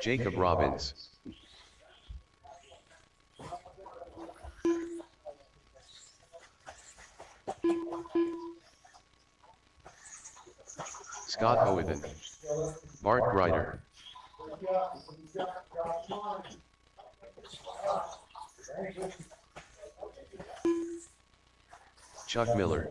Jacob Robbins. Scott Owen. Bart Grider. Chuck Miller.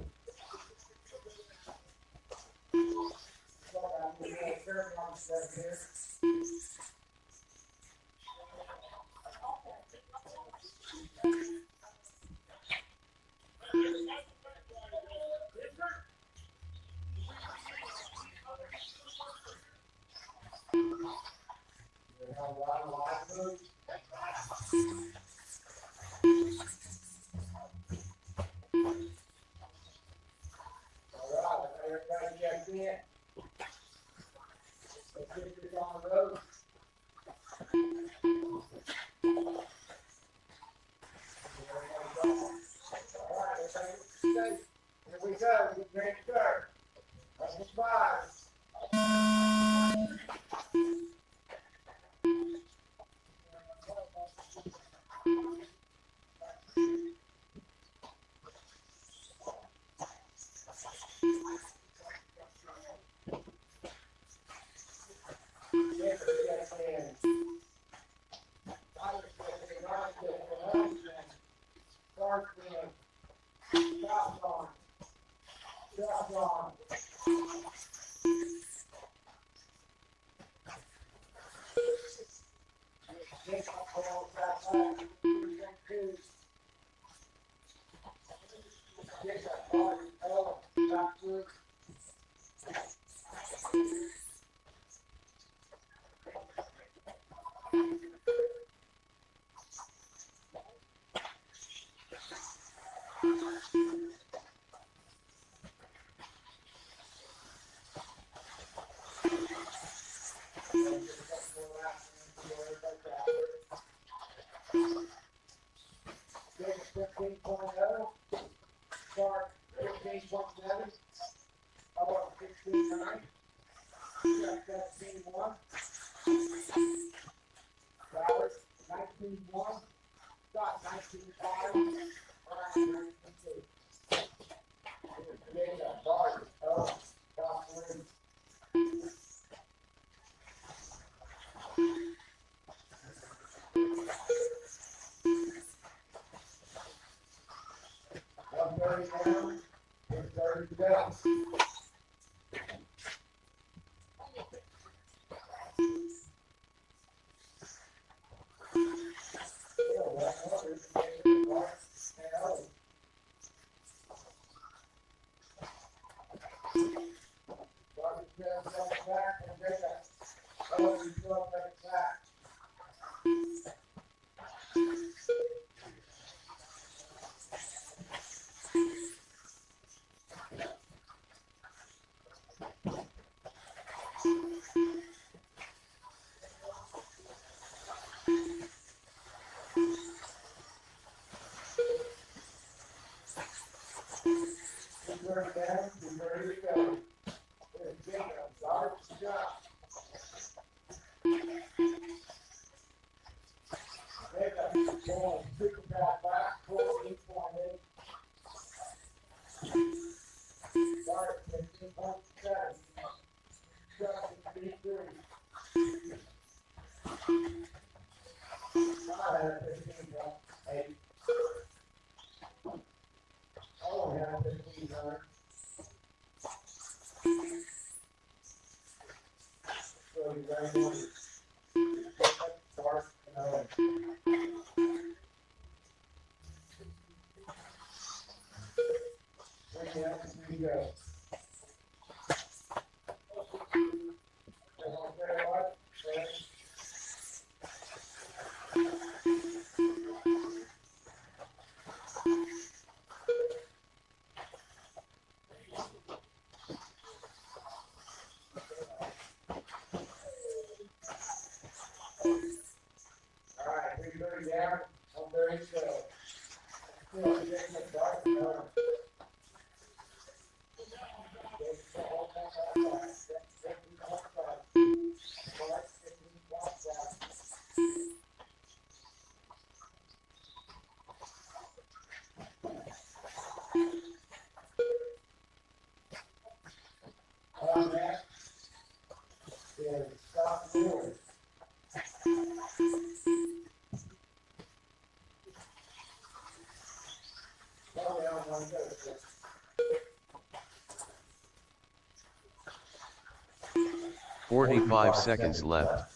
45 seconds left.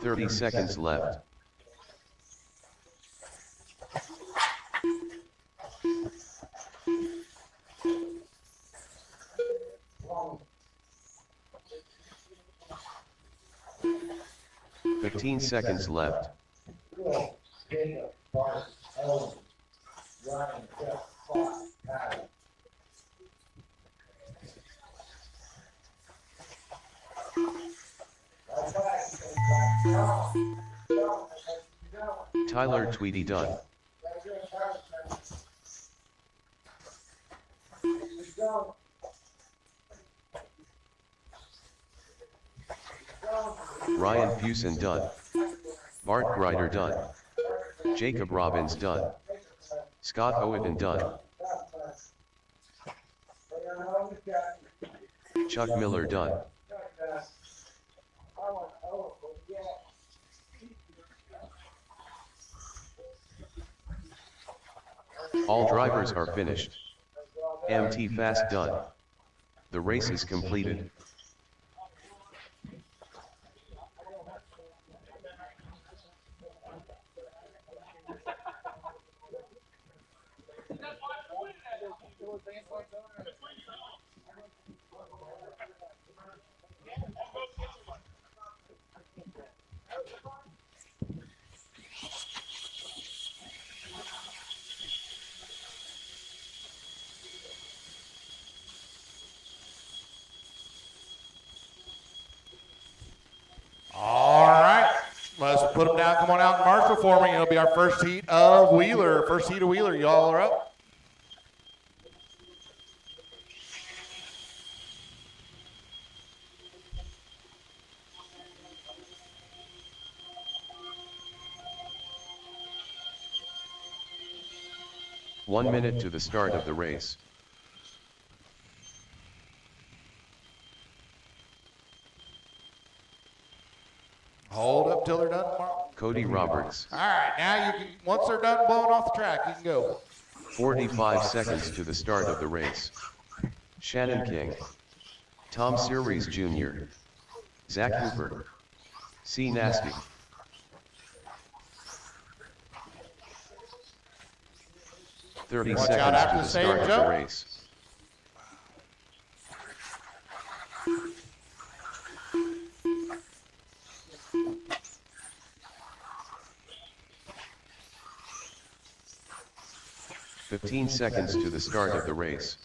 Thirty seconds left. Fifteen seconds left. Tyler Tweedy done. Ryan Fusen done. Bart Grider done. Jacob Robbins done. Scott Owen done. Chuck Miller done. All drivers are finished. MT Fast done. The race is completed. All right, let's put them down. Come on out and marshal for me. It'll be our first heat of Wheeler. First heat of Wheeler. Y'all are up. One minute to the start of the race. Hold up till they're done. Cody Roberts. All right, now you can, once they're done blowing off the track, you can go. 45 seconds to the start of the race. Shannon King. Tom Series Jr. Zach Hooper. C. Nasty. Thirty Watch seconds out after to the the stage start of jump. the race. Fifteen seconds to the start of the race.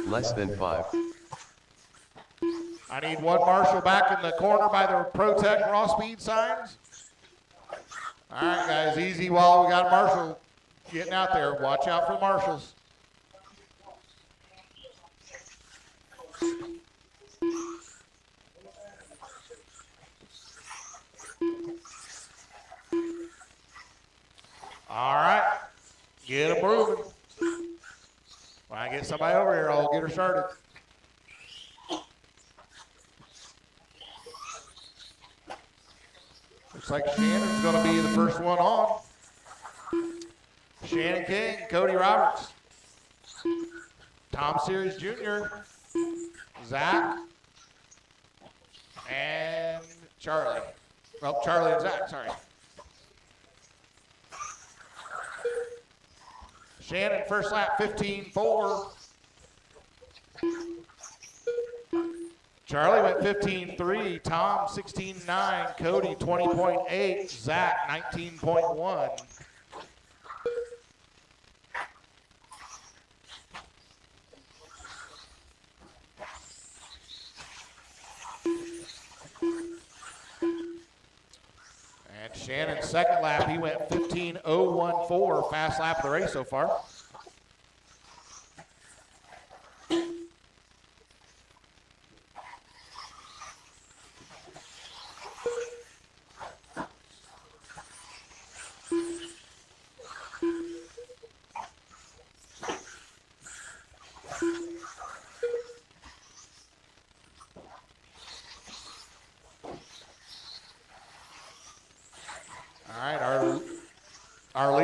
Less than 5. I need one marshal back in the corner by the Protect Raw Speed signs. All right, guys, easy while we got a marshal getting out there. Watch out for the marshals. All right, get them moving. When I get somebody over here, I'll get her started. Looks like Shannon's going to be the first one on. Shannon King, Cody Roberts, Tom Series Jr., Zach, and Charlie. Well, Charlie and Zach, sorry. Shannon, first lap, 15.4. Charlie went 15.3, Tom 16.9, Cody 20.8, Zach 19.1. And Shannon's second lap, he went 15.014, fast lap of the race so far.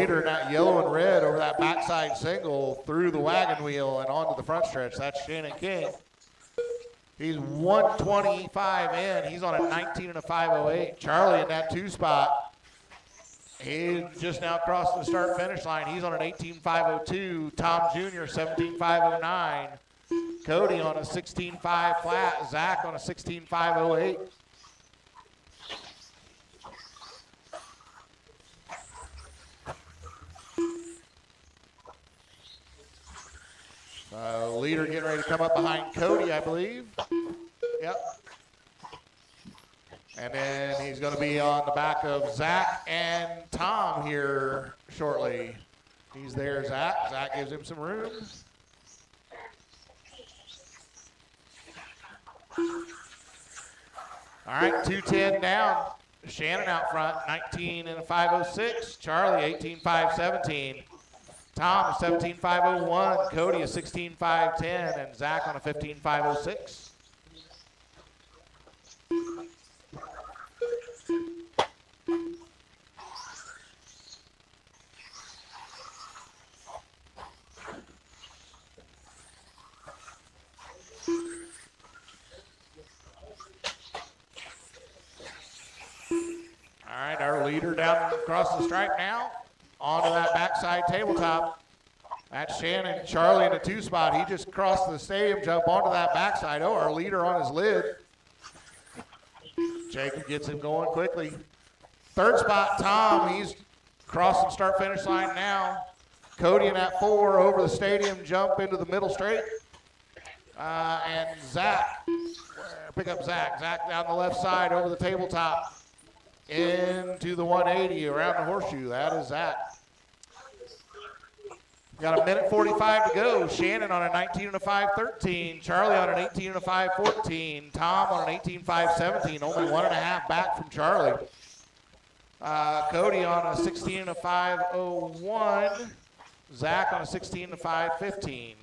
leader in that yellow and red over that backside single through the wagon wheel and onto the front stretch. That's Shannon King. He's 125 in. He's on a 19 and a 508. Charlie in that 2 spot. He just now crossed the start finish line. He's on an 18.502. Tom Jr. 17.509. Cody on a 16.5 flat. Zach on a 16.508. Leader getting ready to come up behind Cody, I believe. Yep. And then he's going to be on the back of Zach and Tom here shortly. He's there, Zach. Zach gives him some room. All right, 2:10 down. Shannon out front, 19 and a 506. Charlie, 18.517. Tom, a 17.501. Cody, a 16.510. And Zach on a 15.506. All right, our leader down across the stripe now. Onto that backside tabletop. That's Shannon. Charlie in the 2 spot. He just crossed the stadium jump onto that backside. Oh, our leader on his lid. Jacob gets him going quickly. 3rd spot, Tom. He's crossing start finish line now. Cody in that 4 over the stadium jump into the middle straight. And Zach. Pick up Zach. Zach down the left side over the tabletop. Into the 180 around the horseshoe. That is Zach. Got a minute 45 to go. Shannon on a 19 and a 513. Charlie on an 18 and a 514. Tom on an 18.517. Only 1.5 back from Charlie. Cody on a 16 and a 501. Zach on a 16 and a 515.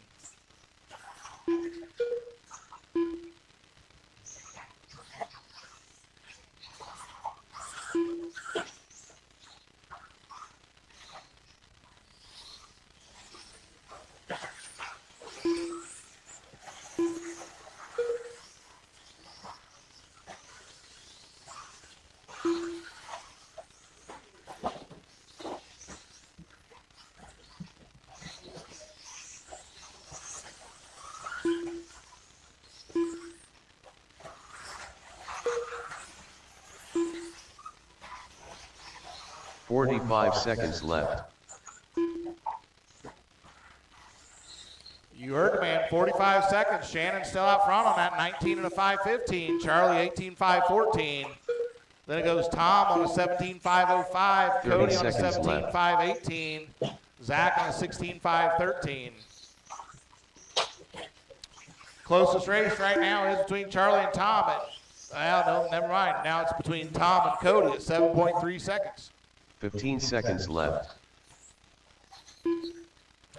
"45 seconds left. You heard the man, 45 seconds. Shannon still out front on that 19 and a 515. Charlie 18.514. Then it goes Tom on a 17.505. Cody on a 17.518. Zach on a 16.513. Closest race right now is between Charlie and Tom at, well, no, never mind. Now it's between Tom and Cody at 7.3 seconds. 15 seconds left.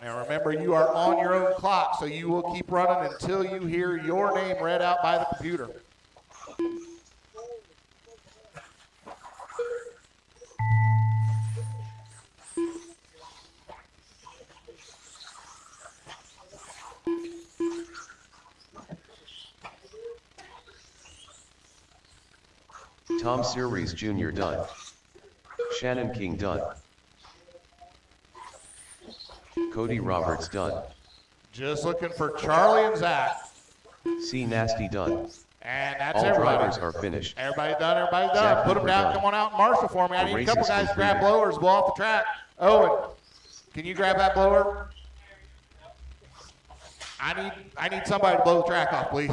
Now remember, you are on your own clock, so you will keep running until you hear your name read out by the computer. Tom Series Jr. done. Shannon King done. Cody Roberts done. Just looking for Charlie and Zach. C Nasty done. And that's All everybody. drivers are finished. Everybody done, everybody done. Zach Put them Cooper down, done. come on out and marshal for me. I The need a race couple is guys to grab completed. blowers, blow off the track. Owen, can you grab that blower? I need somebody to blow the track off, please.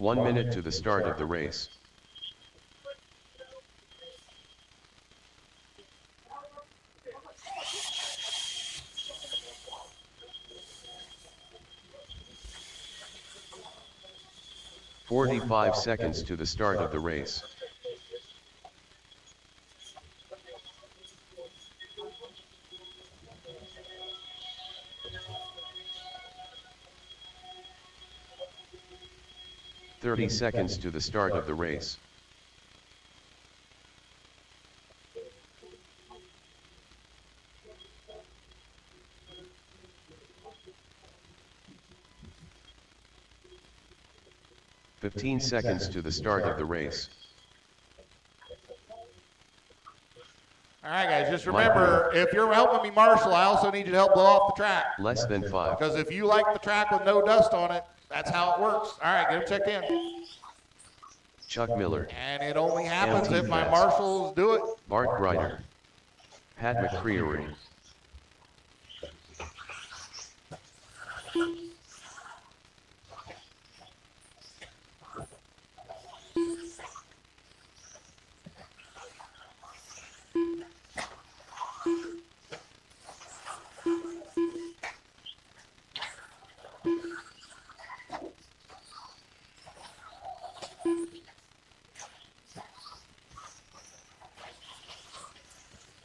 1 minute to the start of the race. "45 seconds to the start of the race. "30 seconds to the start of the race. "15 seconds to the start of the race. All right, guys, just remember, if you're helping me marshal, I also need you to help blow off the track. Less than 5. Because if you like the track with no dust on it, that's how it works. All right, get him checked in. Chuck Miller. And it only happens LT if my Fest. marshals do it. Bart Grider. Pat McCreary.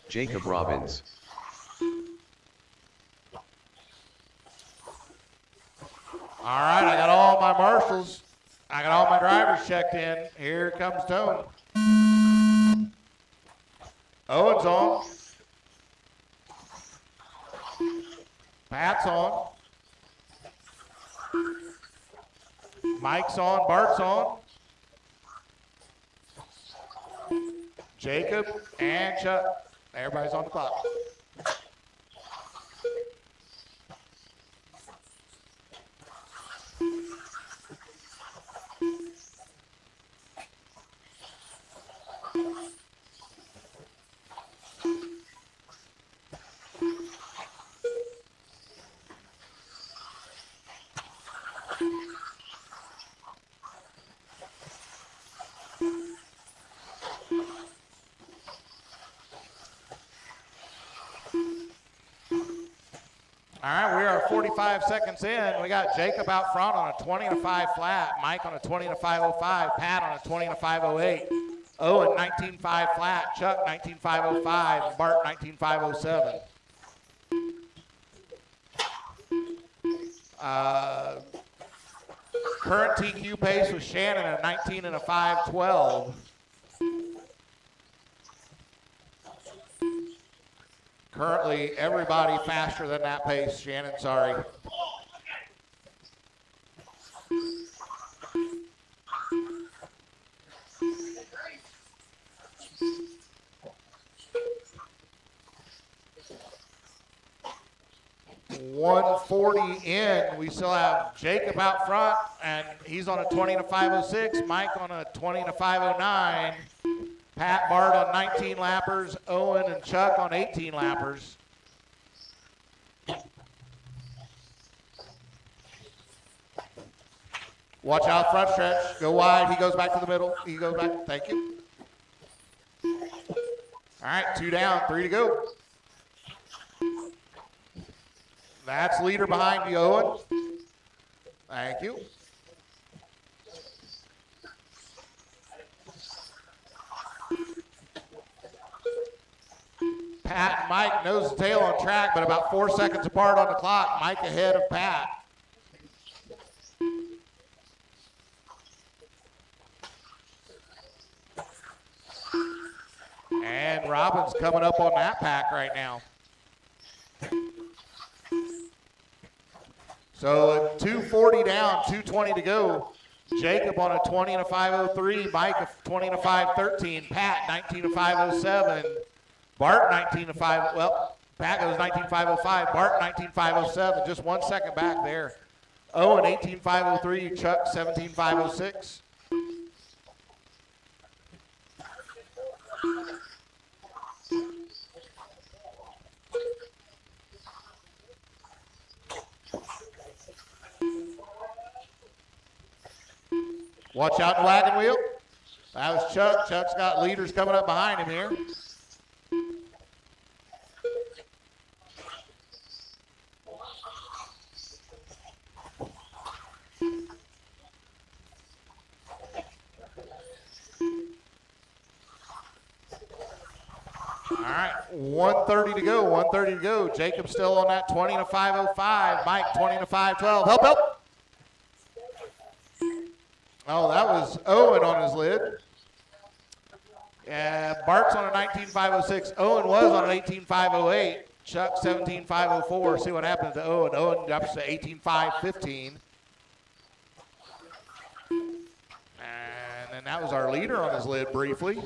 Jacob Robbins. All right, I got all my marshals. I got all my drivers checked in. Here comes Tone. Owen's on. Pat's on. Mike's on. Bart's on. Jacob and Chuck. Everybody's on the clock. All right, we are 45 seconds in. We got Jacob out front on a 20 and a 5 flat, Mike on a 20 and a 505, Pat on a 20 and a 508, Owen 19.5 flat, Chuck 19.505, and Bart 19.507. Current TQ pace with Shannon at 19 and a 512. Currently, everybody faster than that pace. Shannon, sorry. .140 in. We still have Jacob out front, and he's on a 20 and a 506. Mike on a 20 and a 509. Pat, Bart on 19 lappers, Owen and Chuck on 18 lappers. Watch out front stretch, go wide, he goes back to the middle, he goes back, thank you. All right, 2 down, 3 to go. That's leader behind you, Owen. Thank you. Pat and Mike nose to tail on track, but about 4 seconds apart on the clock. Mike ahead of Pat. And Robbins coming up on that pack right now. So 240 down, 220 to go. Jacob on a 20 and a 503, Mike a 20 and a 513, Pat 19 and 507. Bart 19 to 5, well, Pat goes 19.505, Bart 19.507, just 1 second back there. Owen 18.503, Chuck 17.506. Watch out in the wagon wheel. That was Chuck. Chuck's got leaders coming up behind him here. All right, 1:30 to go, 1:30 to go. Jacob still on that 20 to 5:05. Mike 20 to 5:12. Help, help. Oh, that was Owen on his lid. Bart's on a 19.506. Owen was on an 18.508. Chuck 17.504. See what happens to Owen. Owen jumps to 18.515. And then that was our leader on his lid briefly.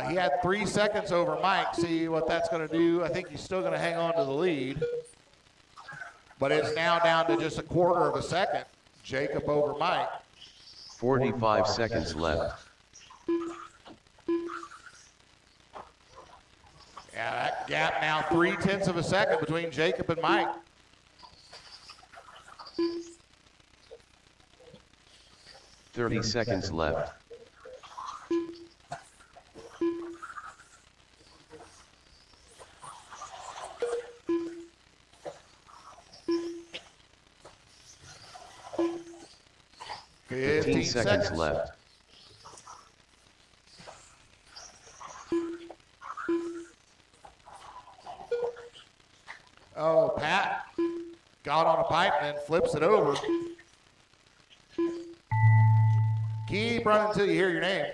He had 3 seconds over Mike. See what that's going to do. I think he's still going to hang on to the lead. But it's now down to just a quarter of a second. Jacob over Mike. 45 seconds left. Yeah, that gap now 0.3 of a second between Jacob and Mike. Thirty seconds left. Fifteen seconds left. Oh, Pat got on a pipe and then flips it over. Keep running until you hear your name.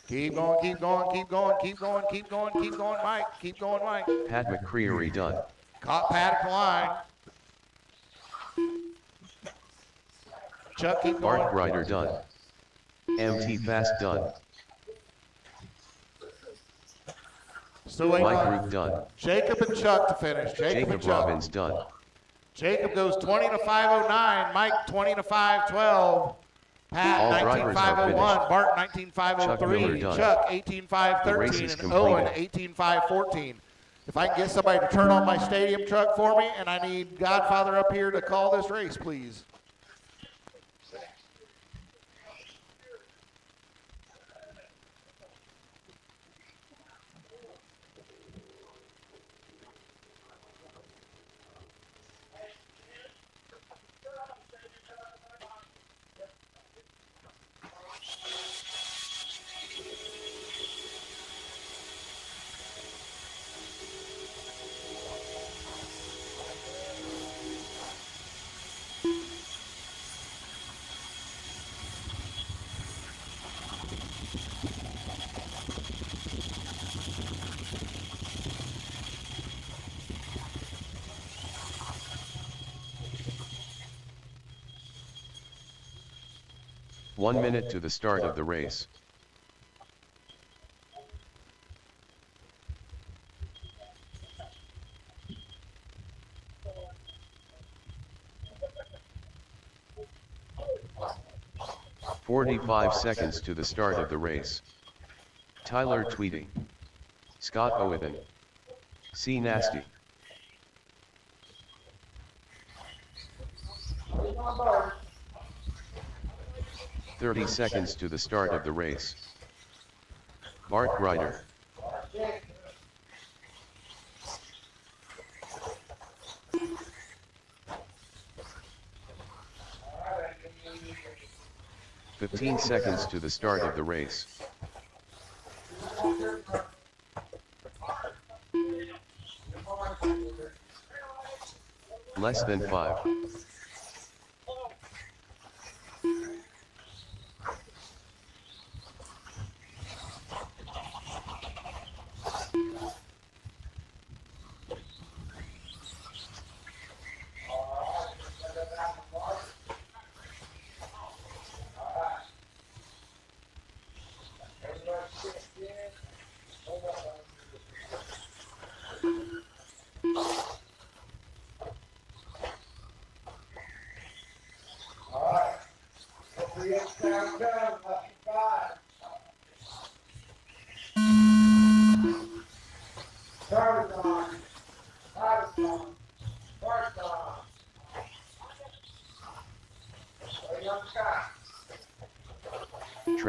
Keep going, keep going, keep going, keep going, keep going, keep going, Mike. Keep going, Mike. Pat McCreary done. Caught Pat at the line. Chuck, keep going. Bart Grider done. MT Fast done. Still waiting Mike on Group done. Jacob and Chuck to finish. Jacob Robbins done. Jacob goes 20 to 5:09. Mike 20 to 5:12. Pat 19.501. Bart 19.503. Chuck 18.513. And Owen 18.514. If I can get somebody to turn on my stadium truck for me, and I need Godfather up here to call this race, please. One minute to the start of the race. "45 seconds to the start of the race. Tyler tweeting. Scott Owithan. C Nasty. "30 seconds to the start of the race. Bart Grider. "15 seconds to the start of the race. Less than 5.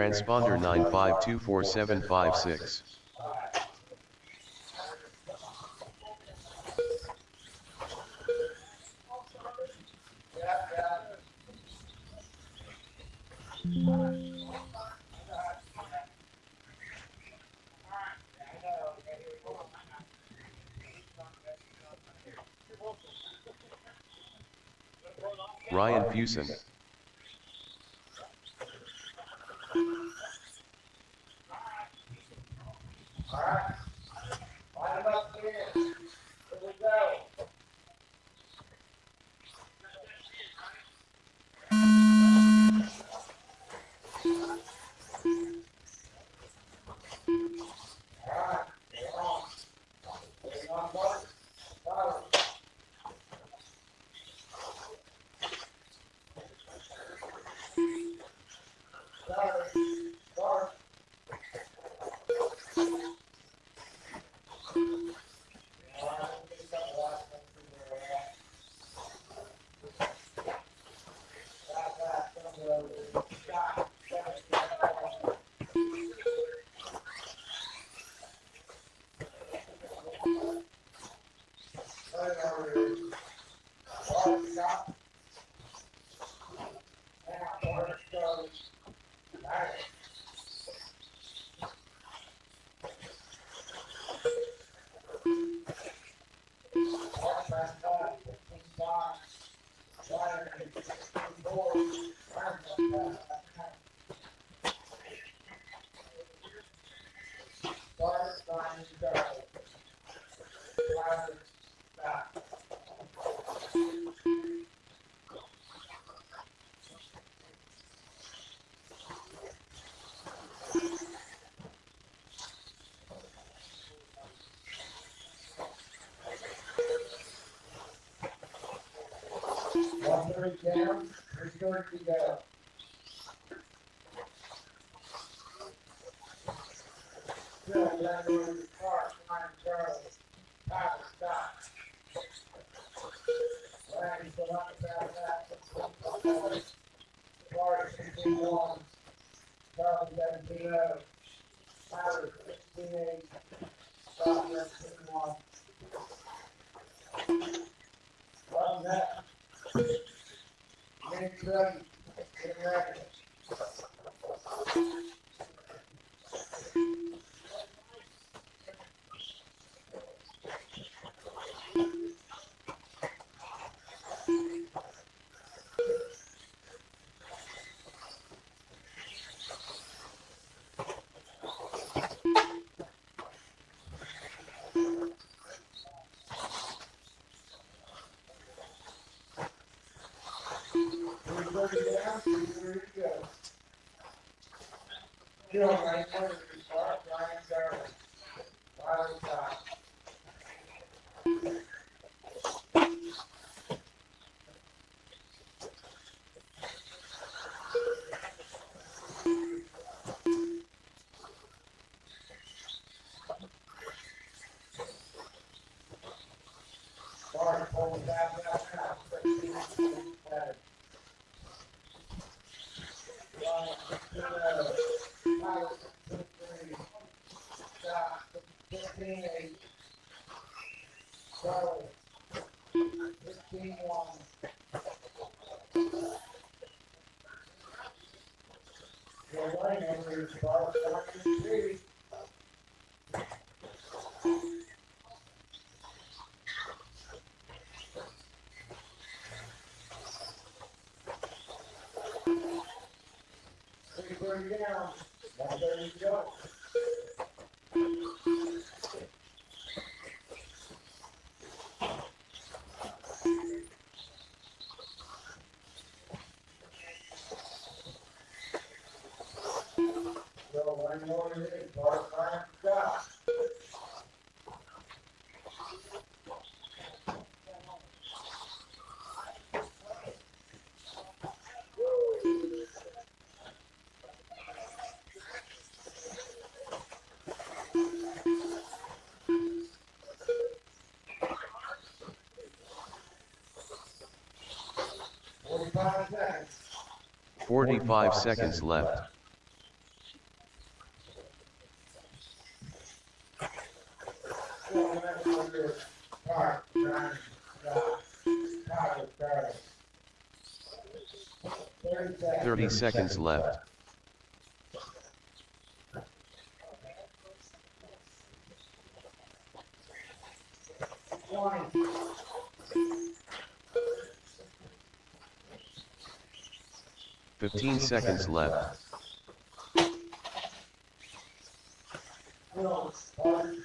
Transponder 9524756. Ryan Fusen. Down, 3:30 to go. Still down to the car, Ryan Charles. Power stop. Ryan still up about that. Car 16-1. Charles 17-0. Power 16-8. Stop 17-1. Run that. Get ready. Get ready. You're all right, Ryan Charles. Ryan Charles. Sorry, pull it back out. Down. 1:30 to go. So one more minute, part-time stop. Seconds. 45 seconds left. Park, Ryan Scott, Tyler Curry. 30 seconds left. Fifteen seconds left. Will, Park,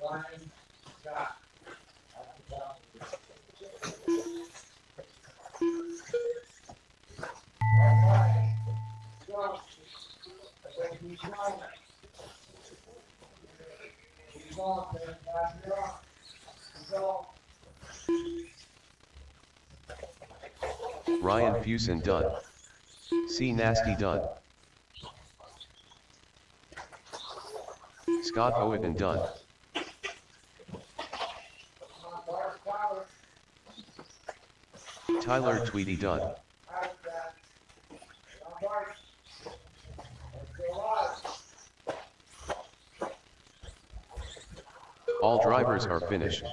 Ryan Scott. All right. Go. He's on. He's on. He's on. He's on. Ryan Fusen done. C. Nasty done. Scott Owen done. Tyler Tweedy done. All drivers are finished.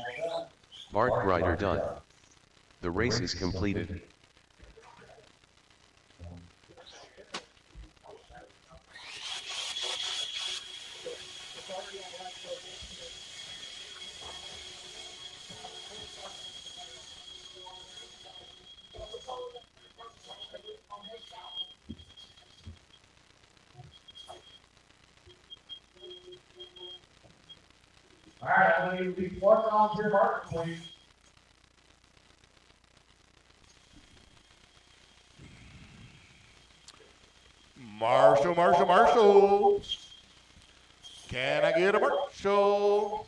Bart Grider done. The race is completed. All right, I need to be one volunteer marker, please. Marshall. Can I get a Marshall?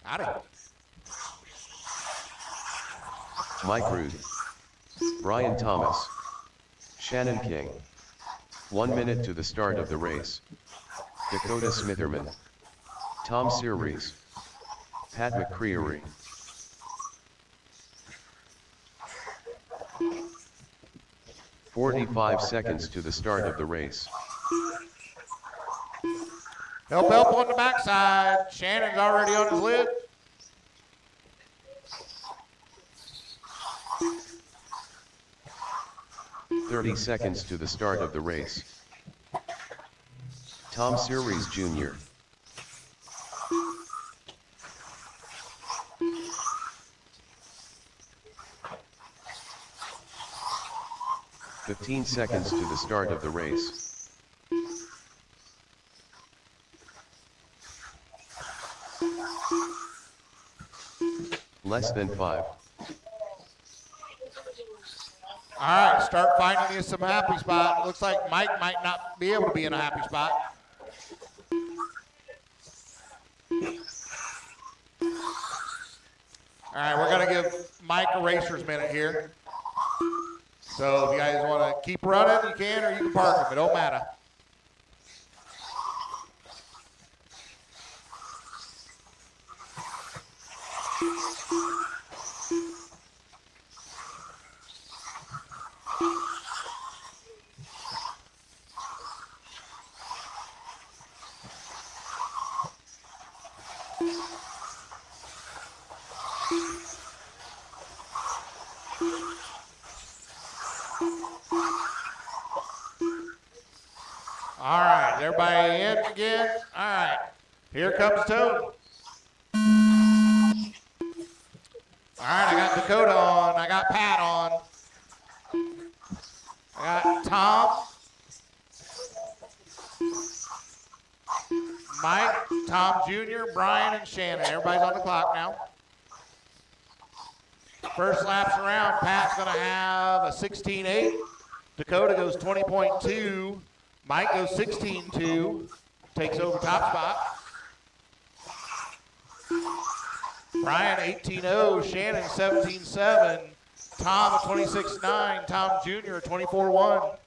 Got it. Mike Rude. Brian Thomas. Shannon King. 1 minute to the start of the race. Dakota Smitherman. Tom Series. Pat McCreary. "45 seconds to the start of the race. Help on the backside. Shannon's already on his lid. "30 seconds to the start of the race. Tom Series Jr. "15 seconds to the start of the race. Less than 5. All right, start finding you some happy spot. Looks like Mike might not be able to be in a happy spot. All right, we're gonna give Mike a racer's minute here. So if you guys want to keep running, you can, or you can park them. It don't matter. All right, everybody in again? All right, here comes Tony. All right, I got Dakota on, I got Pat on. I got Tom, Mike, Tom Jr., Brian, and Shannon. Everybody's on the clock now. First lap's around, Pat's gonna have a 16.8. Dakota goes 20.2. Mike goes 16.2, takes over top spot. Brian 18.0, Shannon 17.7, Tom a 26.9, Tom Jr. a 24.1.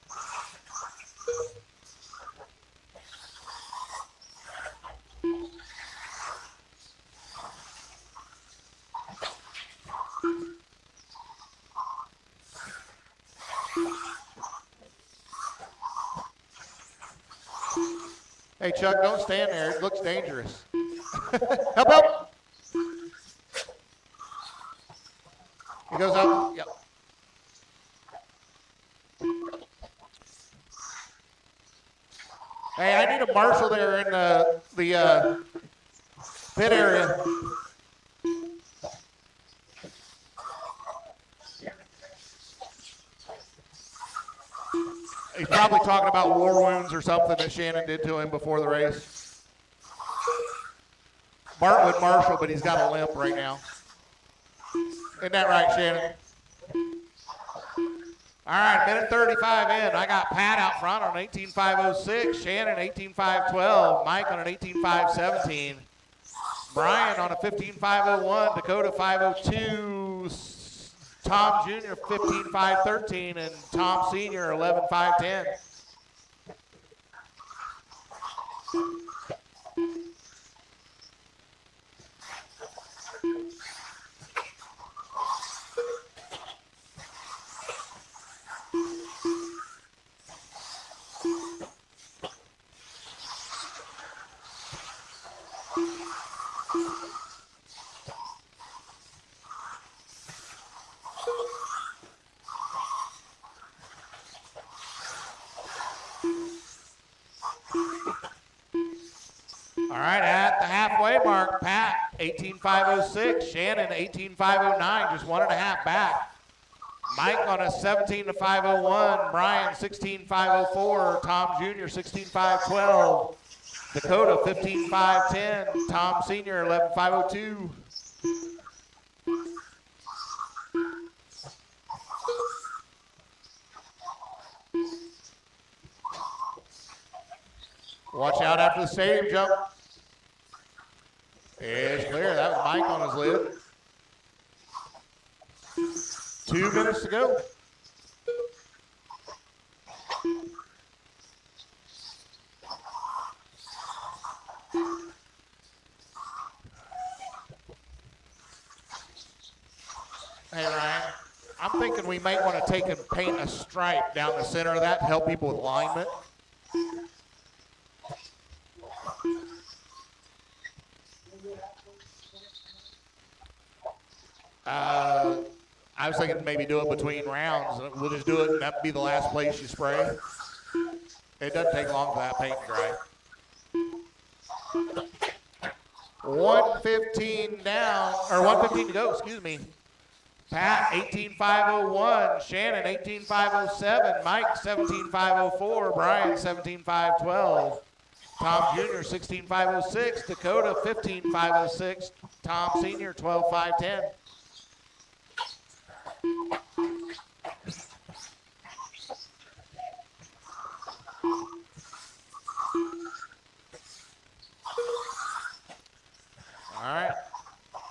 Hey, Chuck, don't stand there. It looks dangerous. Help, help. He goes up. Yep. Hey, I need a marshal there in the pit area. He's probably talking about war wounds or something that Shannon did to him before the race. Bart would marshal, but he's got a limp right now. Isn't that right, Shannon? All right, minute 35 in. I got Pat out front on an 18.506, Shannon 18.512, Mike on an 18.517, Brian on a 15.501, Dakota 502, Tom Jr. 15.513, and Tom Sr. 11.510. All right, at the halfway mark, Pat, 18.506, Shannon, 18.509, just 1.5 back. Mike on a 17.501, Brian, 16.504, Tom Jr., 16.512, Dakota, 15.510, Tom Sr., 11.502. Watch out after the stadium jump. It's clear. That was Mike on his lid. 2 minutes to go. Hey, Ryan, I'm thinking we might want to take and paint a stripe down the center of that to help people with alignment. I was thinking maybe do it between rounds. We'll just do it and that would be the last place you spray. It doesn't take long for that paint to dry. 1:15 down, or 1:15 to go, excuse me. Pat, 18.501, Shannon, 18.507, Mike, 17.504, Brian, 17.512, Tom Jr., 16.506, Dakota, 15.506, Tom Sr., 12.510. All right.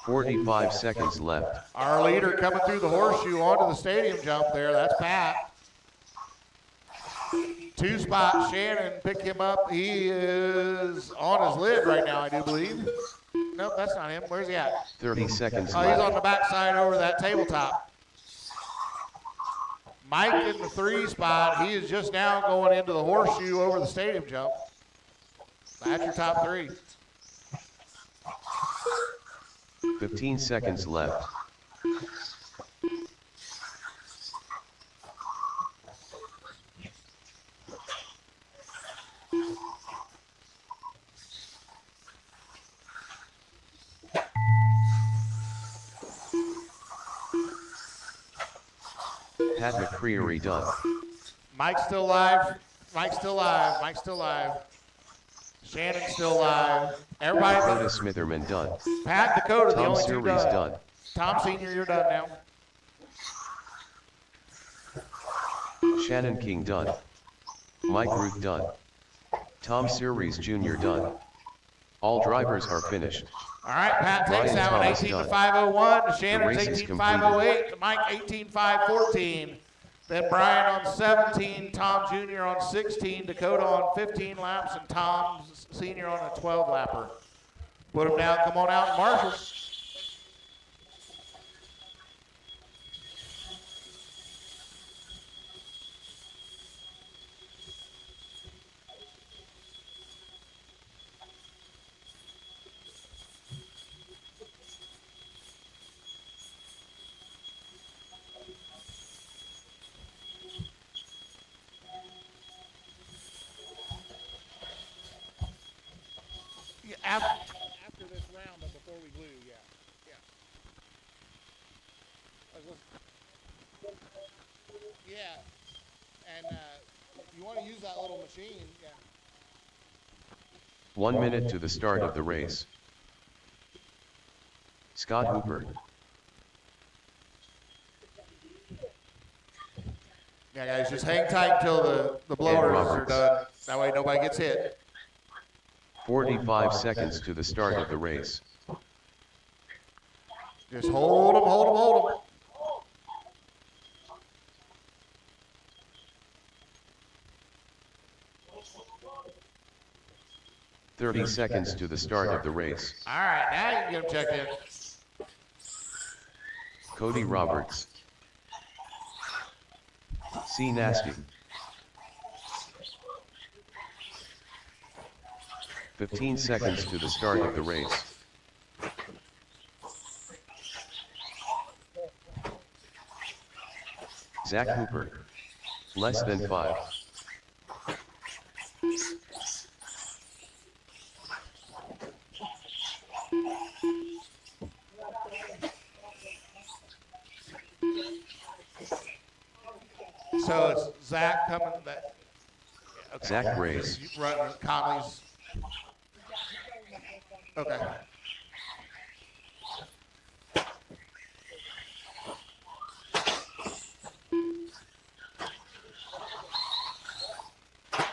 45 seconds left. Our leader coming through the horseshoe onto the stadium jump there. That's Pat. 2 spots. Shannon, pick him up. He is on his lid right now, I do believe. Nope, that's not him. Where's he at? 30 seconds Oh, left. he's on the backside over that tabletop. Mike in the 3 spot. He is just now going into the horseshoe over the stadium jump. That's your top 3. 15 seconds left. Pat McCreary done. Mike's still live. Mike's still live. Mike's still live. Shannon's still live. Everybody. Dakota Smitherman done. Pat, Dakota, the Tom only 2 Series done. done. Tom Sr., you're done now. Shannon King done. Mike Ruth done. Tom Series Jr. done. All drivers are finished. All right, Pat takes Ryan that one, Thomas 18 to done. 501. Shannon's race is 18.508. Mike 18.514. Then Brian on 17, Tom Jr. on 16, Dakota on 15 laps, and Tom Sr. on a 12 lapper. Put him down, come on out and marshal. after this round, but before we blew, yeah. Yeah, and you want to use that little machine, yeah. 1 minute to the start of the race. Scott Hooper. Yeah, guys, just hang tight until the blowers are done. That way nobody gets hit. 45 seconds to the start of the race. Just hold them, hold them, hold them. 30 seconds to the start of the race. All right, now you can get them checked in. Cody Roberts. C. Nasty. 15 seconds to the start of the race. Zach Hooper. Less than 5. So it's Zach coming. Okay. Zach Grace. Running Conley's. Okay.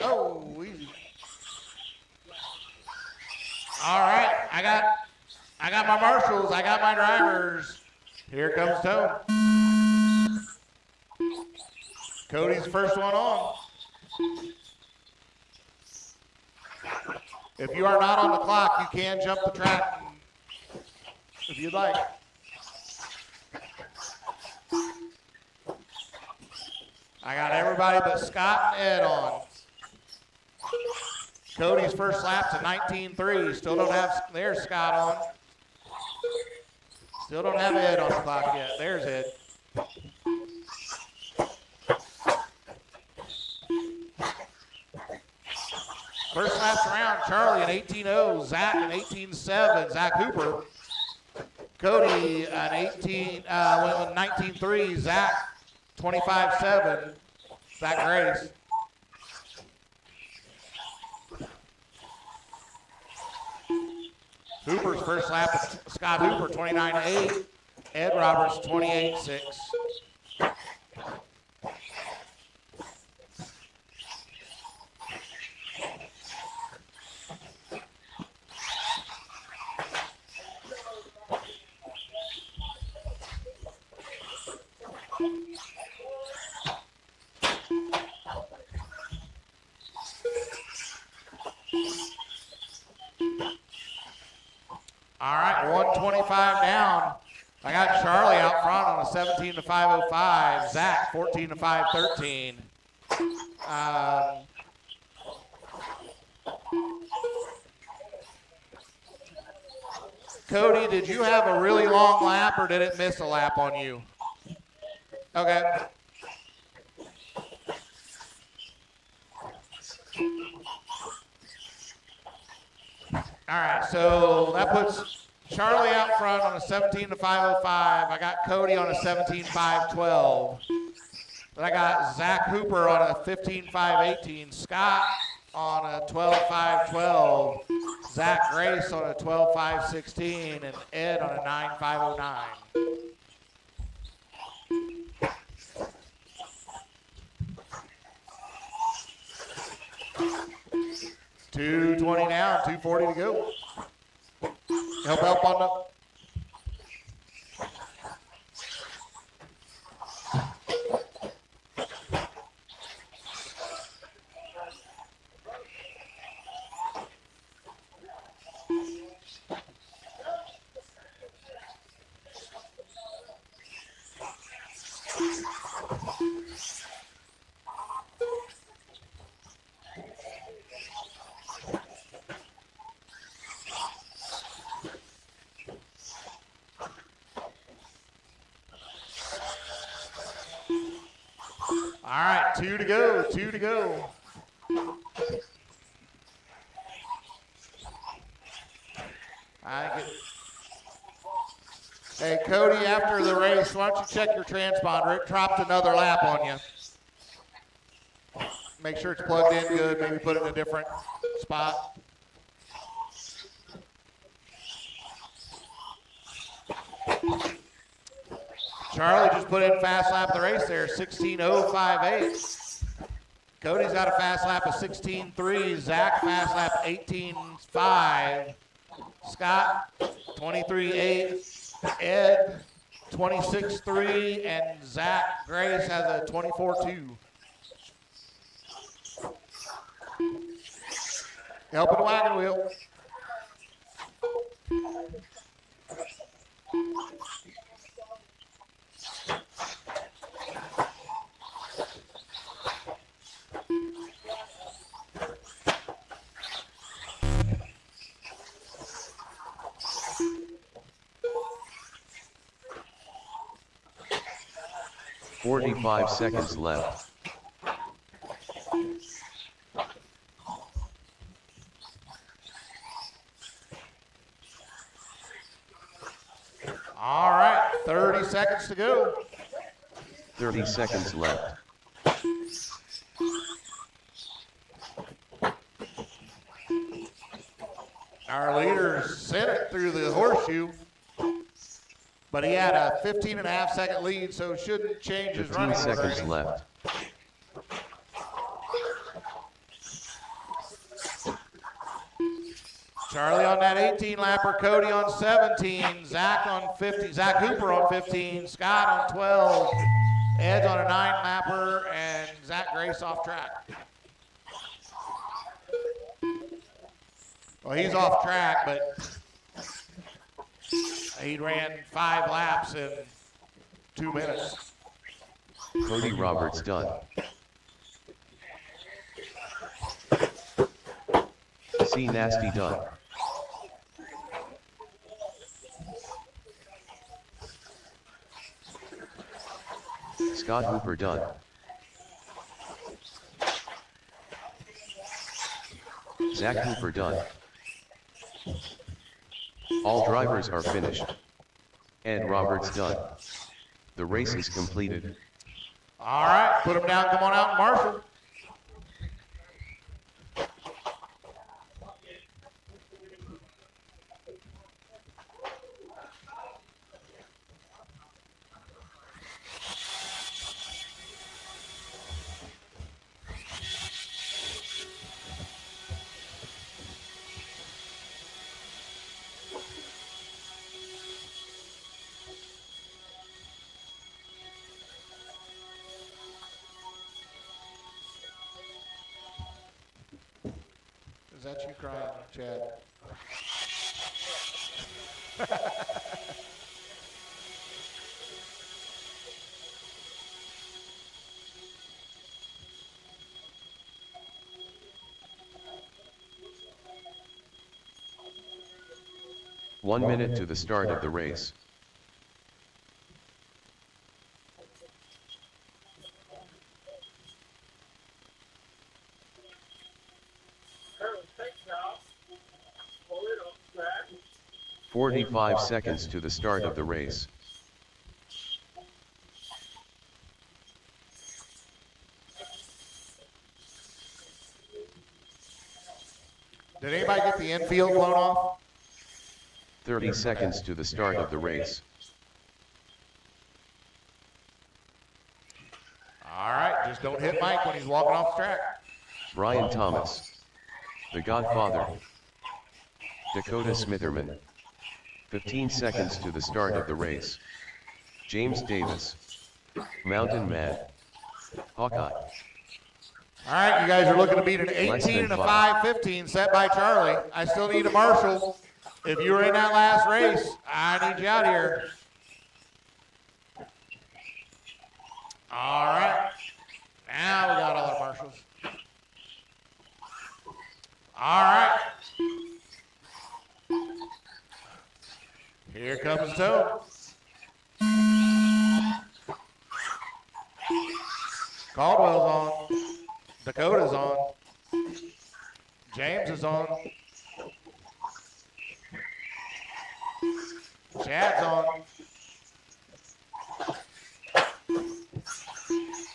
Oh, easy. All right, I got my marshals. I got my drivers. Here comes Tone. Cody's first one on. If you are not on the clock, you can jump the track if you'd like. I got everybody but Scott and Ed on. Cody's first lap's a 19.3. Still don't have, there's Scott on. Still don't have Ed on the clock yet. There's Ed. First laps around, Charlie an 18.0, Zach an 18.7, Zach Hooper. Cody an 19.3, Zach 25.7, Zach Grace. Hooper's first lap, Scott Hooper 29.8, Ed Roberts 28.6. All right, 125 down. I got Charlie out front on a 17 to 505. Zach 14 to 513. Cody, did you have a really long lap or did it miss a lap on you? Okay. All right, so that puts Charlie out front on a 17 to 505. I got Cody on a 17.512. Then I got Zach Hooper on a 15.518. Scott on a 12.512. Zach Grace on a 12.516. And Ed on a 9.509. 220 down, 240 to go. Help on the. All right, two to go. Hey, Cody, after the race, why don't you check your transponder? It dropped another lap on you. Make sure it's plugged in good. Maybe put it in a different spot. Charlie just put in fast lap of the race there, 16:058. Cody's got a fast lap of 16:3. Zach fast lap 18:5. Scott 23:8. Ed 26:3, and Zach Grace has a 24:2. Helping the wagon wheel. "45 seconds left. All right, 30 seconds to go. 30 seconds left. Our leader sent it through the horseshoe, but he had a 15.5-second lead, so shouldn't change his 15 running seconds order. left. Charlie on that 18-lapper, Cody on 17, Zach on 15, Zach Hooper on 15, Scott on 12, Ed's on a 9-lapper, and Zach Grace off track. Well, he's off track, but he ran 5 laps in 2 minutes. Cody Roberts done. C Nasty done. Scott Hooper done. Zach Hooper done. All drivers are finished. Ed Roberts done. The race is completed. All right, put him down, come on out and marshal. Is that you crying, Chad? One minute to the start of the race. Track. 45 seconds to the start of the race. Did anybody get the infield blown off? 30 seconds to the start of the race. All right, just don't hit Mike when he's walking off the track. Brian Thomas, The Godfather, Dakota Smitherman. 15 seconds to the start of the race. James Davis, Mountain Man, Hawkeye. All right, you guys are looking to beat an 18 and a 5:15 set by Charlie. I still need a marshal. If you were in that last race, I need you out here. All right. Now we got all our marshals. All right. Here comes Toe. Caldwell's on. Dakota's on. James is on. Chad's on.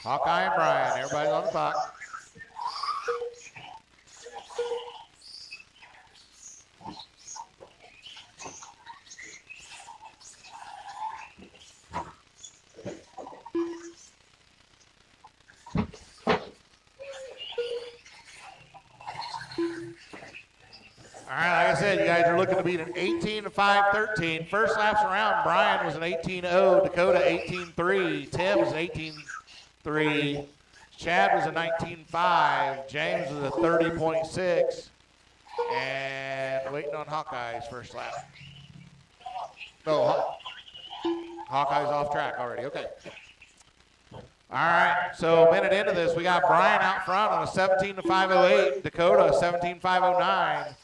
Hawkeye and Brian, everybody's on the clock. All right, like I said, you guys are looking to beat an 18-5-13. First laps around, Brian was an 18-0, Dakota 18-3, Tim was an 18-3, Chad was a 19-5, James was a 30.6, and waiting on Hawkeye's first lap. No, Hawkeye's off track already, okay. All right, so a minute into this, we got Brian out front on a 17-508, Dakota 17-509,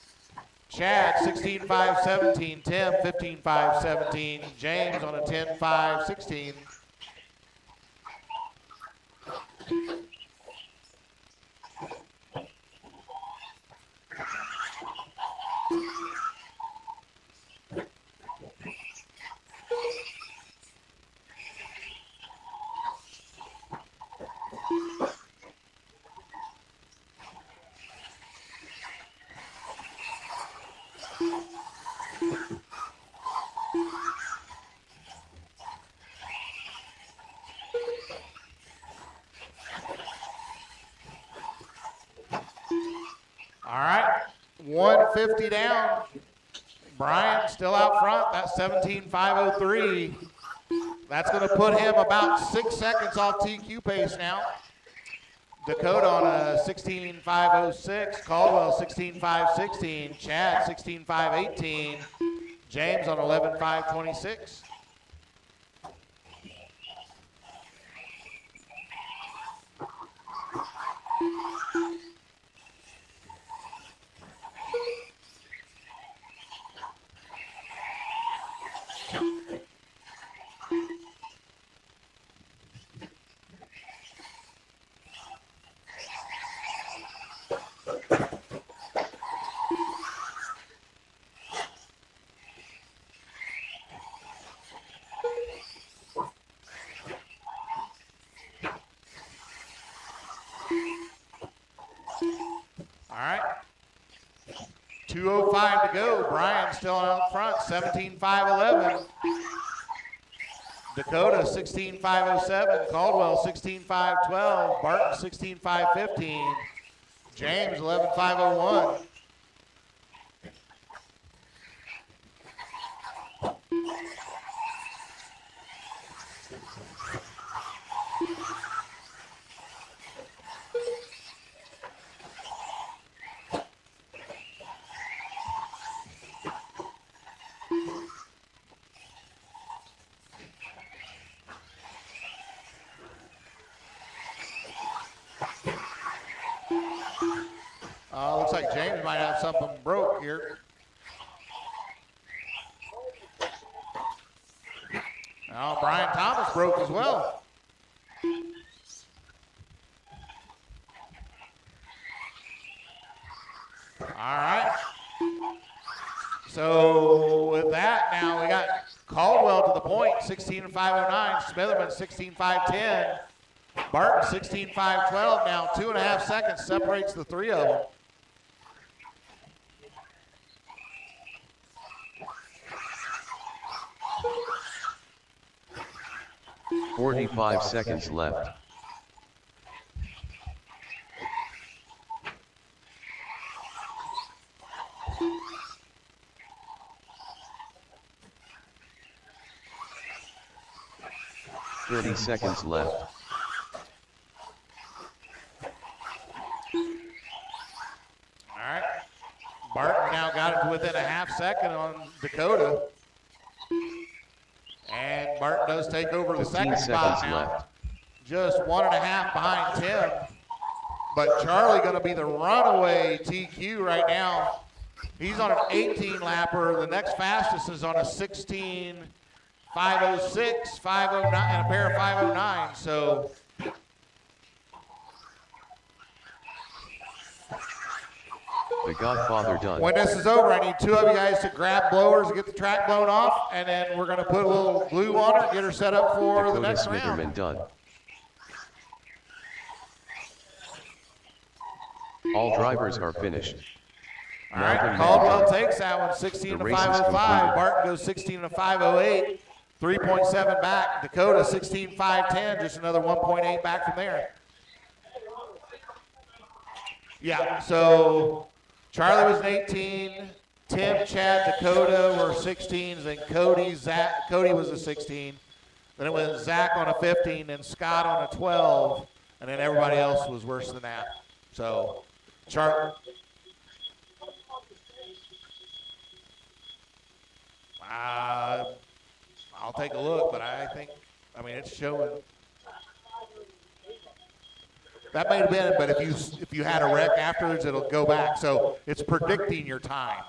Chad 16-5-17, Tim 15-5-17, James on a 10-5-16. All right, 150 down. Brian still out front. That's 17-503. That's going to put him about 6 seconds off TQ pace now. Dakota on a 16-506. Caldwell 16-516. Chad 16-518. James on 11-526. All right, 2:05 to go. Brian still out front, 17-511. Dakota 16-507. Caldwell 16-512. Barton 16-515. James 11-501. Looks like James might have something broke here. Now Brian Thomas broke as well. All right. So with that, now we got Caldwell to the point, 16-509. Smitherman 16-510. Barton 16-512. Now 2.5 seconds separates the three of them. 45 seconds left. Thirty seconds left. All right. Barton now got it to within a half second on Dakota. And Barton does take over the second spot now. Left. Just 1.5 behind Tim. But Charlie going to be the runaway TQ right now. He's on an 18 lapper. The next fastest is on a 16-506, 509, and a pair of 509. So The Godfather done. When this is over, I need 2 of you guys to grab blowers and get the track blown off, and then we're going to put a little glue on her and get her set up for the Dakota next Smitherman round. done. All drivers are finished. All right, Malcolm Caldwell Mann. takes that one, 16 The to race is 505. completed. Barton goes 16 to 508, 3.7 back. Dakota 16 510, just another 1.8 back from there. Yeah, so Charlie was an 18, Tim, Chad, Dakota were 16s, and Cody was a 16. Then it was Zach on a 15, and Scott on a 12, and then everybody else was worse than that. So, I'll take a look, but I mean, it's showing. That may have been, but if you had a wreck afterwards, it'll go back. So it's predicting your time.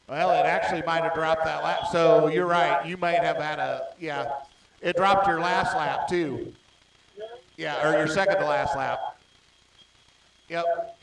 Well, it actually might have dropped that lap. So you're right. You might have had it dropped your last lap too. Yeah, or your second to last lap. Yep.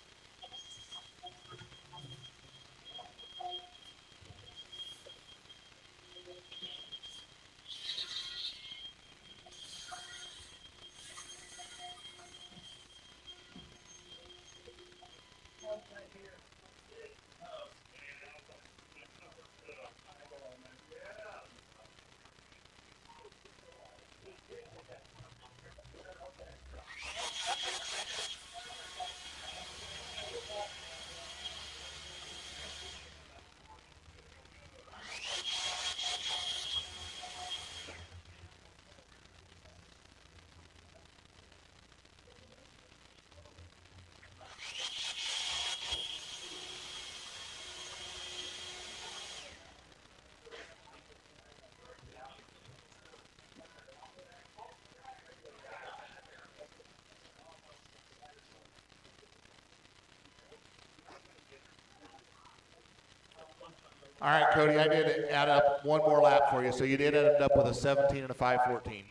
All right, Cody, I did add up one more lap for you, so you did end up with a 17 and a 5:14.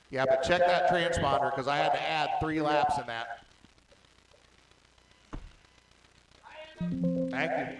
Yeah, but check that transponder because I had to add 3 laps in that. Thank you.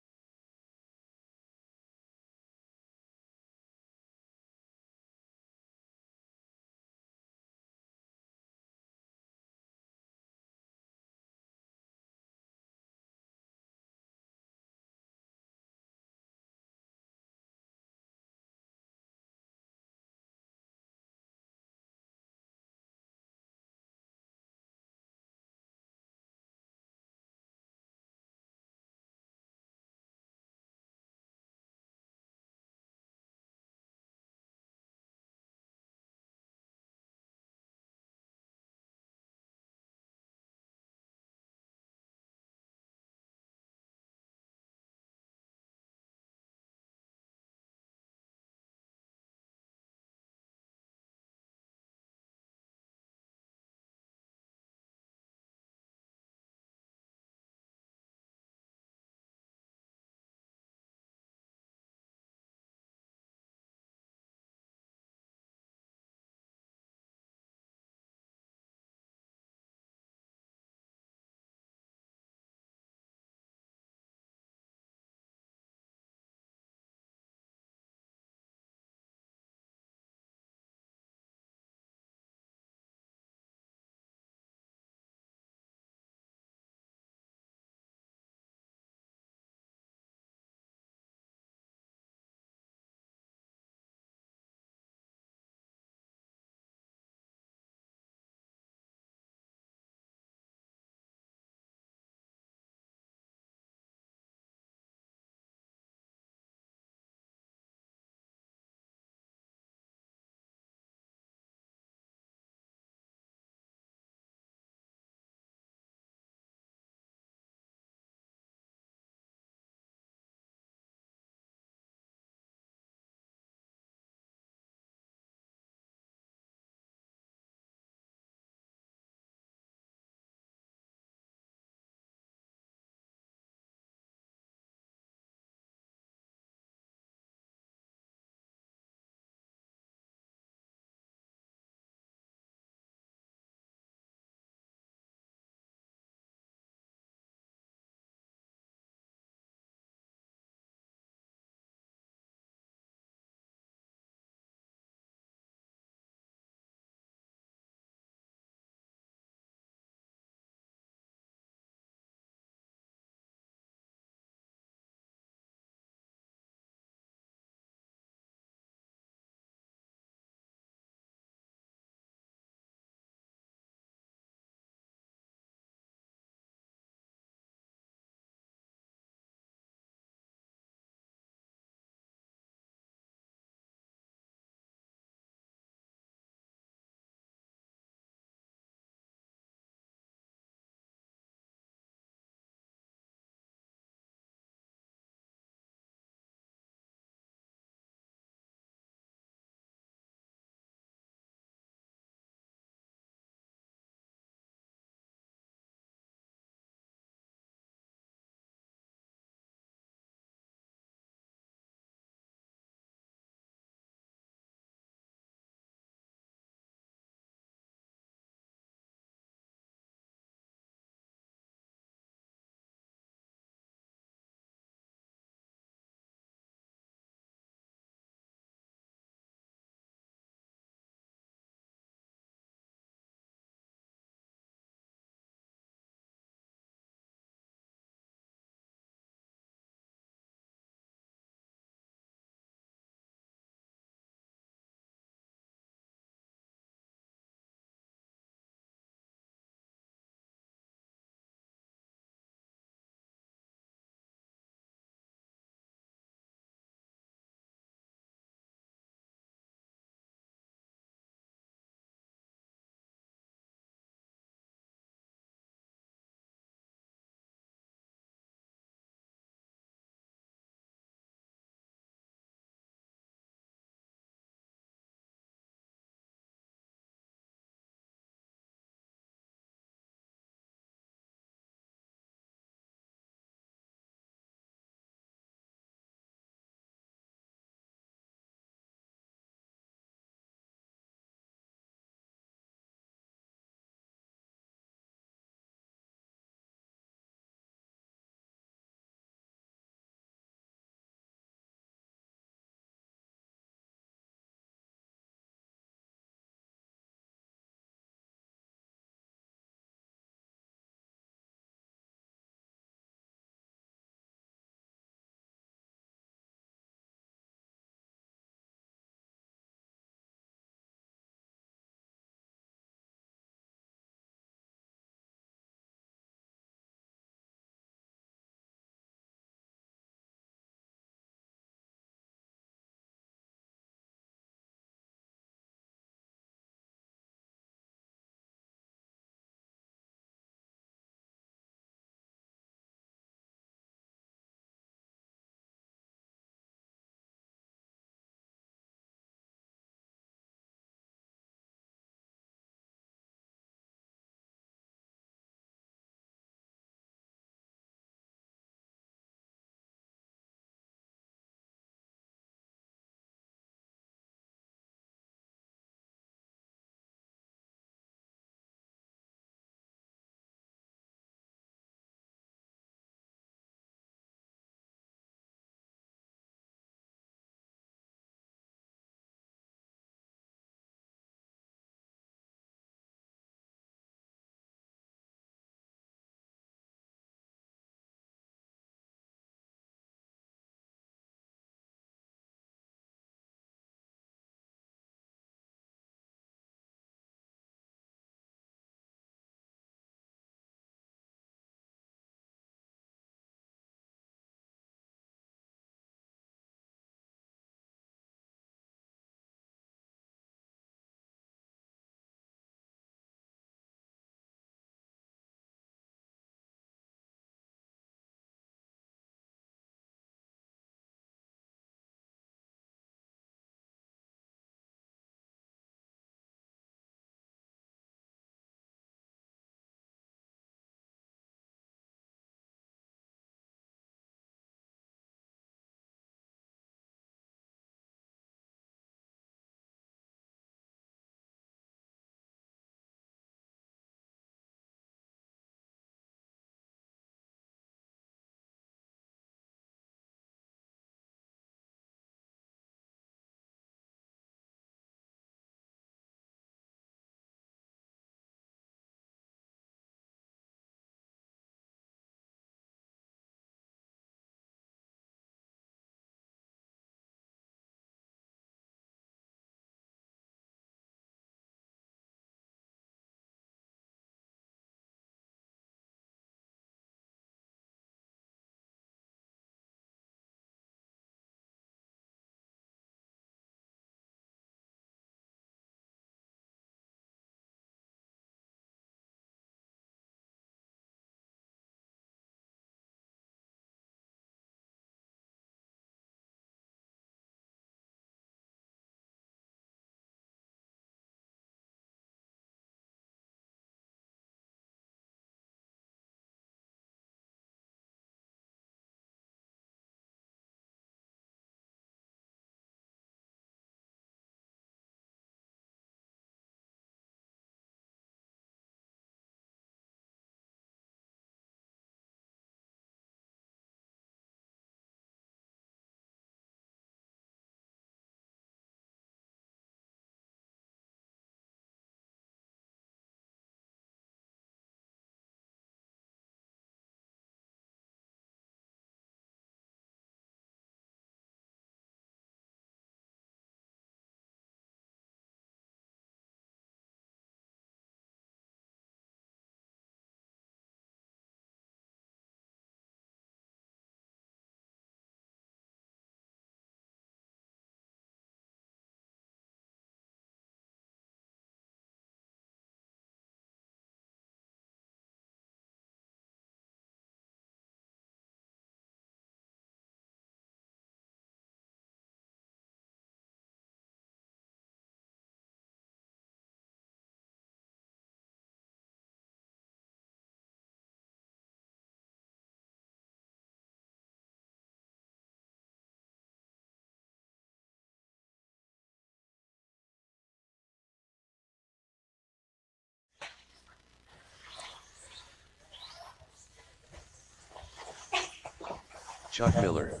Chuck Miller.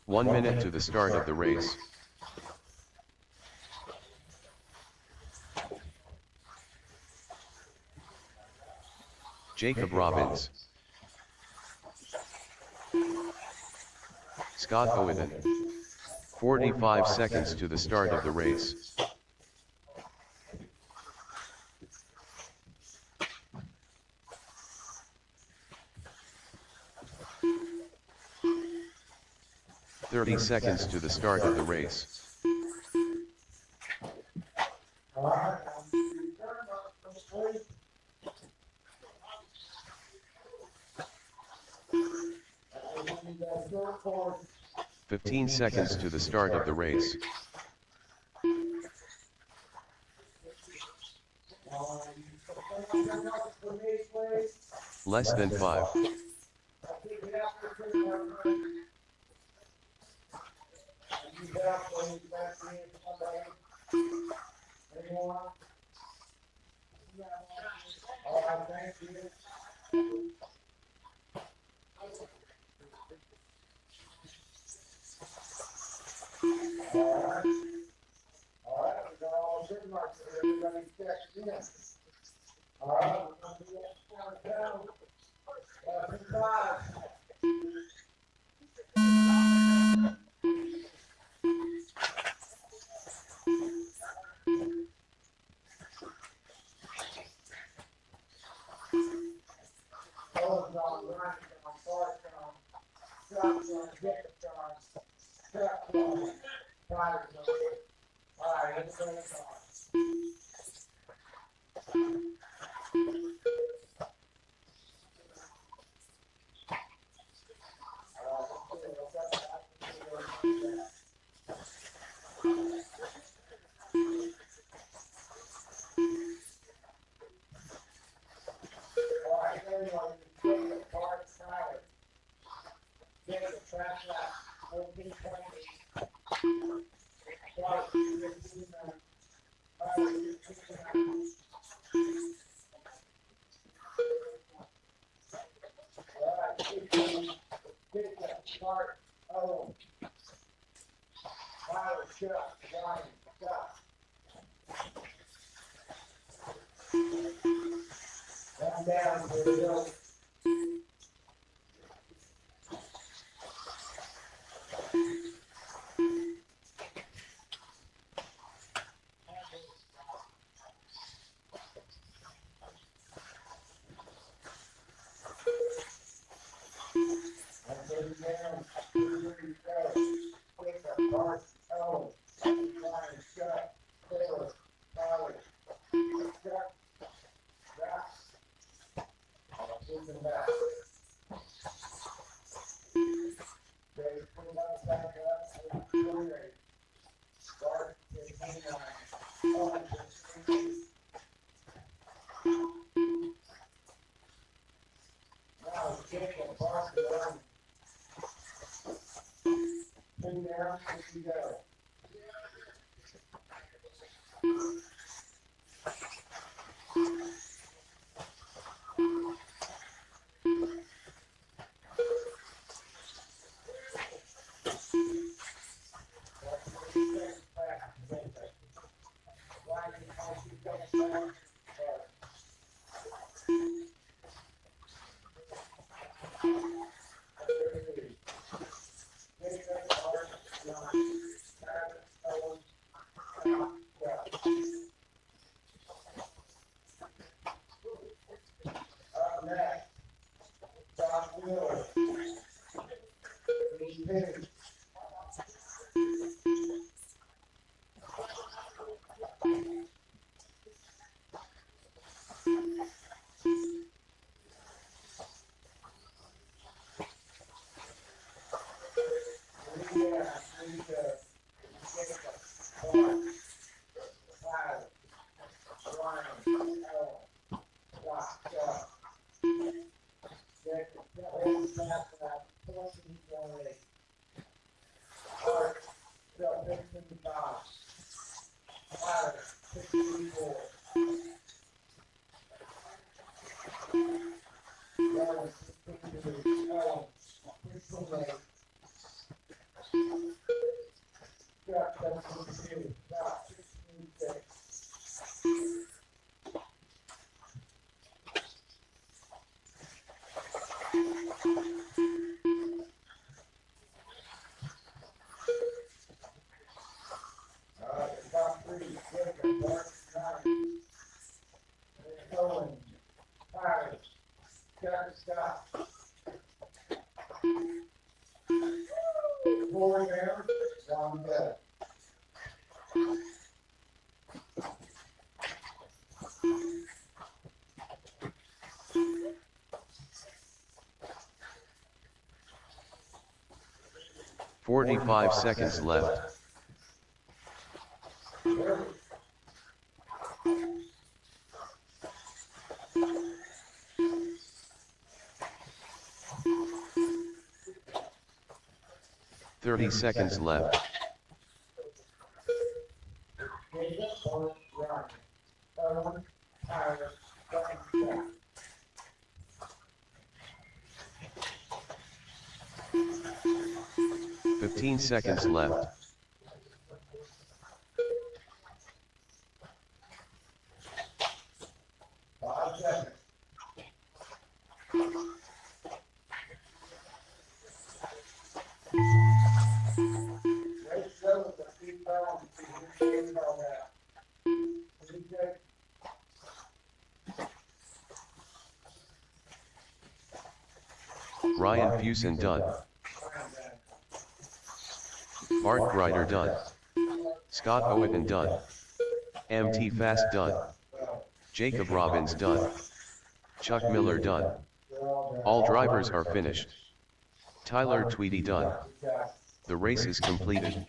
One minute to the start of the race. Jacob Robbins. Scott Owen. 45 seconds to the start of the race. "30 seconds to the start of the race. All right, return up from sleep. 15 seconds to the start of the race. Less than 5. All right, thank you. All right, we got all the good marks there. Everybody checked in. All right, we're going to do that countdown. Less than 5. Colin's on, Ryan's on, Clark's on, Scott's on, Jacob's on, Scott's on, Tyler's on. All right, everybody's on. All right, everyone, Jacob, Clark, Tyler. Jacob, track lap, 14:20. Clark, 15. Tyler, 15. All right, 15. Jacob, Clark, Owen. Tyler, Chuck, Ryan, Scott. Down, down, here we go. That's it down. Here we go. Jacob, Clark, Owen, Ryan, Scott, Taylor, Tyler, Scott, Scott. Moving back. Okay, put it on back up. Ready. Start 15. On 15. Now, Jacob, Clark, Owen. Pin down, here we go. Up next, John Wheeler. He's pitching. Forty-five seconds left. Thirty seconds left. 15 seconds left. Ryan Fusen done. Bart Grider done. Scott Owen done. MT Fast done. Jacob Robbins done. Chuck Miller done. All drivers are finished. Tyler Tweedy done. The race is completed.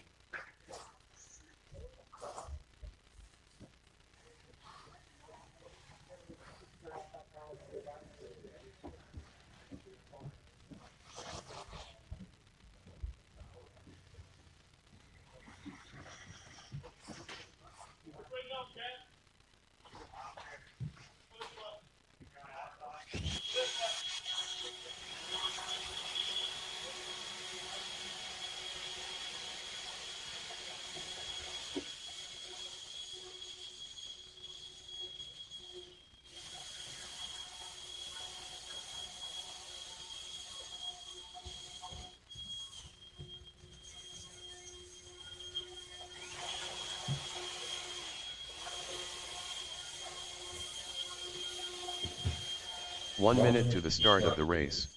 One minute to the start of the race.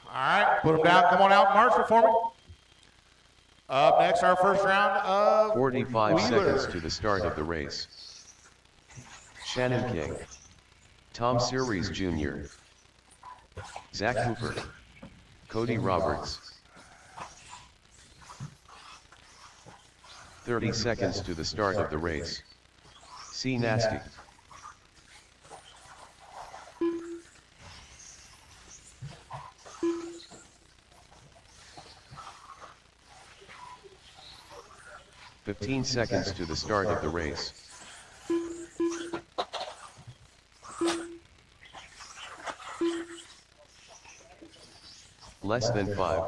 All right, put them down. Come on out, marshal for me. Up next, our first round of 45 Wheeler. seconds to the start of the race. Shannon King. Tom Series Jr. Zach Hooper. Cody Roberts. 30 seconds to the start of the race. C. Nasty. "15 seconds to the start of the race. Less than 5.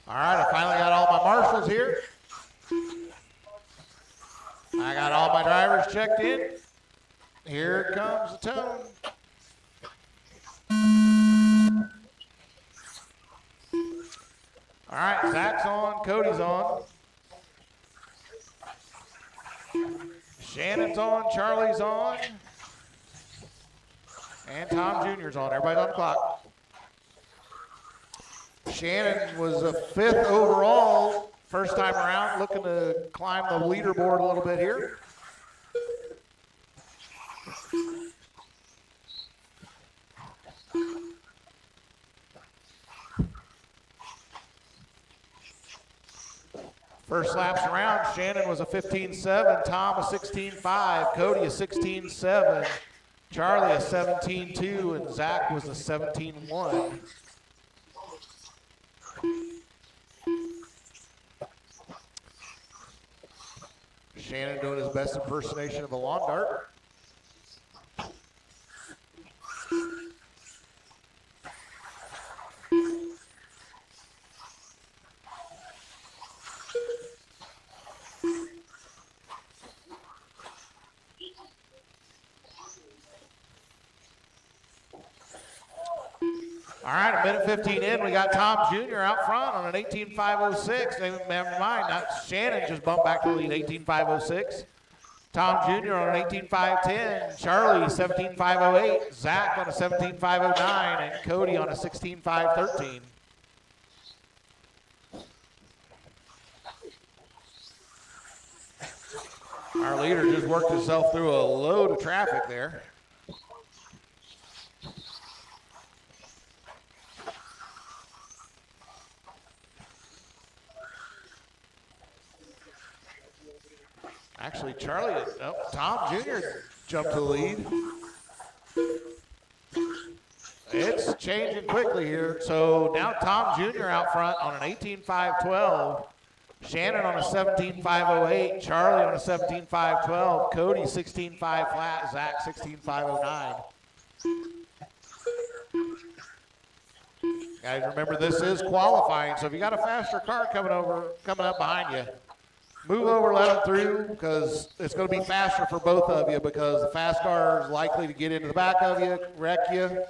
All right, I finally got all my marshals here. I got all my drivers checked in. Here comes the tone. All right, Zach's on, Cody's on. Shannon's on, Charlie's on. And Tom Jr.'s on. Everybody's on the clock. Shannon was a 5th overall first time around, looking to climb the leaderboard a little bit here. First laps around, Shannon was a 15.7, Tom a 16.5, Cody a 16.7, Charlie a 17.2, and Zach was a 17.1. Shannon doing his best impersonation of a lawn dart. All right, a minute 15 in, we got Tom Jr. out front on an 18.506. Never mind, that's Shannon just bumped back to the lead, 18.506. Tom Jr. on an 18.510, Charlie 17.508, Zach on a 17.509, and Cody on a 16.513. Our leader just worked himself through a load of traffic there. Actually, Tom Jr. jumped to the lead. It's changing quickly here. So now Tom Jr. out front on an 18.512. Shannon on a 17.508. Charlie on a 17.512. Cody 16.5 flat. Zach 16.509. Guys, remember this is qualifying. So if you got a faster car coming up behind you, move over, let them through, because it's going to be faster for both of you, because the fast car is likely to get into the back of you, wreck you.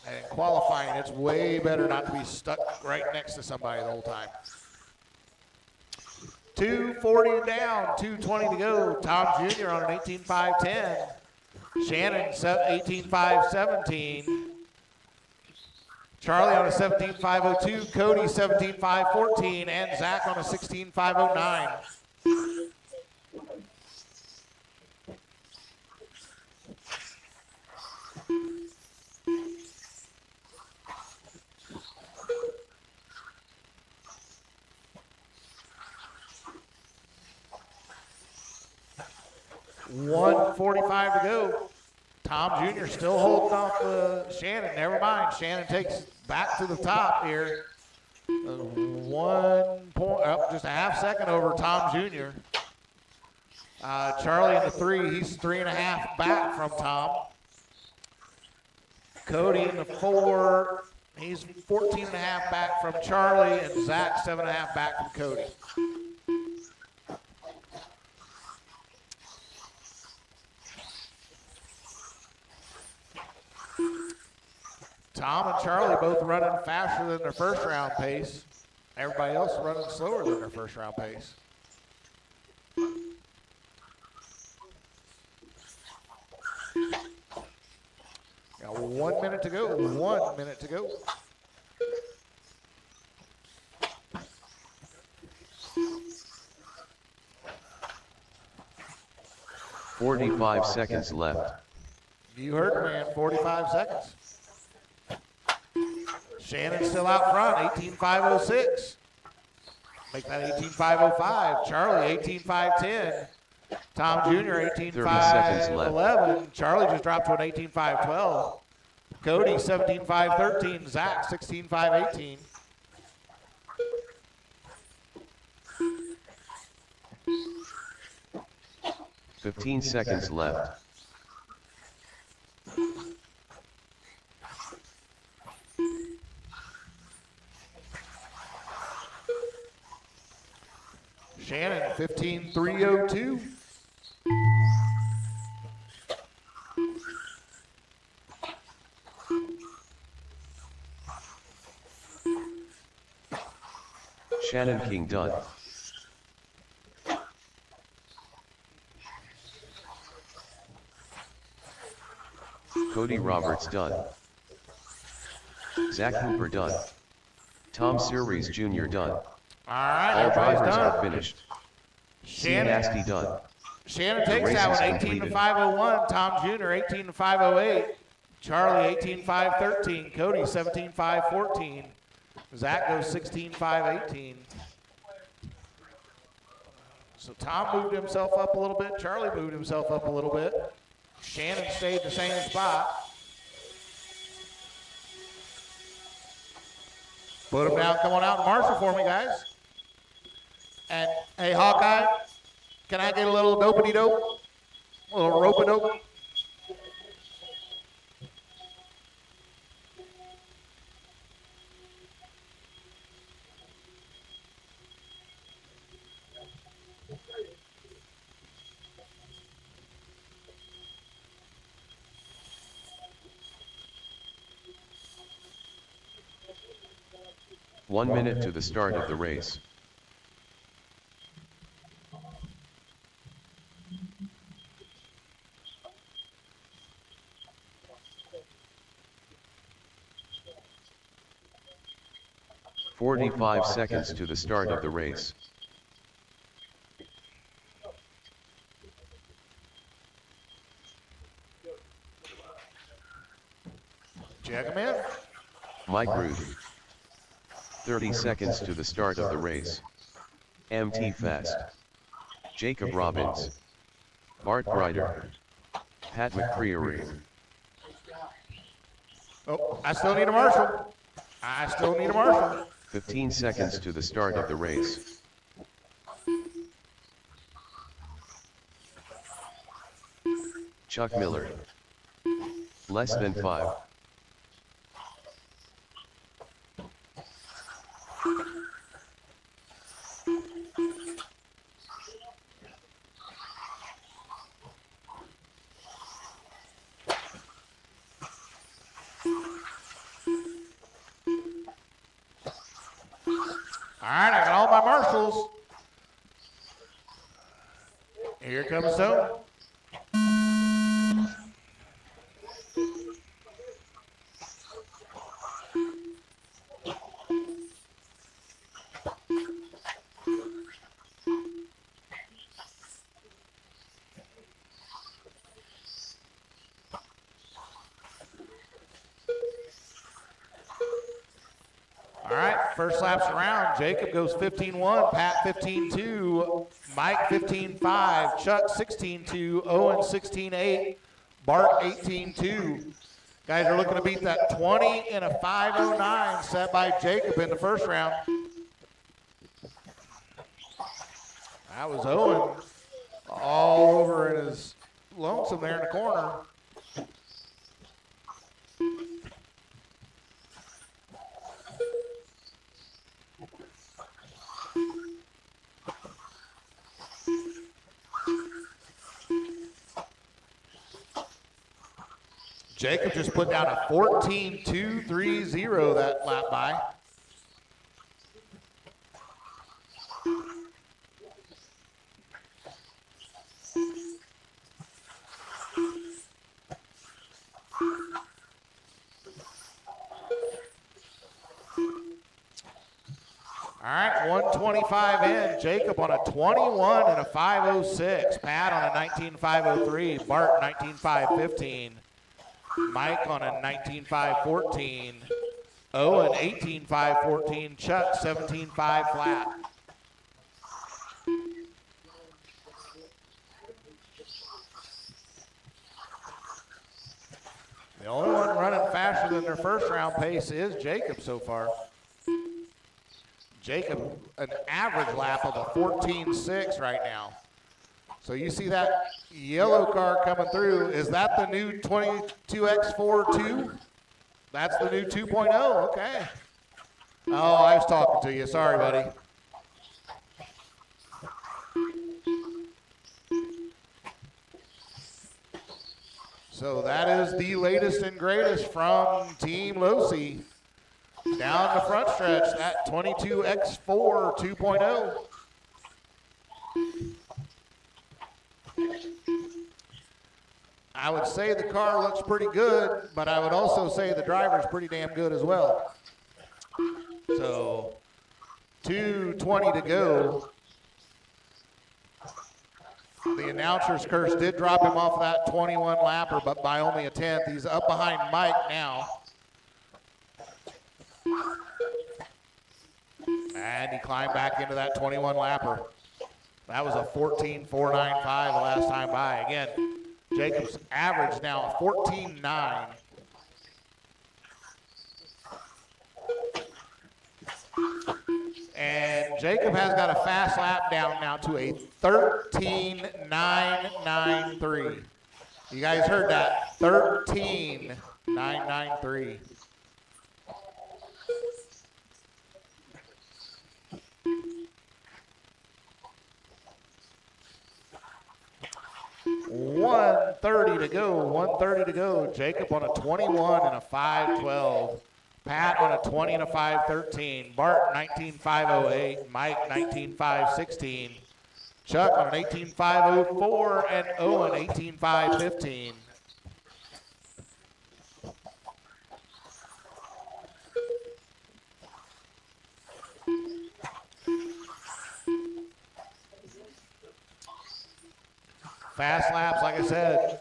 And qualifying, it's way better not to be stuck right next to somebody the whole time. 2:40 down, 2:20 to go. Tom Jr. on an 18.510. Shannon 18.517. Charlie on a 17.502, Cody 17.514, and Zach on a 16.509. $1:45 to go. Tom Jr. still holding off Shannon. Never mind. Shannon takes back to the top here. 1 point, just a half second over Tom Jr. Charlie in the 3. He's 3.5 back from Tom. Cody in the 4. He's 14.5 back from Charlie, and Zach 7.5 back from Cody. Tom and Charlie both running faster than their first round pace. Everybody else running slower than their first round pace. Got 1 minute to go. 1 minute to go. $45 seconds left. You heard the man, 45 seconds. Shannon still out front, 18.506. Make that 18.505. Charlie, 18.510. Tom Jr., 18.511. Charlie just dropped to an 18.512. Cody, 17.513. Zach, 16.518. $15 seconds left. Shannon, 15.302. Shannon King done. Cody Roberts done. Zach Hooper done. Tom Series Jr. done. All right, All everybody's drivers done. are finished. Shannon, Nasty done. Shannon The takes race that is one, completed. 18.501. Tom Jr., 18.508. Charlie 18-5-13. Cody 17-5-14. Zach goes 16-5-18. So Tom moved himself up a little bit. Charlie moved himself up a little bit. Shannon stayed in the same spot. Put him down. Come on out and marshal for me, guys. And, hey, Hawkeye, can I get a little dopey-dope? A little rope-a-dope? One minute to the start of the race. "45 seconds to the start of the race. Check him in. Mike Ruth. 30 seconds to the start of the race. MT Fast. Jacob Robbins. Bart Grider. Pat McCreary. Oh, I still need a marshal. I still need a marshal. 15 seconds to the start of the race. Chuck Miller. Less than 5. All right, I got all my marshals. Here comes Stone. All right, first lap's around. Jacob goes 15-1, Pat 15-2, Mike 15-5, Chuck 16-2, Owen 16-8, Bart 18-2. Guys are looking to beat that 20 and a 5:09 set by Jacob in the first round. That was Owen all over in his lonesome there in the corner. Jacob just put down a 14-2-3-0 that lap by. All right, 125 in. Jacob on a 21 and a 5:06. Pat on a 19.503. Bart 19.515. Mike on a 19.514. Owen 18.514. Chuck 17.5 flat. The only one running faster than their first round pace is Jacob so far. Jacob, an average lap of a 14.6 right now. So you see that yellow car coming through. Is that the new 22X42? That's the new 2.0, okay. Oh, I was talking to you, sorry buddy. So that is the latest and greatest from Team Losi. Down the front stretch, that 22X4 2.0. I would say the car looks pretty good, but I would also say the driver's pretty damn good as well. So, 2:20 to go. The announcer's curse did drop him off that 21 lapper, but by only a tenth. He's up behind Mike now. And he climbed back into that 21 lapper. That was a 14.495 the last time by. Again, Jacob's average now 14.9. And Jacob has got a fast lap down now to a 13.993. You guys heard that, 13.993. $130 to go, $130 to go. Jacob on a 21 and a 5.12. Pat on a 20 and a 5.13. Bart 19.508. Mike 19.516. Chuck on an 18.504 and Owen 18.515. Fast laps, like I said,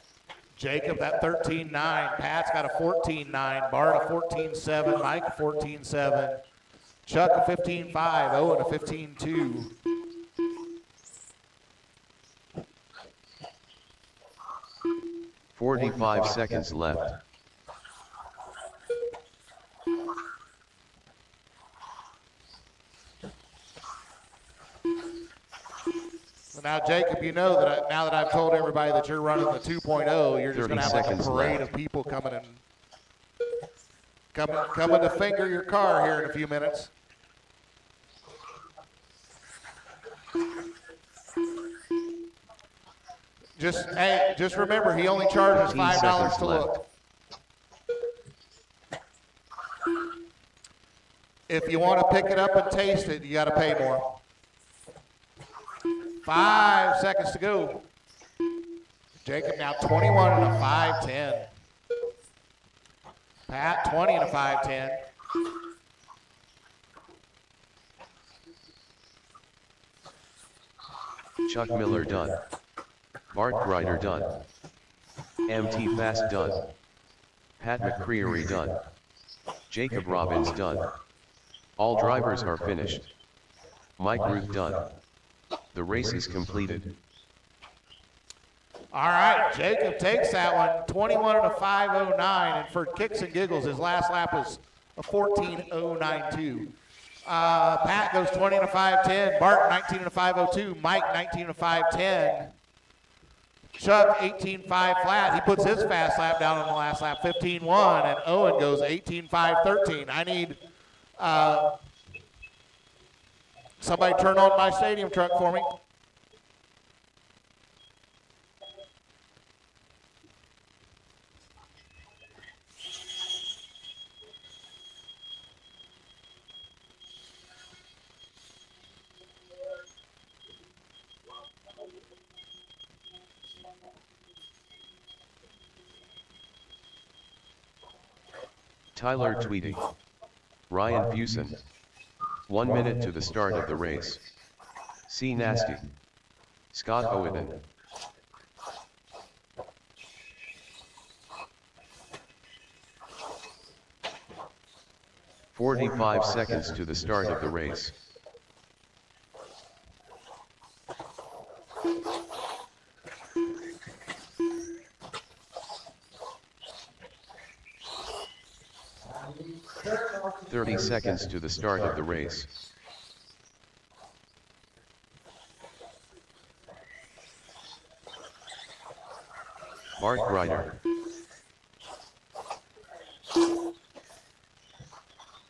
Jacob that 13.9, Pat's got a 14.9, Bart a 14.7, Mike a 14.7, Chuck a 15.5, Owen a 15.2. $45 seconds left. So now, Jacob, you know that now that I've told everybody that you're running the 2.0, you're just going to have like a parade of people coming to finger your car here in a few minutes. Just remember, he only charges $5 to look. If you want to pick it up and taste it, you got to pay more. 5 seconds to go. Jacob now 21 and a 5.10. Pat 20 and a 5.10. Chuck Miller done. Bart Grider done. MT Fast done. Pat McCreary done. Jacob Robbins done. All drivers are finished. Mike Ruth done. The race is completed. All right, Jacob takes that one, 21 and a 5.09, and for kicks and giggles, his last lap was a 14.092. Pat goes 20 and a 5.10, Bart 19 and a 5.02, Mike 19 and a 5.10, Chuck 18.5 flat. He puts his fast lap down on the last lap, 15.1, and Owen goes 18.5.13. I need somebody turn on my stadium truck for me. Tyler tweeting. Ryan Busen. 1 minute to the start of the race. C. Nasty. Scott Owen. $45 seconds to the start of the race. $30 seconds to the start of the race. Bart Grider.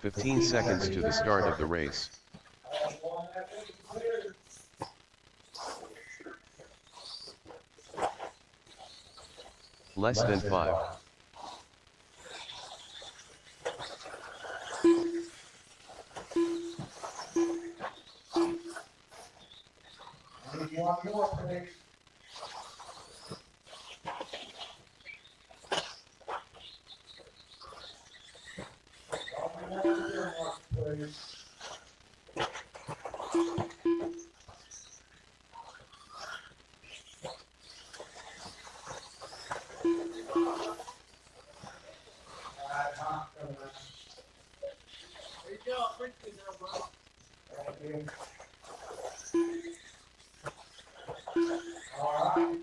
15 seconds to the start of the race. Less than 5. All right.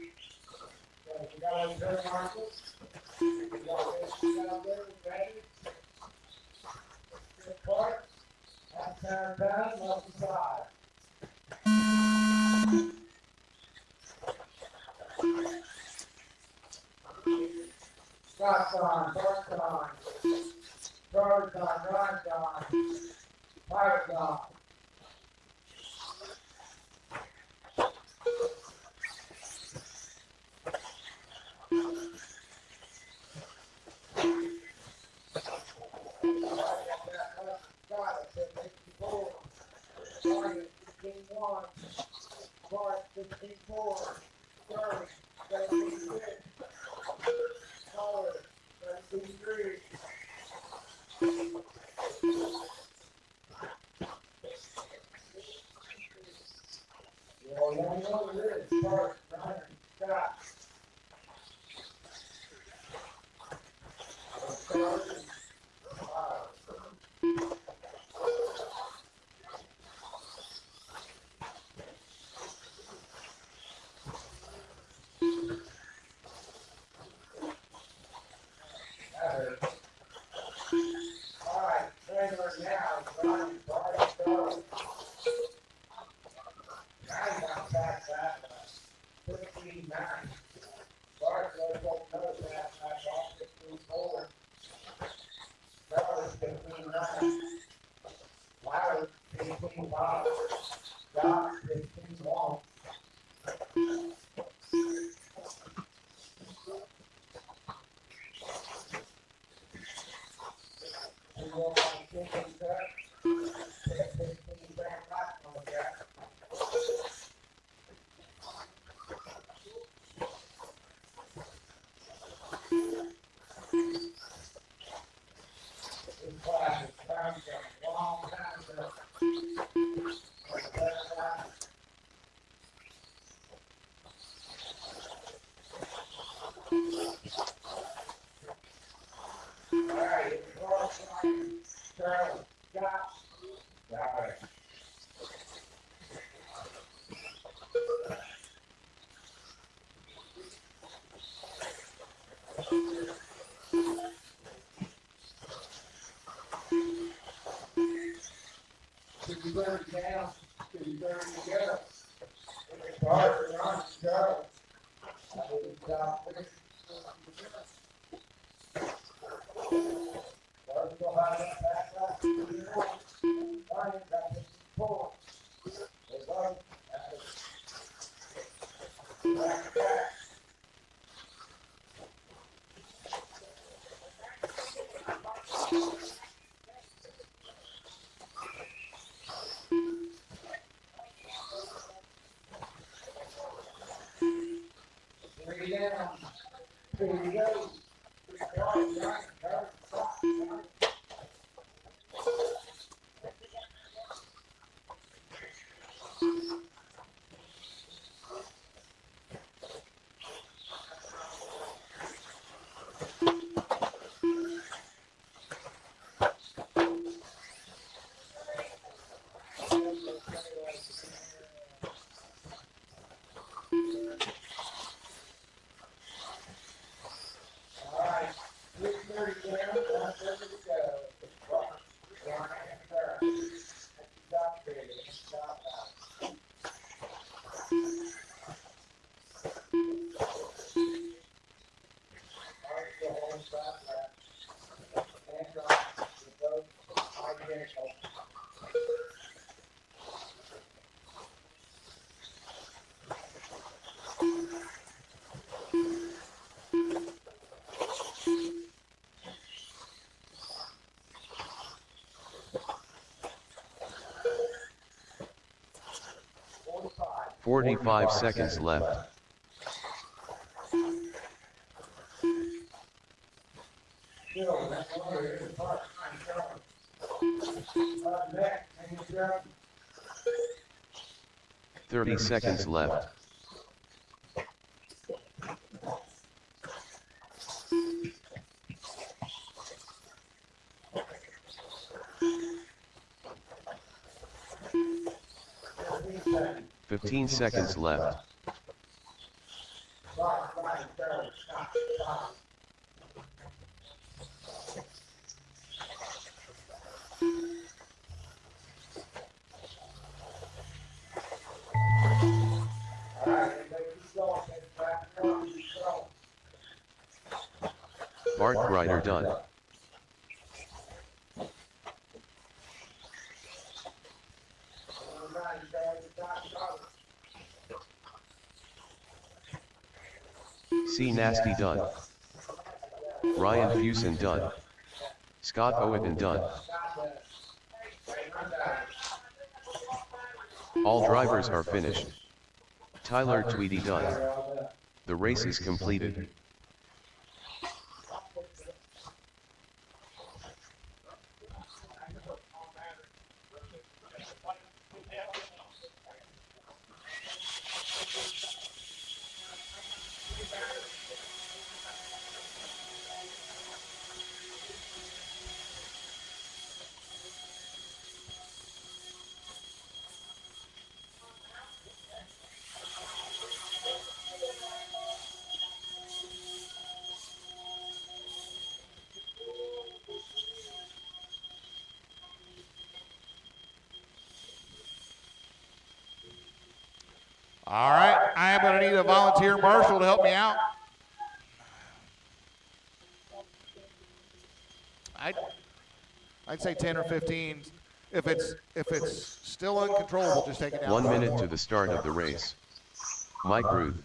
So you got a turn markers. You got this down there, ready? Good part. That's turn down, left side. Shots on, first on. Third on, right on. Fire on. Got it, 54. Target 15-1. Guard 15-4. 30, 17-6. Color 17-3. Well, you know what it is. Start, Ryan, Scott. All right, trainer now, Ryan, Bart, go. Nine got back that 15-9. Bart goes up another pass back off 15-4. Bell is 15-9. Wilder 15-5. Scott 15-1. We go on 15 set. 15 back left on the jack. This class is time for a long time to all right, Charlie, Scott. Got it. Should be better down. Should be better together. Start, run, go. Stop. Start, go high, back, back. Ryan, back, 4. There's one. Back, back. Three down. Here we go. Stop. 45 seconds left. Still, that's one of the part-time job. Next, and you grab 30 seconds left. 15 seconds left. Bart Grider done. C Nasty done. Ryan Fusen done. Scott Owen done. All drivers are finished. Tyler Tweedy done. The race is completed. All right, I am going to need a volunteer marshal to help me out. I'd say 10 or 15. If it's still uncontrollable, just take it down. 1 minute to the start of the race. Mike Ruth,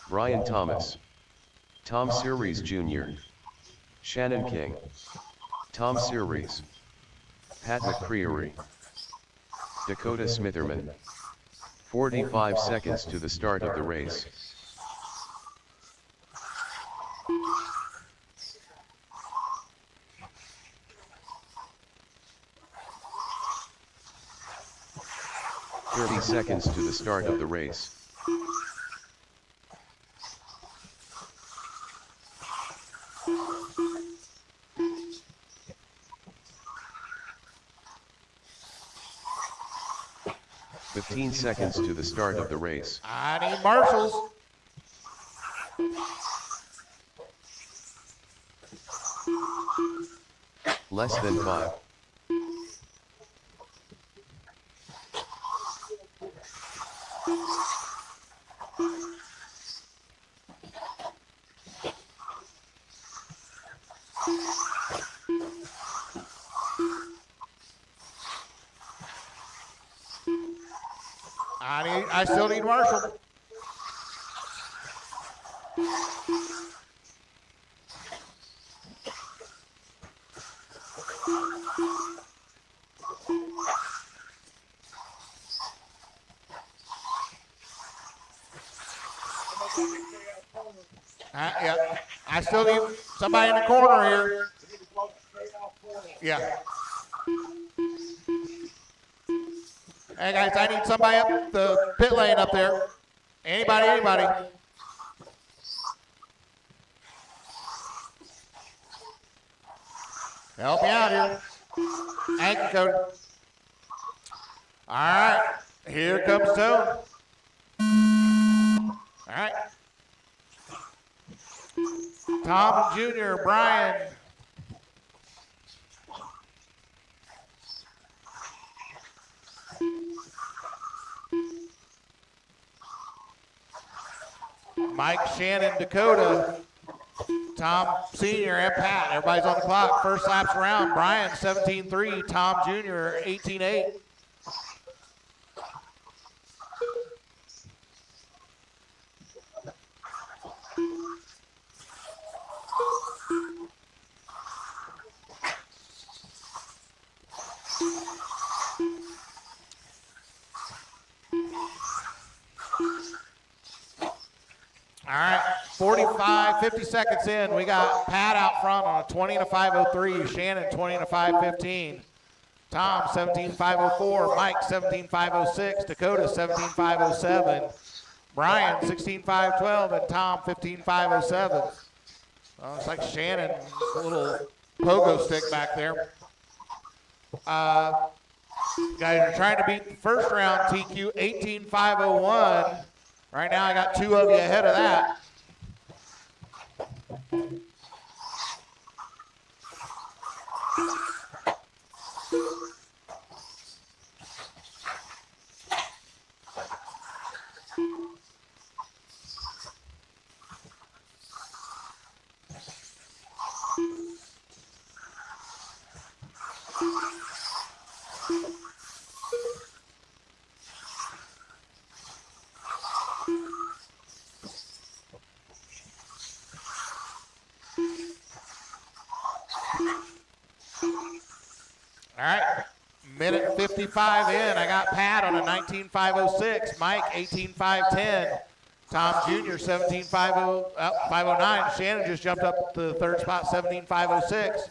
Brian Thomas, Tom Series Jr., Shannon King, Tom Series, Pat McCreary, Dakota Smitherman. 45 seconds to the start of the race. "30 seconds to the start of the race. "15 seconds to the start of the race. I need marshals. Less than 5. I still need marshal. Yeah, I still need somebody in the corner here. Yeah. Hey guys, I need somebody up the pit lane up there. Anybody? Help me out here. Thank you, Cody. All right, here comes Tone. All right. Tom Jr., Brian. Mike, Shannon, Dakota, Tom Sr., and Pat. Everybody's on the clock. First laps around. Brian, 17.3. Tom Jr., 18.8. All right, 50 seconds in. We got Pat out front on a 20 and a 5:03. Shannon 20 and a 5:15. Tom 17.504. Mike 17.506. Dakota 17.507. Brian 16.512 and Tom 15.507. It's like Shannon's little pogo stick back there. Guys are trying to beat the first round TQ 18.501. Right now I got 2 of you ahead of that. All right, minute 55 in. I got Pat on a 19.506, Mike 18.510, Tom Jr. 17.509. Shannon just jumped up to the third spot, 17.506.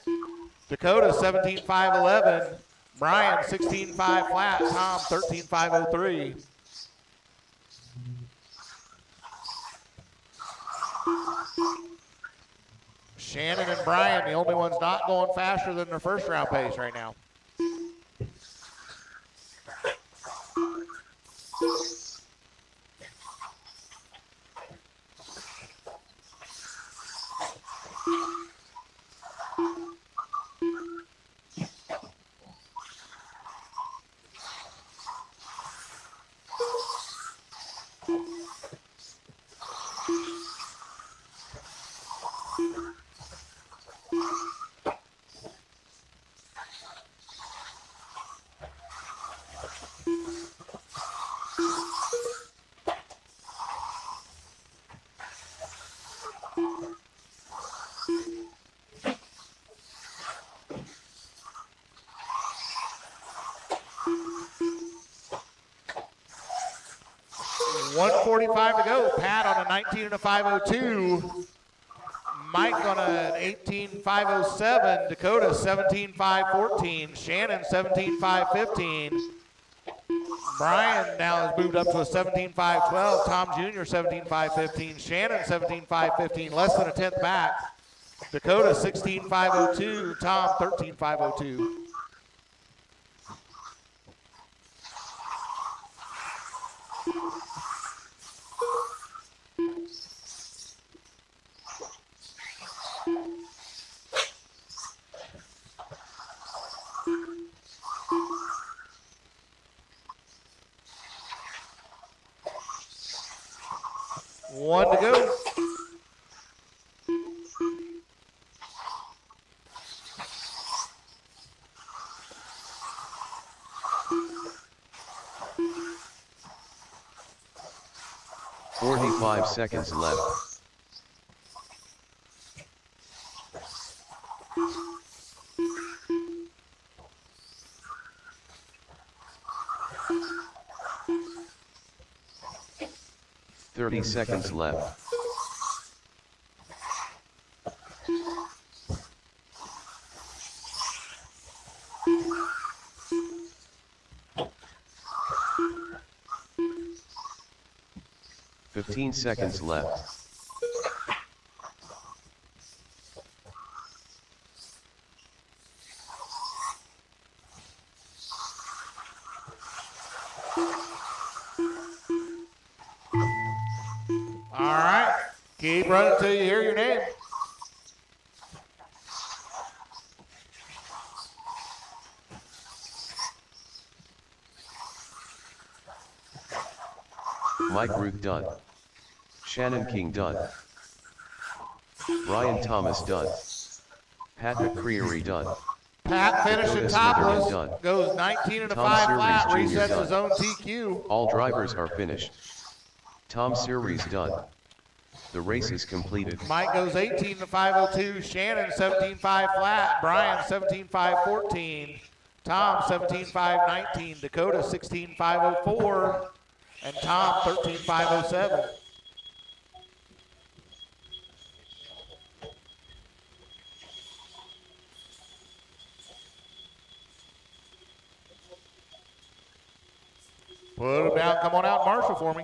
Dakota 17.511, Brian 16.5 flat, Tom 13.503. Shannon and Brian, the only ones not going faster than their first round pace right now. .145 to go. Pat on a 19 and a 502. Mike on an 18.507. Dakota 17.514. Shannon 17.515. Brian now has moved up to a 17.512. Tom Jr. 17.515. Shannon 17.515. Less than a tenth back. Dakota 16.502. Tom 13.502. One to go. .45 seconds left. .30 seconds left. .15 seconds left. All right, keep running till you hear your name. Mike Ruth done. Shannon King done. Brian Thomas done. Pat McCreary done. Pat finishing Dakota topless, Smitherman done. goes 19 and a Tom 5 Series flat, Jr. resets done. his own TQ. All drivers are finished. Tom Series done. The race is completed. Mike goes 18 to 502. Shannon 17.5 flat. Brian 17.514. Tom 17.519. Dakota 16.504. And Tom 13.507. Put him down. Come on out, Marshall, for me.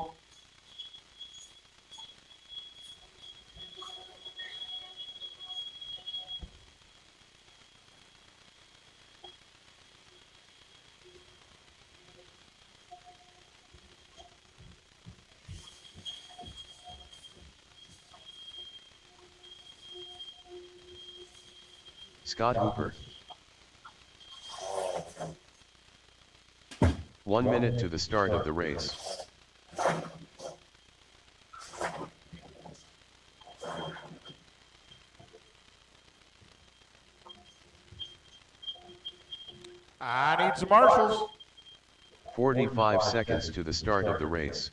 Scott Hooper. 1 minute to the start of the race. I need some marshals. 45 seconds to the start of the race.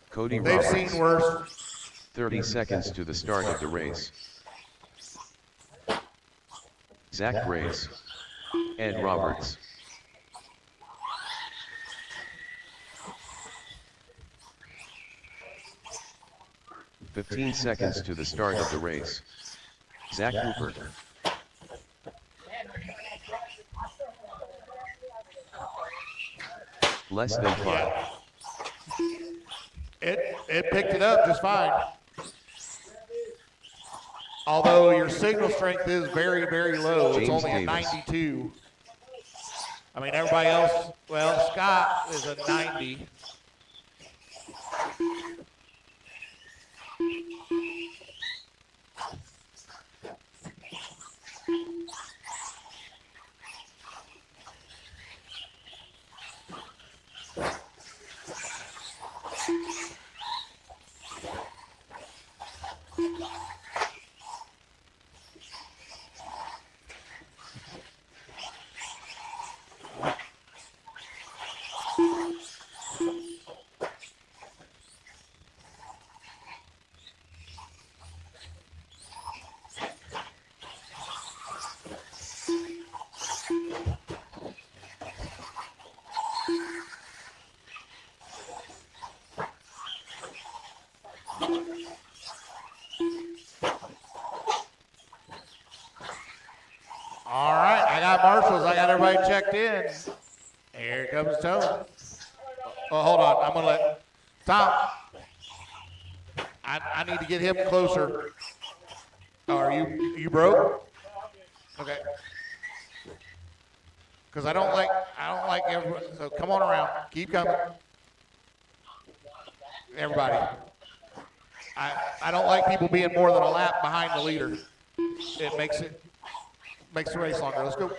Cody They've Roberts. seen worse. 30 seconds to the start of the race. Zach Grace. Ed Roberts. "15 seconds to the start of the race. Zach Hooper. Less than 5. It picked it up just fine. Although your signal strength is very, very low. It's James only a Davis. 92. I mean, everybody else, well, Scott is a 90. All right, I got marshals. I got everybody checked in. Here comes Tony. Oh, hold on. I'm going to let Tom. I need to get him closer. Oh, are you broke? Okay. Because I don't like everyone. So come on around. Keep coming. Everybody. I don't like people being more than a lap behind the leader. It makes the race longer. Let's go.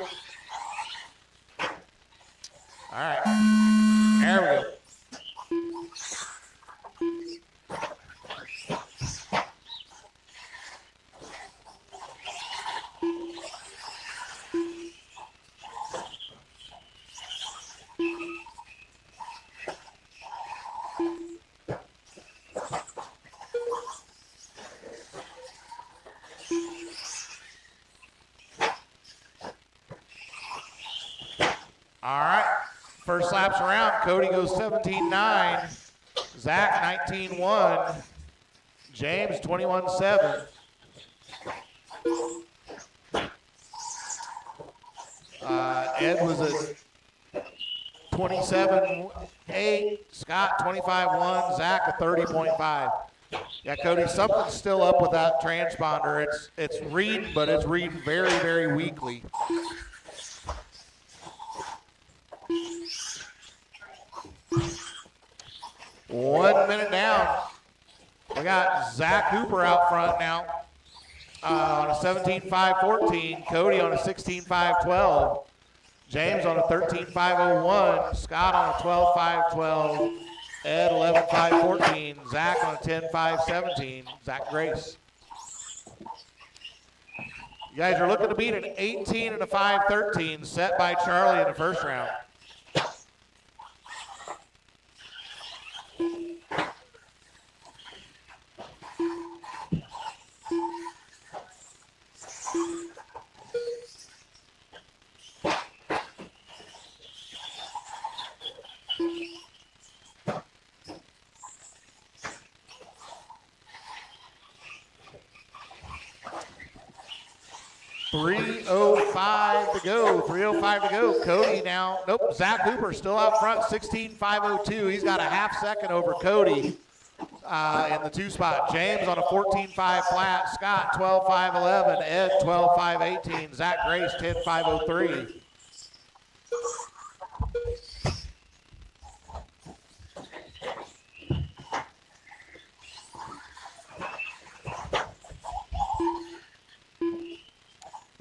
All right. There we go. All right, first laps around. Cody goes 17.9, Zach 19.1, James 21.7. Ed was at 27.8, Scott 25.1, Zach a 30.5. Yeah, Cody, something's still up with that transponder. It's reading, but it's reading very, very weakly. One minute down. We got Zach Hooper out front now on a 17.5.14. Cody on a 16.5.12. James on a 13.5.01. Scott on a 12.5.12. Ed 11.5.14. Zach on a 10.5.17. Zach Grace. You guys are looking to beat an 18 and a 5.13 set by Charlie in the first round. .305 to go. 3:05 to go. Cody now. Nope. Zach Hooper still out front. 16.502. He's got a half second over Cody in the 2 spot. James on a 14.5 flat. Scott 12.511. Ed 12.518. Zach Grace 10.503.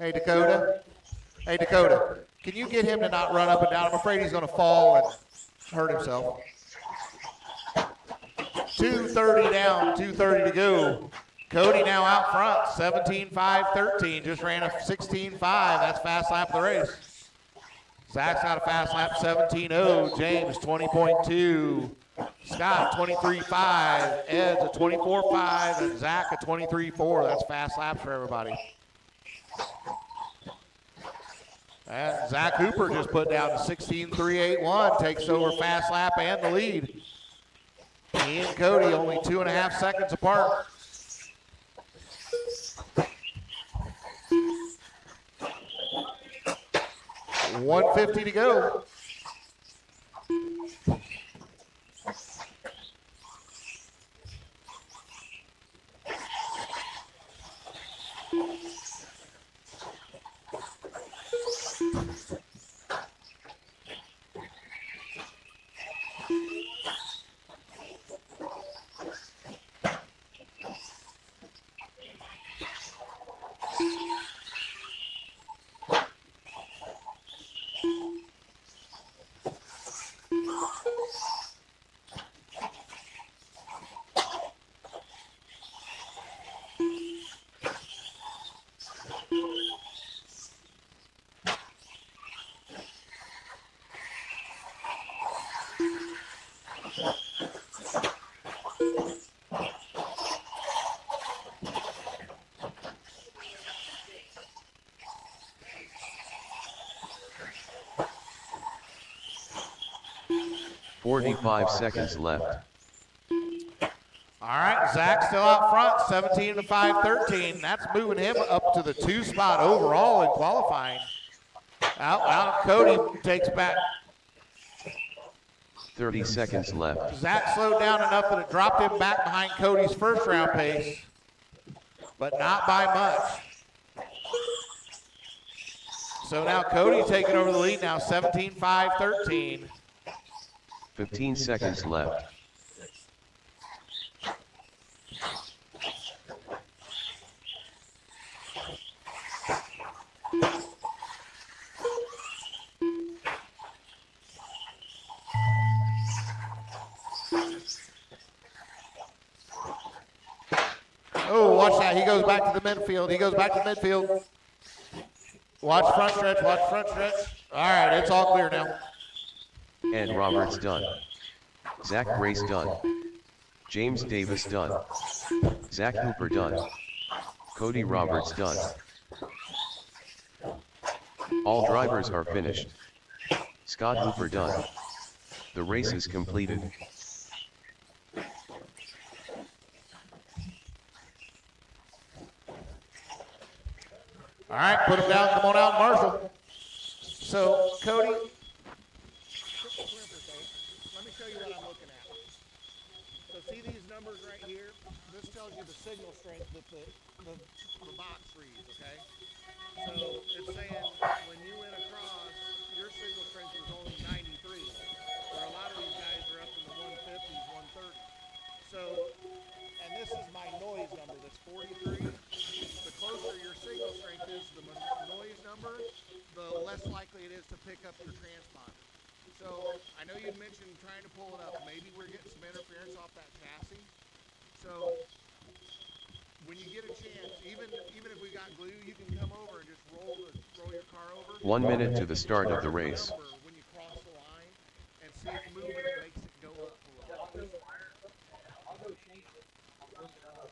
Hey, Dakota. Hey, Dakota. Can you get him to not run up and down? I'm afraid he's going to fall and hurt himself. 2:30 down, 2:30 to go. Cody now out front, 17-5-13. Just ran a 16-5. That's fast lap of the race. Zach's got a fast lap, 17-0. James, 20.2. Scott, 23.5. Ed's a 24.5. And Zach, a 23.4. That's fast laps for everybody. And Zach Hooper just put down a 16.381. Takes over fast lap and the lead. He and Cody only 2.5 seconds apart. $150 to go. $45 seconds left. All right, Zach still out front, 17-5-13. That's moving him up to the 2 spot overall in qualifying. Out Cody takes back. 30 seconds left. Zach slowed down enough that it dropped him back behind Cody's first round pace, but not by much. So now Cody's taking over the lead now, 17-5-13. 15 seconds left. Oh, watch that. He goes back to the midfield. He goes back to midfield. Watch front stretch. Watch front stretch. All right, it's all clear now. Ed Roberts done. Zach Grace done. James Davis done. Zach Hooper done. Cody Roberts done. All drivers are finished. Scott Hooper done. The race is completed. All right, put him down. Come on out, Marshall. So, Cody. Let me show you what I'm looking at. So, see these numbers right here? This tells you the signal strength that the box reads, okay? So, it's saying when you went across, your signal strength was only 93. Where a lot of these guys are up in the 150s, 130s. So, and this is my noise number that's 43. The closer your signal strength is to the noise number, the less likely it is to pick up your transponder. So I know you'd mentioned trying to pull it up. Maybe we're getting some interference off that chassis. So when you get a chance, even if we got glue, you can come over and just roll your car over. 1 minute to the start of the race. When you cross the line and see if moving makes it go up a little. I'll go change it. I'll look it up.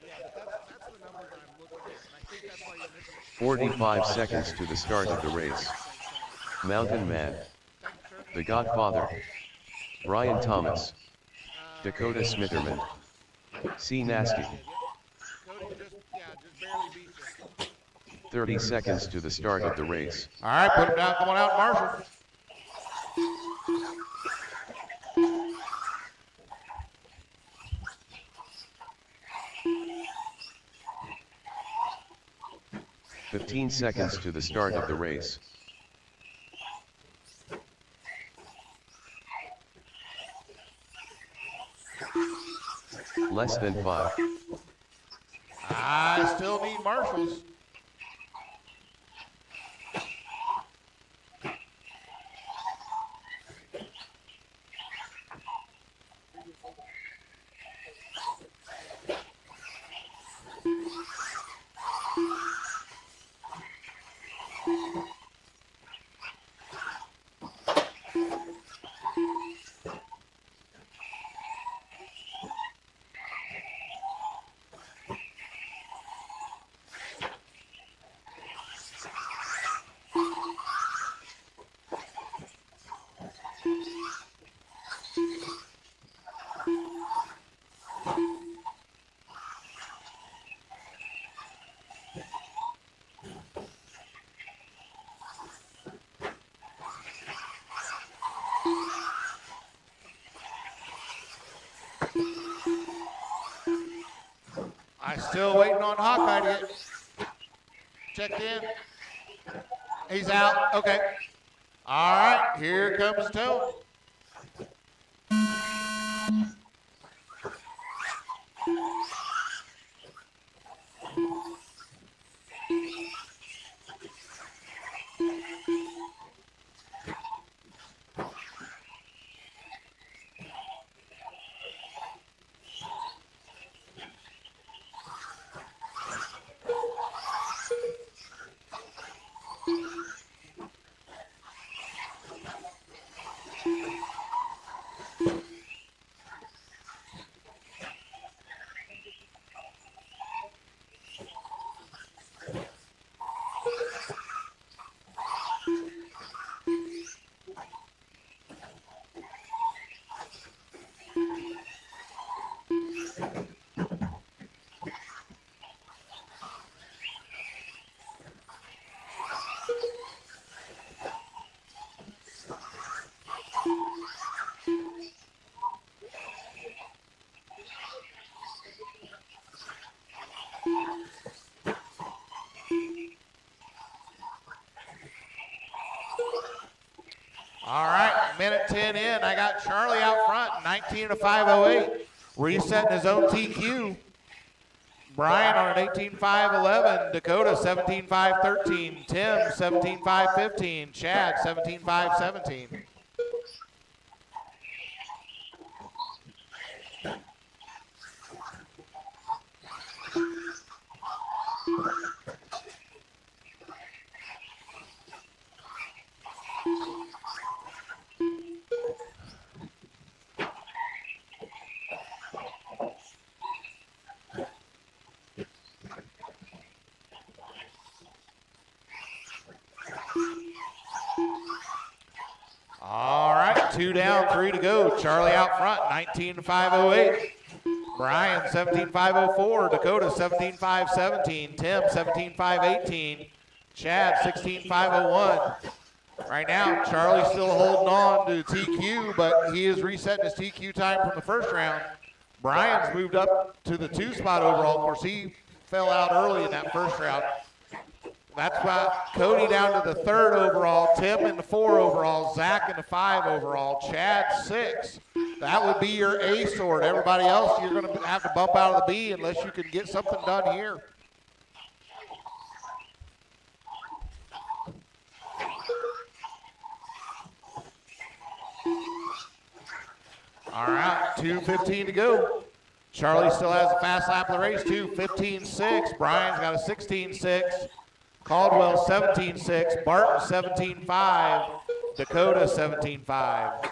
Yeah, but that's the numbers I'm looking at, and I think that's why you're missing. 45 seconds to the start of the race. Mountain Man. The Godfather. Brian Thomas. Dakota Smitherman. C. Nasty. Cody just barely beat you. 30 seconds to the start of the race. All right, put him down. Come on out, Marshall. $15 seconds to the start of the race. Less than 5. I still need marshals. I'm still waiting on Hawkeye to get checked in. He's out. Okay. All right, here comes Tone. All right, minute 10 in. I got Charlie out front, 19 to 508. Resetting his own TQ. Brian on an 18-5-11. Dakota 17-5-13. Tim 17-5-15. Chad 17-5-17. All right, 2 down, 3 to go. Charlie out front, 19-5-08. Brian 17-5-04. Dakota 17-5-17. Tim 17-5-18. Chad 16-5-01. Right now, Charlie's still holding on to TQ, but he is resetting his TQ time from the first round. Brian's moved up to the 2 spot overall. Of course, he fell out early in that first round. That's why Cody down to the 3rd overall, Tim in the 4 overall, Zach in the 5 overall, Chad 6. That would be your A sort. Everybody else, you're going to have to bump out of the B unless you can get something done here. All right, 2:15 to go. Charlie still has a fast lap of the race, too, 15-6. Brian's got a 16-6. Caldwell 17-6, Barton 17-5, Dakota 17-5.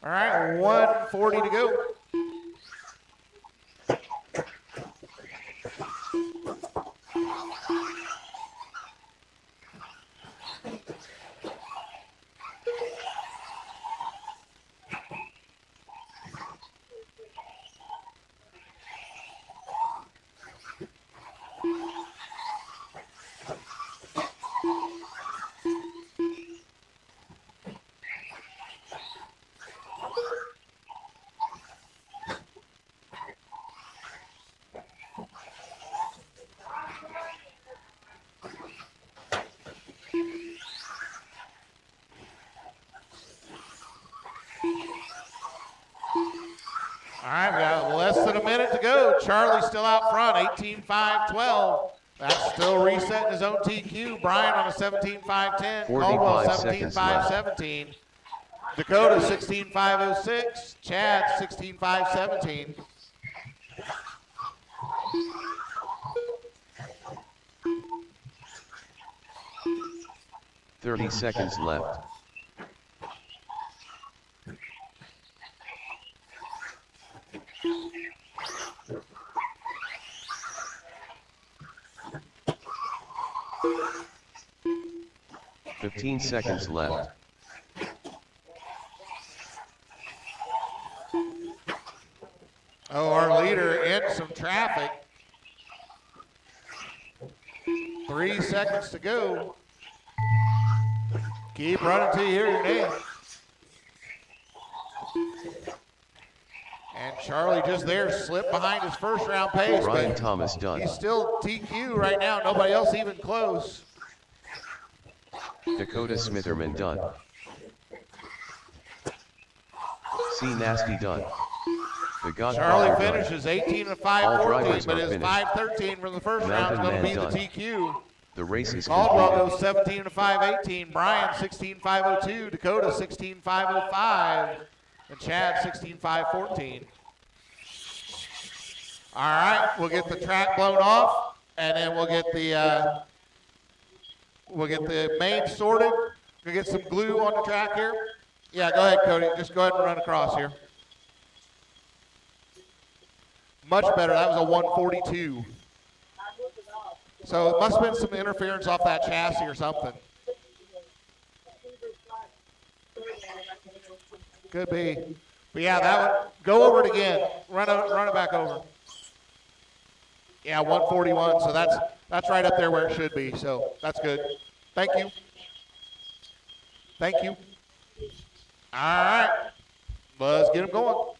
All right, 1:40 to go. 18-5-12. That's still resetting his own TQ. Brian on a 17-5-10. 45 Caldwell seconds left. 17-5-17. Dakota 16-5-06. Chad 16-5-17. Thirty seconds left. Fifteen seconds left. Oh, our leader in some traffic. 3 seconds to go. Keep running till you hear your name. And Charlie just there slipped behind his first round pace. Ryan But Thomas done. he's still TQ right now. Nobody else even close. Dakota Smitherman done. C Nasty done. The Charlie Godfather done. finishes 18 and All 5-14, drivers but are his finished. 5-13 from the first round is Mountain going to be Man the done. TQ. The race is Caldwell completed. goes 17 and 5-18. Brian 16-5-02. Dakota 16-5-05. And Chad 16-5-14. All right, we'll get the track blown off, and then we'll get the main sorted. We'll get some glue on the track here. Yeah, go ahead, Cody. Just go ahead and run across here. Much better. That was a 142. So it must have been some interference off that chassis or something. Could be. But yeah, that one. Go over it again. Run it back over. Yeah, 141. So that's right up there where it should be. So that's good. Thank you. Thank you. All right. Let's get them going.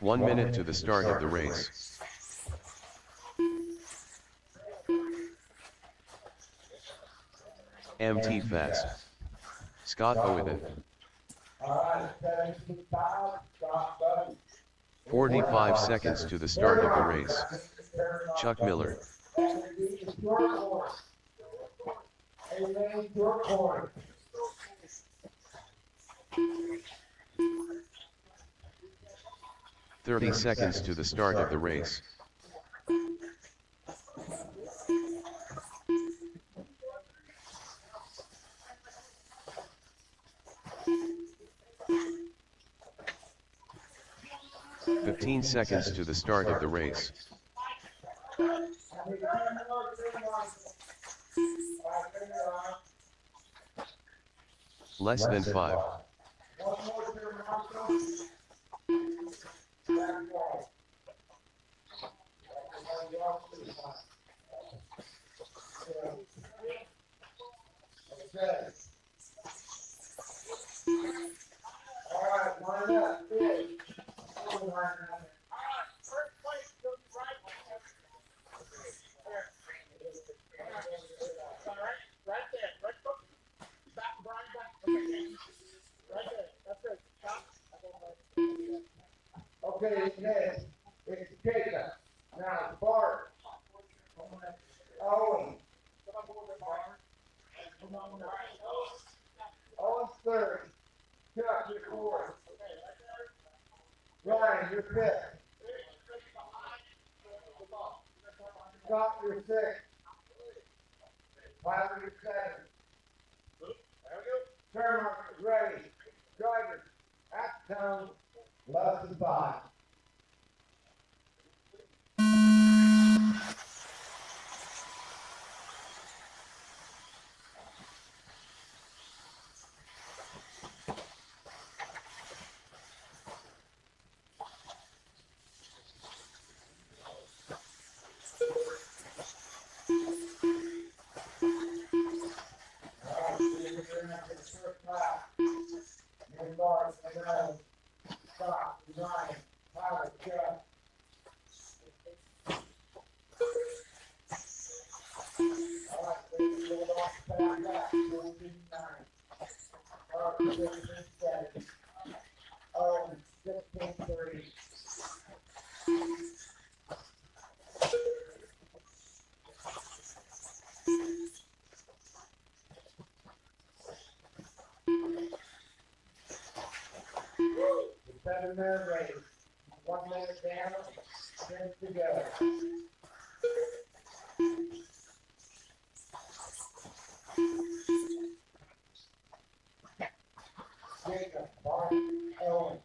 1 minute to the start of the race. MT Fast. Scott Owen. All right, 75, stop button. 45 seconds to the start of the race. Chuck Miller. Your course. Amen, your course. 30 seconds to the start of the race. Fifteen seconds to the start of the race. Less than 5. Okay, next, it's Jacob. Now, Bart. Owen. Owen's third. Chuck, you're fourth. Ryan, you're fifth. Scott, you're sixth. Tyler, you're seventh. Fairmark is ready. Drivers, at the tone, left to the bottom. Stop, Ryan, Tyler, Chuck. All right, let's go off the back lap, 14-9. Bart, 15-7. Owen, 16-3. The 7-minute race. 1 minute down, 10 to go. Jacob, Bart, Owen.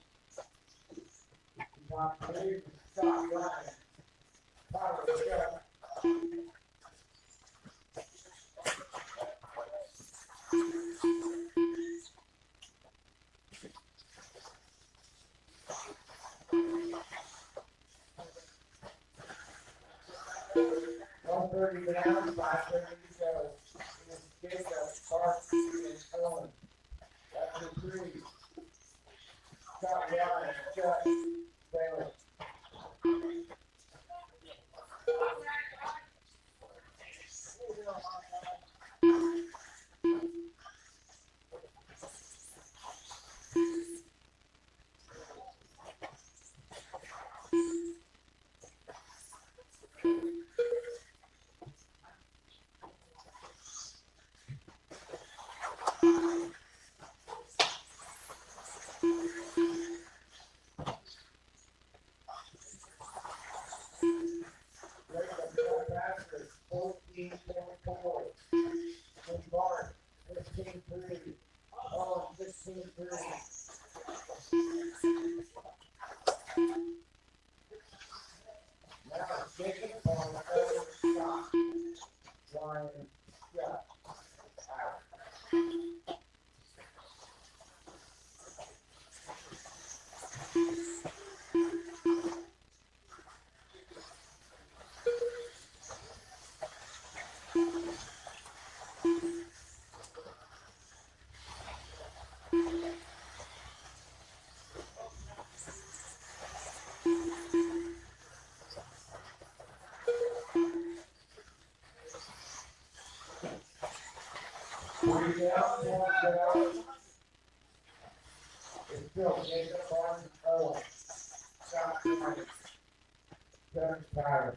Top 3, Scott, Ryan. Tyler, Chuck. One 30 down, 5:30 to go. It's Jacob, Bart, and Owen. That's the 3. Scott, Ryan, Chuck, Taylor. Jacob, faster, 14.4. And Bart, 15-3. Owen, 16-3. Now Jacob on the other stop. Ryan, Chuck. 3 down, 1 down. It's still Jacob Barnes, Owen. Scott Myers. Kevin Tyler.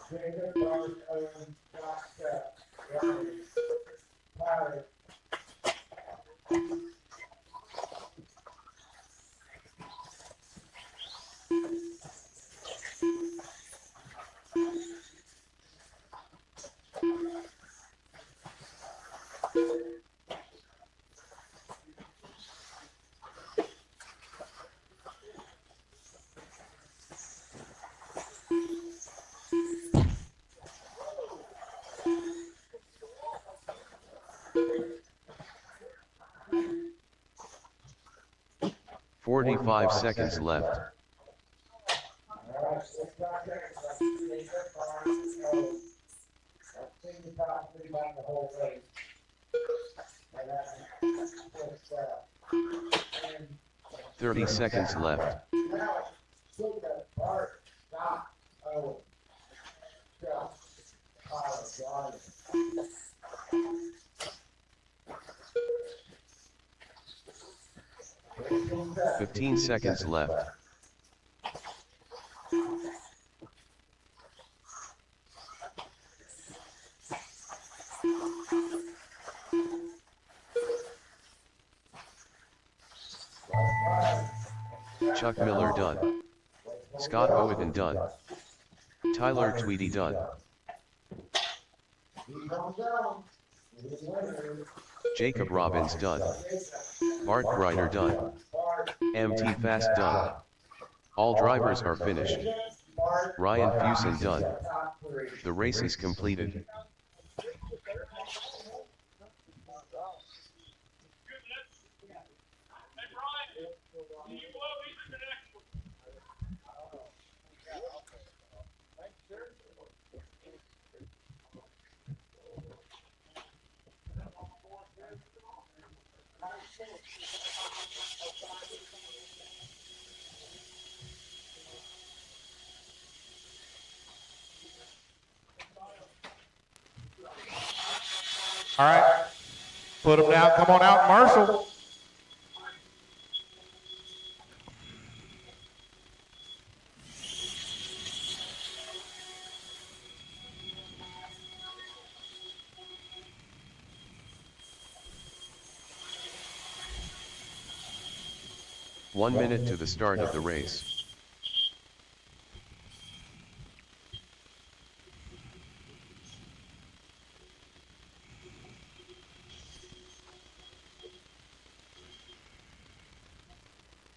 Jacob Barnes, Owen, Scott Tyler. 45 seconds left. All right, 6 seconds left. Jacob Barnes, Owen. Let's see the top 3 by the whole race. And that's 30 seconds left. Now, Jacob Barnes, Scott Owen. Scott Tyler. 15 seconds left. Chuck Miller done. Scott Owen done. Tyler Tweedy done. Jacob Robbins done. Bart Grider done. MT Fast done. All drivers are finished. Ryan Fusen done. The race is completed. All right, put him down. Come on out, Marshall. 1 minute to the start of the race.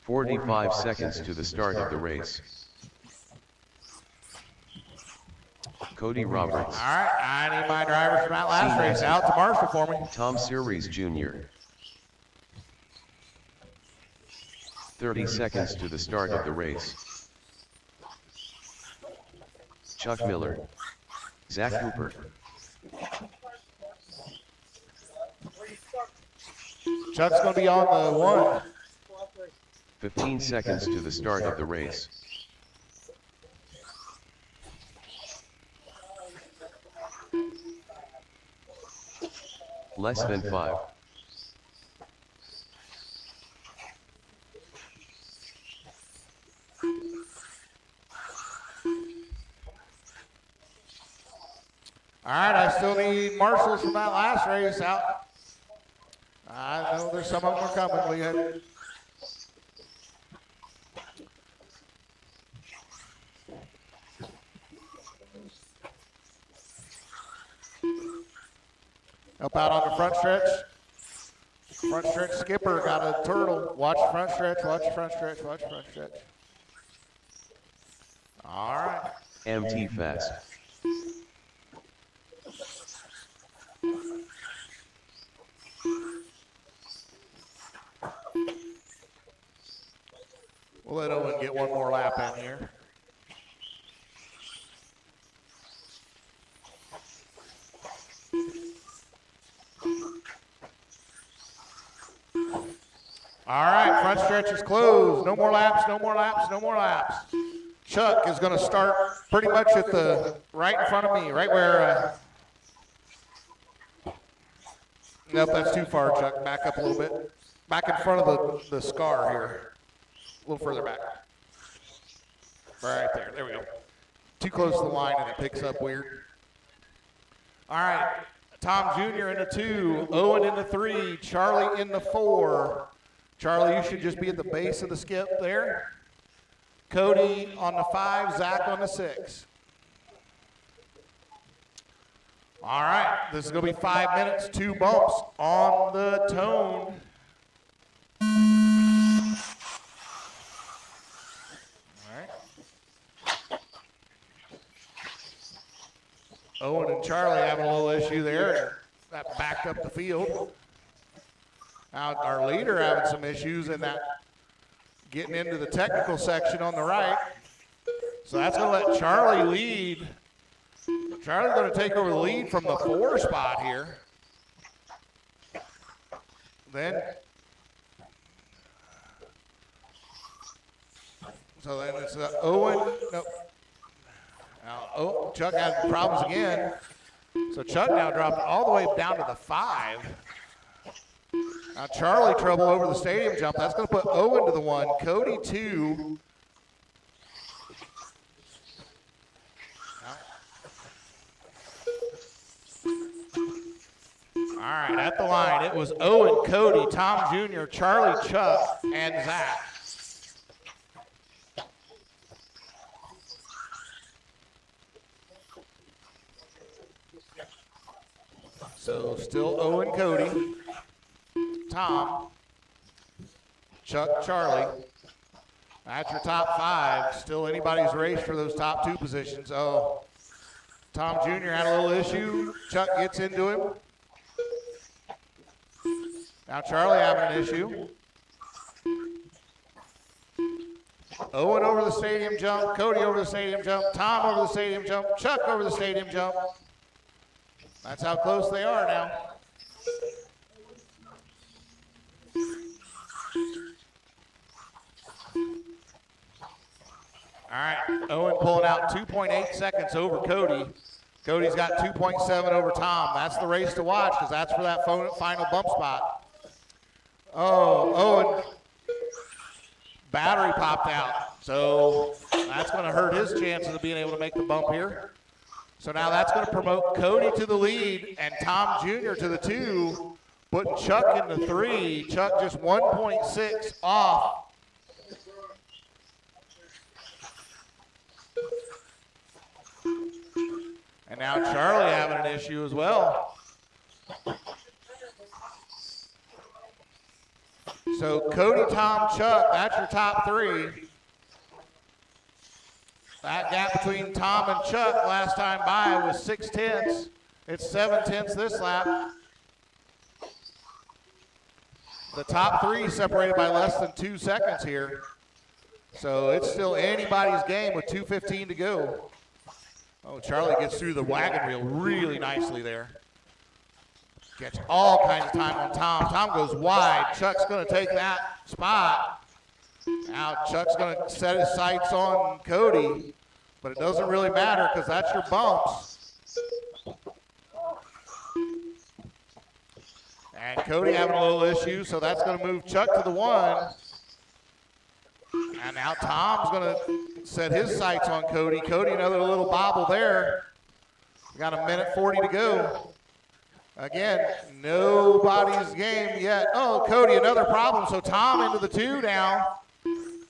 "45 seconds to the start of the race. Cody Roberts. All right, I need my drivers from that last race out to Marshall for me. Tom Series Jr. 30 seconds to the start of the race. Chuck Miller. Zach Cooper. Chuck's going to be on the 1. 15 seconds to the start of the race. Less than 5. All right, I still need marshals from that last race out. I know there's some of them are coming. We had up out on the front stretch. Front stretch skipper got a turtle. Watch the front stretch, watch the front stretch, watch the front stretch. All right. MT Fast. We'll let Owen get one more lap in here. All right, front stretch is closed. No more laps, no more laps, no more laps. Chuck is going to start pretty much at the right in front of me, right where. Nope, that's too far, Chuck. Back up a little bit. Back in front of the scar here. A little further back. Right there. There we go. Too close to the line and it picks up weird. All right. Tom Jr. in the 2. Owen in the 3. Charlie in the 4. Charlie, you should just be at the base of the skip there. Cody on the 5. Zach on the 6. All right. This is going to be 5 minutes. 2 bumps on the tone. Owen and Charlie having a little issue there. That backed up the field. Now our leader having some issues in that getting into the technical section on the right. So that's going to let Charlie lead. Charlie's going to take over the lead from the 4 spot here. Then it's Owen. Nope. Now, Chuck has problems again. So Chuck now dropped all the way down to the 5. Now Charlie trouble over the stadium jump. That's going to put Owen to the 1. Cody 2. All right, at the line, it was Owen, Cody, Tom Jr., Charlie, Chuck, and Zach. So still Owen, Cody, Tom, Chuck, Charlie. That's your top 5. Still anybody's race for those top 2 positions. Oh, Tom Jr. had a little issue. Chuck gets into him. Now Charlie having an issue. Owen over the stadium jump, Cody over the stadium jump, Tom over the stadium jump, Chuck over the stadium jump. That's how close they are now. All right, Owen pulling out 2.8 seconds over Cody. Cody's got 2.7 over Tom. That's the race to watch because that's for that final bump spot. Oh, Owen, battery popped out. So that's going to hurt his chances of being able to make the bump here. So now that's going to promote Cody to the lead and Tom Jr. to the 2, putting Chuck in the 3. Chuck just 1.6 off now Charlie having an issue as well. So Cody, Tom, Chuck, that's your top three. That gap between Tom and Chuck last time by was 6/10. It's 7/10 this lap. The top three separated by less than 2 seconds here. So it's still anybody's game with 2:15 to go. Oh, Charlie gets through the wagon wheel really nicely there. Gets all kinds of time on Tom. Tom goes wide. Chuck's going to take that spot. Now Chuck's going to set his sights on Cody, but it doesn't really matter because that's your bumps. And Cody having a little issue, so that's going to move Chuck to the 1. And now Tom's going to set his sights on Cody. Cody, another little bobble there. We got 1:40 to go. Again, nobody's game yet. Oh, Cody, another problem. So Tom into the 2 now.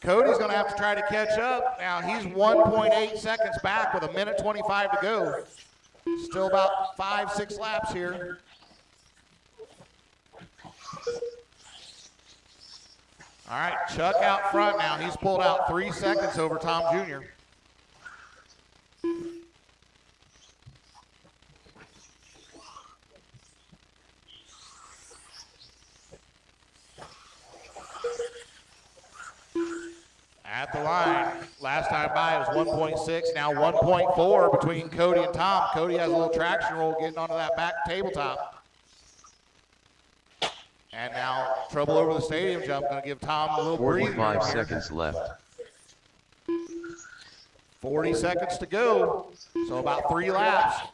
Cody's going to have to try to catch up. Now he's 1.8 seconds back with 1:25 to go. Still about 5-6 laps here. All right, Chuck out front now. He's pulled out 3 seconds over Tom Jr. At the line, last time by it was 1.6, now 1.4 between Cody and Tom. Cody has a little traction roll getting onto that back tabletop. And now trouble over the stadium jump, going to give Tom a little breather. 45 seconds left. 40 seconds to go, so about 3 laps.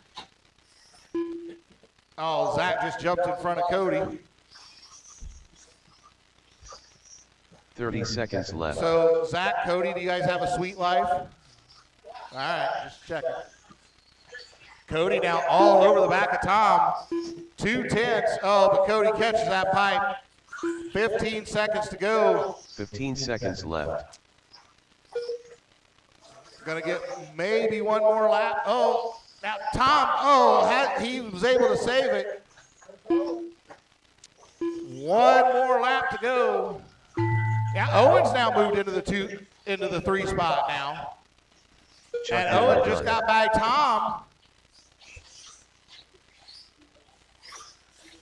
Oh, Zach just jumped in front of Cody. 30 seconds left. So, Zach, Cody, do you guys have a sweet life? All right, just checking. Cody now all over the back of Tom. 2/10. Oh, but Cody catches that pipe. 15 seconds to go. 15 seconds left. Gonna get maybe one more lap. Oh, now Tom, he was able to save it. One more lap to go. Yeah, Owen's now moved into the 3 spot now. And Owen just got by Tom.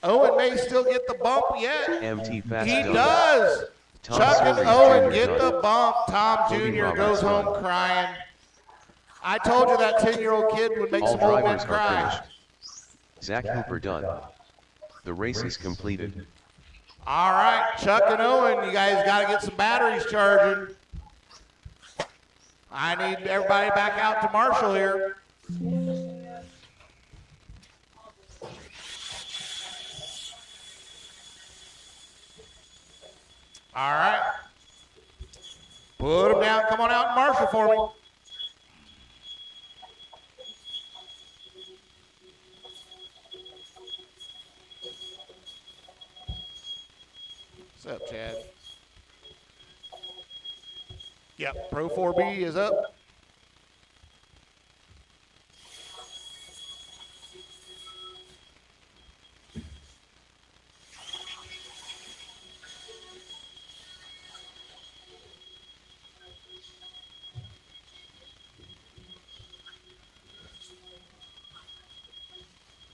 Owen may still get the bump yet. MT fast He done. does. Tom Chuck and Sawyer Owen Jr. get done. the bump. Tom Cody Jr. Roberts goes home done. crying. I told you that 10-year-old kid would make All some old men drivers are cry. finished. Zach Hooper done. The race is completed. All right, Chuck and Owen, you guys got to get some batteries charging. I need everybody back out to Marshall here. All right. Put them down. Come on out and Marshall for me. What's up, Chad? Yep, Pro 4B is up.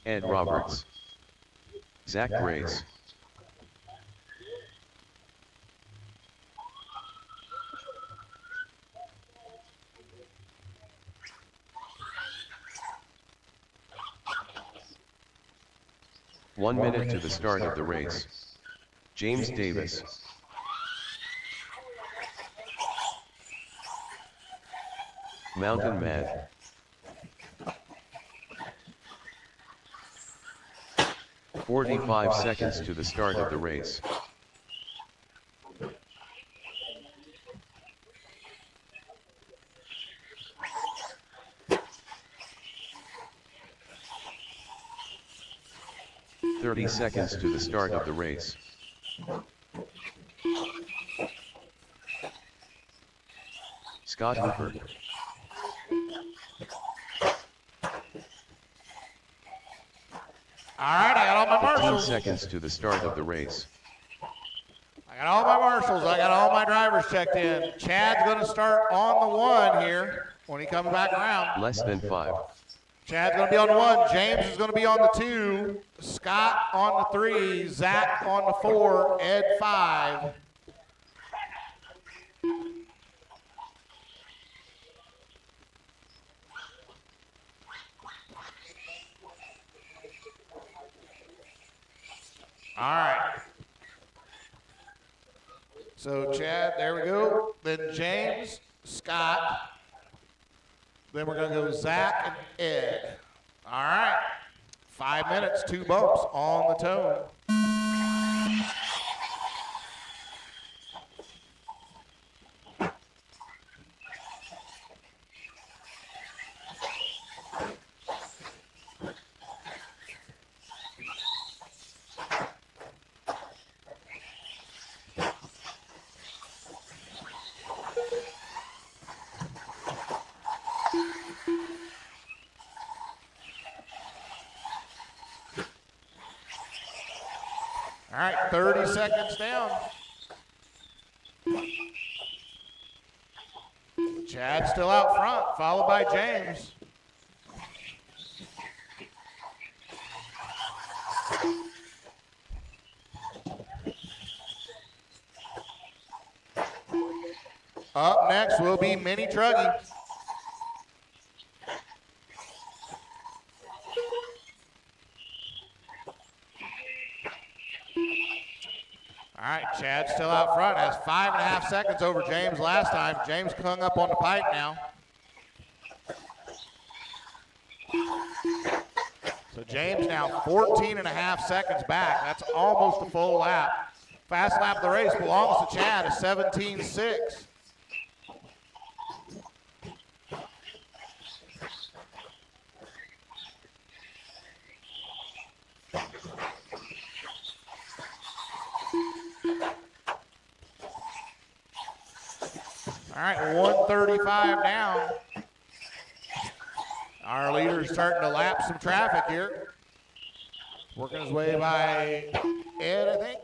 Ed Roberts. Zach Grace. One minute to the start of the race. James Davis. Mountain Mad. "45 seconds to the start of the race. "30 seconds to the start of the race. Scott Hooper. All right, I got all my 15 marshals. seconds to the start of the race. I got all my marshals. I got all my drivers checked in. Chad's going to start on the 1 here when he comes back around. Less than 5. Chad's going to be on the 1. James is going to be on the 2. Scott on the 3. Zach on the 4. Ed 5. All right. So Chad, there we go. Then James, Scott. Then we're going to go Zach and Ed. All right. 5 minutes, 2 bumps on the tone. All right, 30 seconds down. Chad's still out front, followed by James. Up next will be Mini Truggy. All right, Chad's still out front, has 5.5 seconds over James last time. James hung up on the pipe now. So James now 14.5 seconds back. That's almost a full lap. Fast lap of the race belongs to Chad, a 17.6. All right, 135 down. Our leader's starting to lap some traffic here. Working his way by Ed, I think.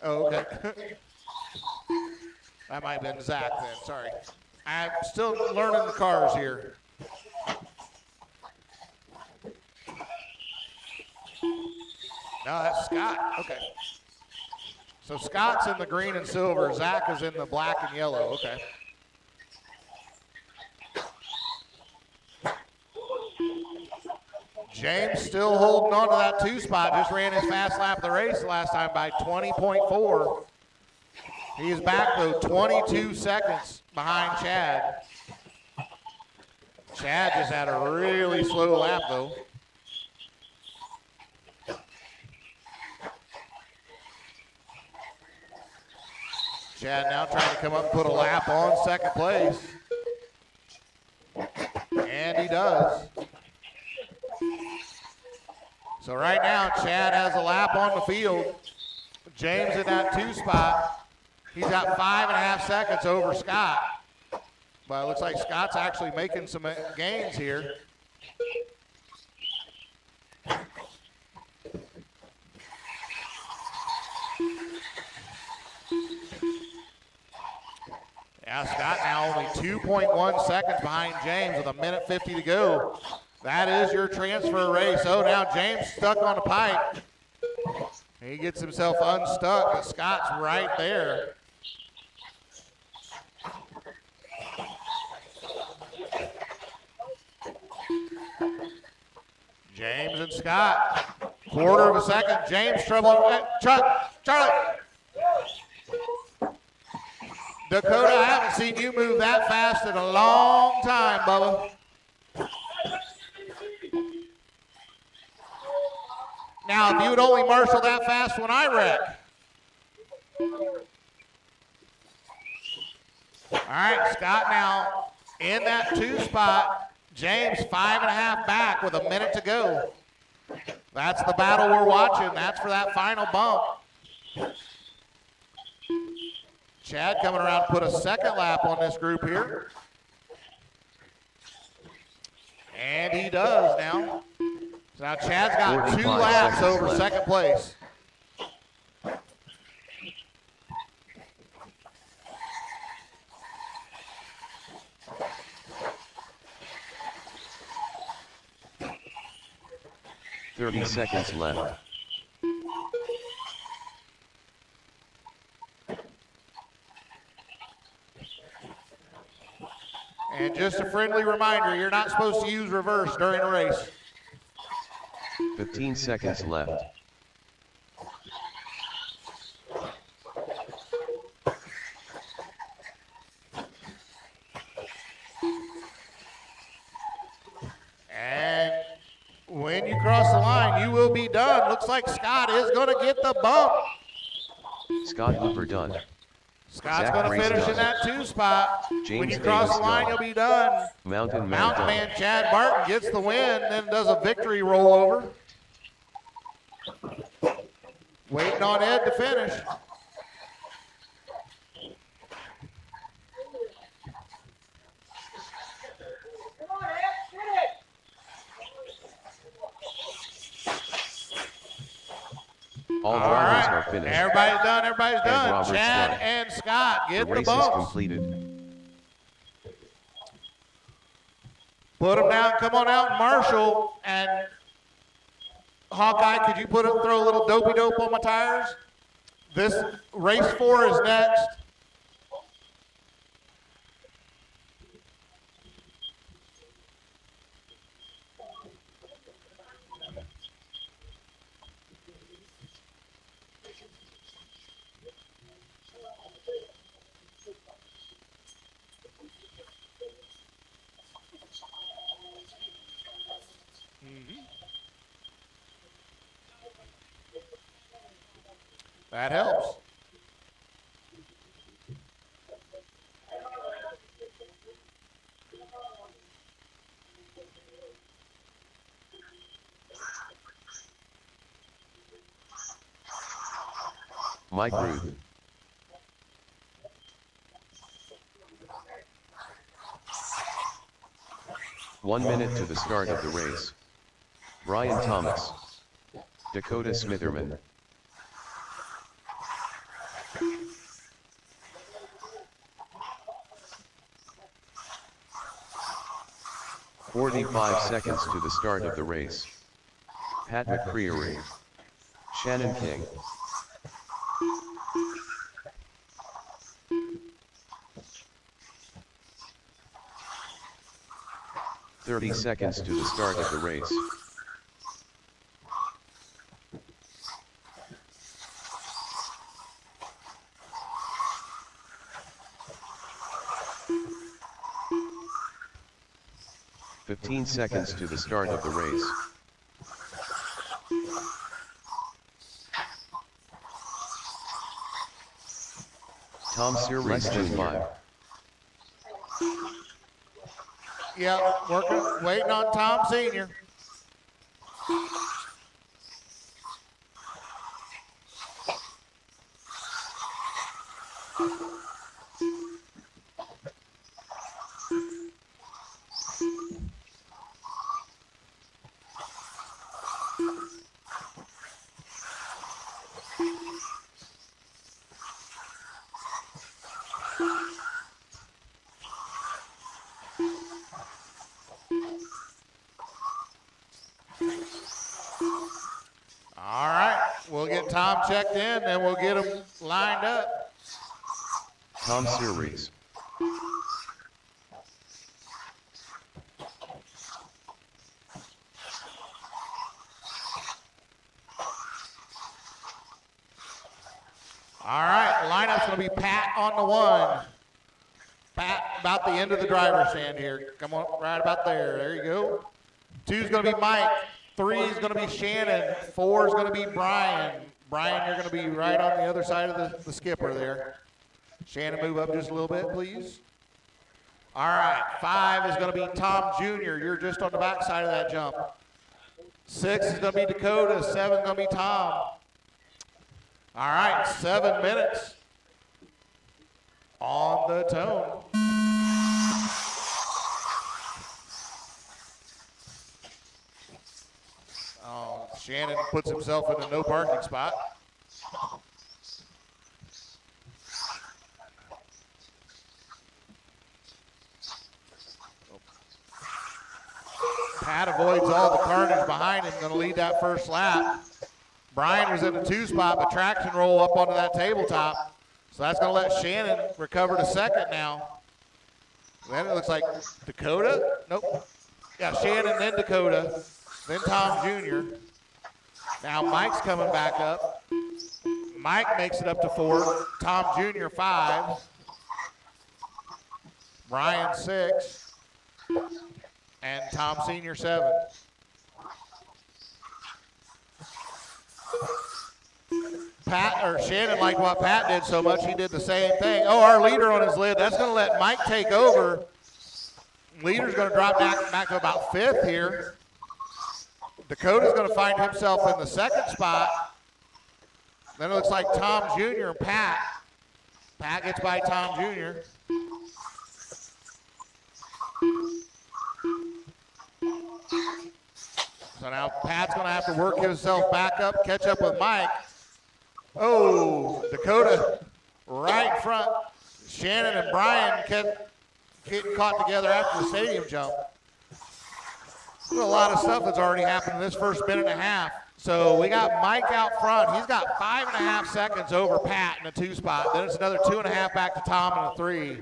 Oh, okay. That might have been Zach then, sorry. I'm still learning the cars here. No, that's Scott, okay. So Scott's in the green and silver, Zach is in the black and yellow, okay. James still holding on to that 2 spot, just ran his fast lap of the race last time by 20.4. He is back though, 22 seconds behind Chad. Chad just had a really slow lap though. Chad now trying to come up and put a lap on second place. And he does. So right now, Chad has a lap on the field. James in that 2 spot. He's got 5.5 seconds over Scott. But it looks like Scott's actually making some gains here. Yeah, Scott now only 2.1 seconds behind James with 1:50 to go. That is your transfer race. Oh, now James stuck on the pipe. He gets himself unstuck, but Scott's right there. James and Scott, 1/4 of a second. James trouble. Charlie. Dakota, I haven't seen you move that fast in a long time, Bubba. Now, if you would only marshal that fast when I wreck. All right, Scott now in that 2 spot. James 5.5 back with 1 minute to go. That's the battle we're watching. That's for that final bump. Chad coming around to put a second lap on this group here. And he does now. So now Chad's got 2 45 laps seconds over left. second place. $30 left. And just a friendly reminder, you're not supposed to use reverse during a race. 15 seconds left. And when you cross the line, you will be done. Looks like Scott is going to get the bump. Scott Hooper done. Scott's Zach going to Reese finish done. in that 2 spot. When James you cross Davis the line, done. you'll be done. Mountain Man Mountain done. Man Chad Barton gets the win, then does a victory rollover. Waiting on Ed to finish. Come on, Ed, get it. All All drivers right, are finished. everybody's done, everybody's And done. Robert's Chad done. and Scott The get the race is bumps. completed. Put them down, come on out, Marshall. And Hawkeye, could you throw a little dopey dope on my tires? This race 4 is next. That helps. Mike Ruth. One minute to the start of the race. Brian Thomas. Dakota Smitherman. "45 seconds to the start of the race. Pat McCreary. Shannon King. "30 seconds to the start of the race. "15 seconds to the start of the race. Tom Series Jr. Yep, waiting on Tom Sr. All right, we'll get Tom checked in, and we'll get him lined up. Tom Series. All right, lineup's going to be Pat on the 1. Pat about the end of the driver's stand here. Come on, right about there. There you go. 2's going to be Mike. 3 is going to be Shannon. 4 is going to be Brian. Brian, you're going to be right on the other side of the skipper there. Shannon, move up just a little bit, please. All right, 5 is going to be Tom Jr. You're just on the back side of that jump. 6 is going to be Dakota. 7 is going to be Tom. All right, 7 minutes on the tone. Shannon puts himself in a no parking spot. Pat avoids all the carnage behind him, going to lead that first lap. Brian was in the 2 spot, but traction roll up onto that tabletop. So that's going to let Shannon recover to second now. Then it looks like Dakota. Nope. Yeah, Shannon, then Dakota, then Tom Jr. Now Mike's coming back up. Mike makes it up to 4. Tom Jr. 5. Brian 6. And Tom Sr. 7. Shannon liked what Pat did so much, he did the same thing. Oh, our leader on his lid. That's going to let Mike take over. Leader's going to drop back to about 5th here. Dakota's going to find himself in the 2nd spot. Then it looks like Tom Jr. and Pat. Pat gets by Tom Jr. So now Pat's going to have to work himself back up, catch up with Mike. Oh, Dakota right in front. Shannon and Brian getting caught together after the stadium jump. There's a lot of stuff that's already happened in this first minute and a half. So we got Mike out front. He's got 5.5 seconds over Pat in a 2 spot. Then it's another 2.5 back to Tom in a 3.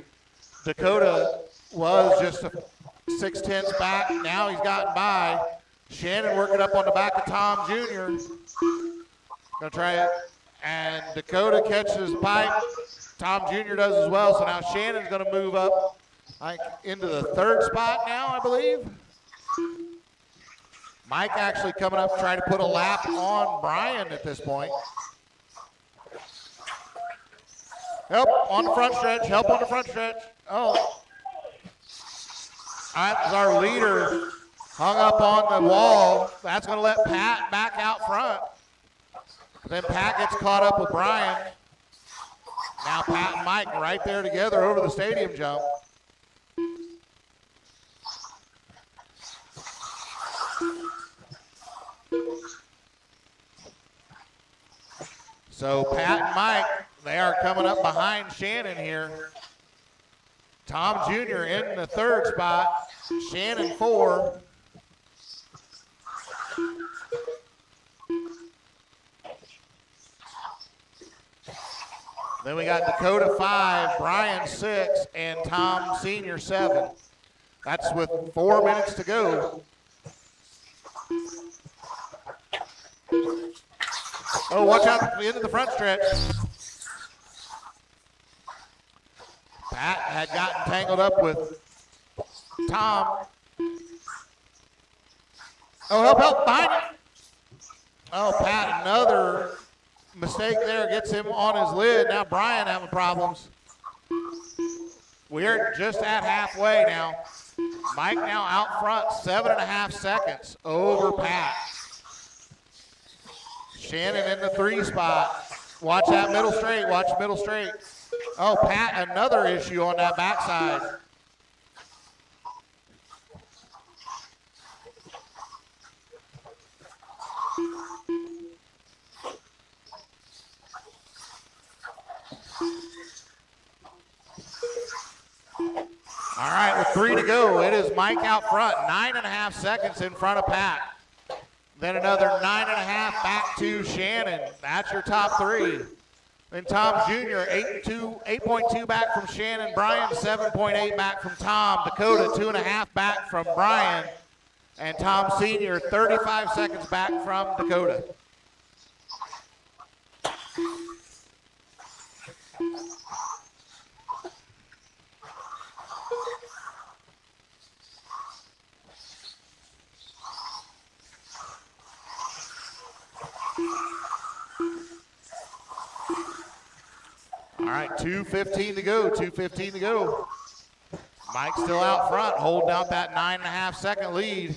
Dakota was just a 6/10 back. Now he's gotten by. Shannon working up on the back of Tom Jr. Gonna try it. And Dakota catches the pipe. Tom Jr. does as well. So now Shannon's gonna move up into the 3rd spot now, I believe. Mike actually coming up trying to put a lap on Brian at this point. Help on the front stretch. Help on the front stretch. Oh. That's our leader hung up on the wall. That's going to let Pat back out front. Then Pat gets caught up with Brian. Now Pat and Mike right there together over the stadium jump. So Pat and Mike, they are coming up behind Shannon here. Tom Jr. in the 3rd spot, Shannon 4. Then we got Dakota 5, Brian 6, and Tom Sr. 7. That's with 4 minutes to go. Oh, watch out at the end of the front stretch. Pat had gotten tangled up with Tom. Oh, help, behind him. Oh, Pat, another mistake there gets him on his lid. Now Brian having problems. We're just at halfway now. Mike now out front, 7.5 seconds over Pat. Shannon in the 3 spot. Watch that middle straight, watch middle straight. Oh, Pat, another issue on that backside. All right, with 3 to go, it is Mike out front, 9.5 seconds in front of Pat. Then another 9.5 back to Shannon. That's your top 3. Then Tom Jr., 8.2 back from Shannon. Brian, 7.8 back from Tom. Dakota, 2.5 back from Brian. And Tom Sr., 35 seconds back from Dakota. All right, 2:15 to go, 2:15 to go. Mike's still out front, holding out that 9.5 second lead.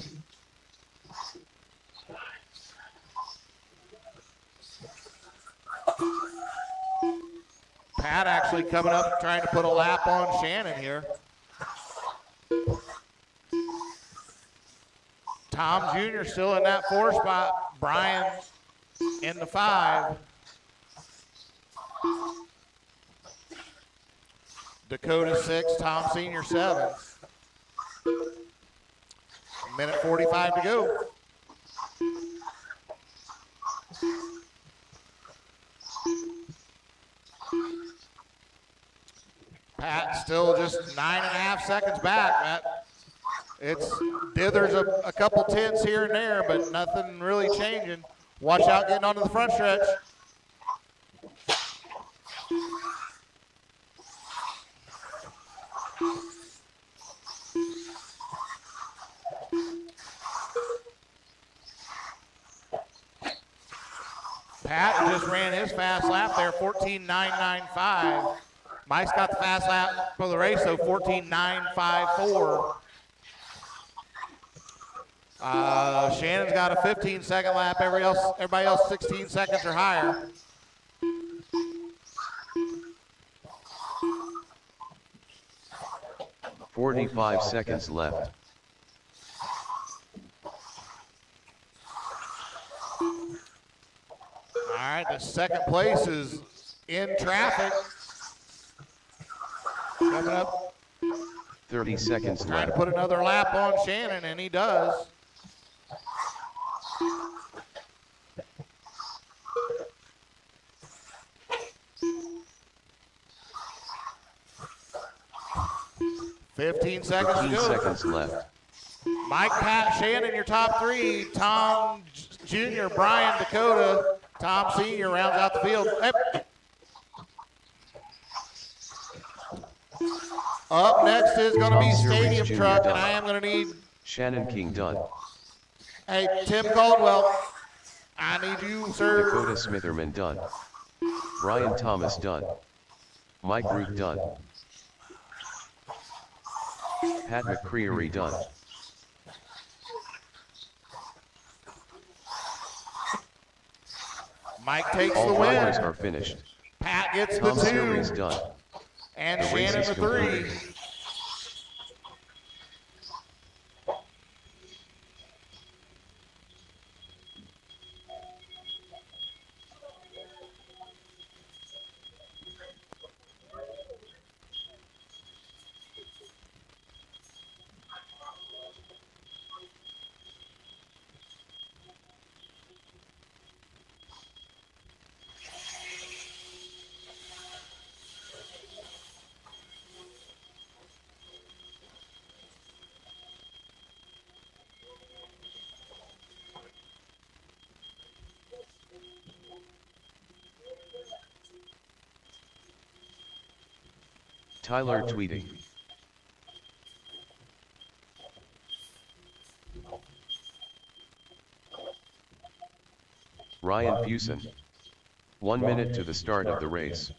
Pat actually coming up trying to put a lap on Shannon here. Tom Jr. still in that 4 spot. Brian in the 5. Dakota 6, Tom Senior 7. Minute 45 to go. Pat still just 9.5 seconds back, Matt. There's a couple tenths here and there, but nothing really changing. Watch out getting onto the front stretch. Pat just ran his fast lap there, 14.995. Mike's got the fast lap for the race, though, 14.954. Shannon's got a 15-second lap. Everybody else 16 seconds or higher. "45 seconds left." All right, the second place is in traffic. Coming up. 30 seconds Trying to left. put another lap on Shannon, and he does. Fifteen seconds to 15 go. seconds left. Mike, Pat, Shannon, your top 3. Tom Jr., Brian, Dakota, Tom Sr. rounds out the field. Up next is going to be Tom Series Stadium Jr. Truck, and done. I am going to need, Shannon King done. hey, Tim Caldwell, I need you, sir. Dakota Smitherman done. Brian Thomas done. Mike Root done. Pat McCreary done. Mike takes All the drivers win. are finished. Pat gets Tom the 2, Series done. and The race Shannon is the 3. concluded. Tyler tweeting. Ryan Fusen. 1 minute to the start of the race.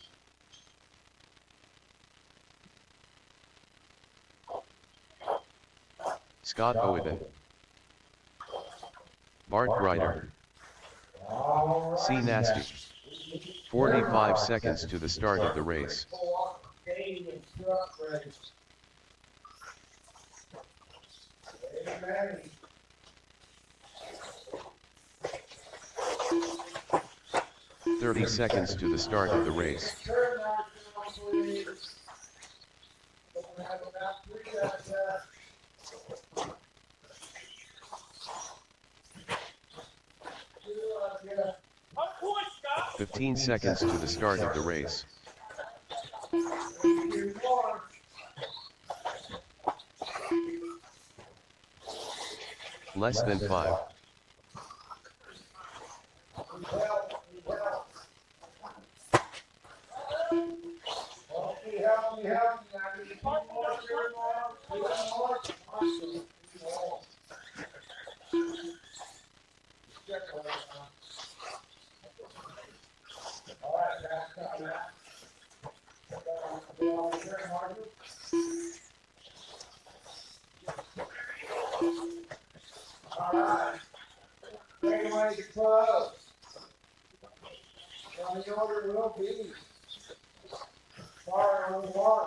Scott Owen. Bart Ryder. C. Nasty. 45 seconds to the start of the race. Stadium Truck race. Amen. 30 seconds to the start of the race. Turn out, please. Don't have about 3 that's 15 seconds to the start of the race. Less than 5. Alright. Fairways are closed. Now the order will be Carter on the 1,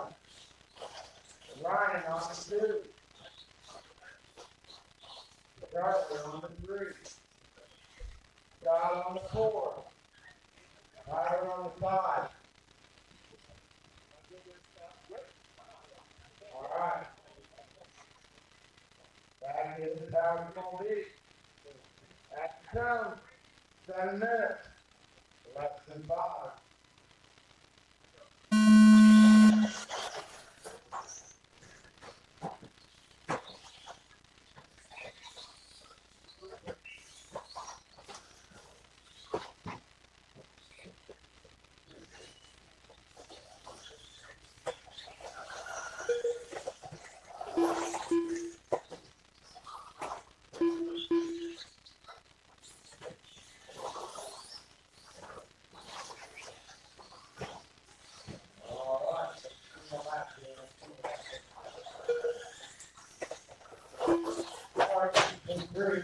Ryan on the 2, Garcia on the 3, Scott on the 4. Tyler on the 5. All right. Back is how it's going to be. At the tone, 7 minutes. Less than 5. Three.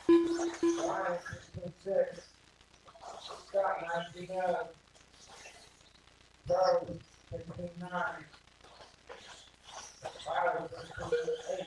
Ryan 16-6. Scott 19-0. Charlie 16-9. Tyler 16-8.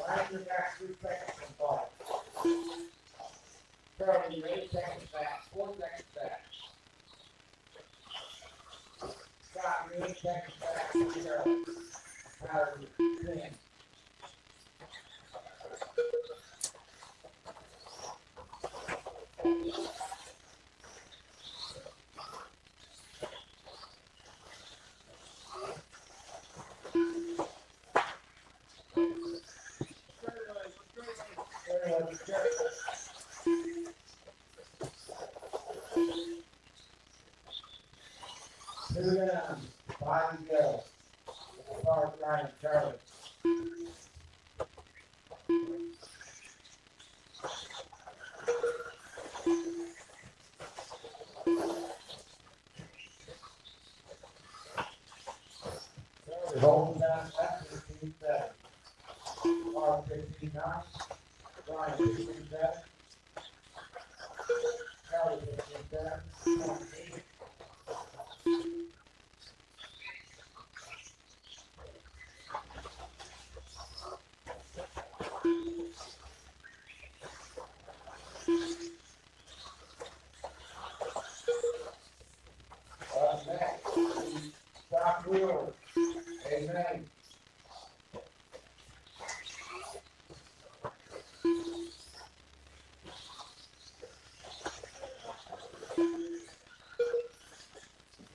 Ryan got 3 seconds on ball. Charlie 8 seconds back, 4 seconds back. Scott 8 seconds back, 0. Tyler 10. Two down, 5 to go. Start Ryan Charlie. Holding down at 15-7. Mark 15-9. Ryan 15-7. Charlie 15-7. 28. Stop wheel. Amen.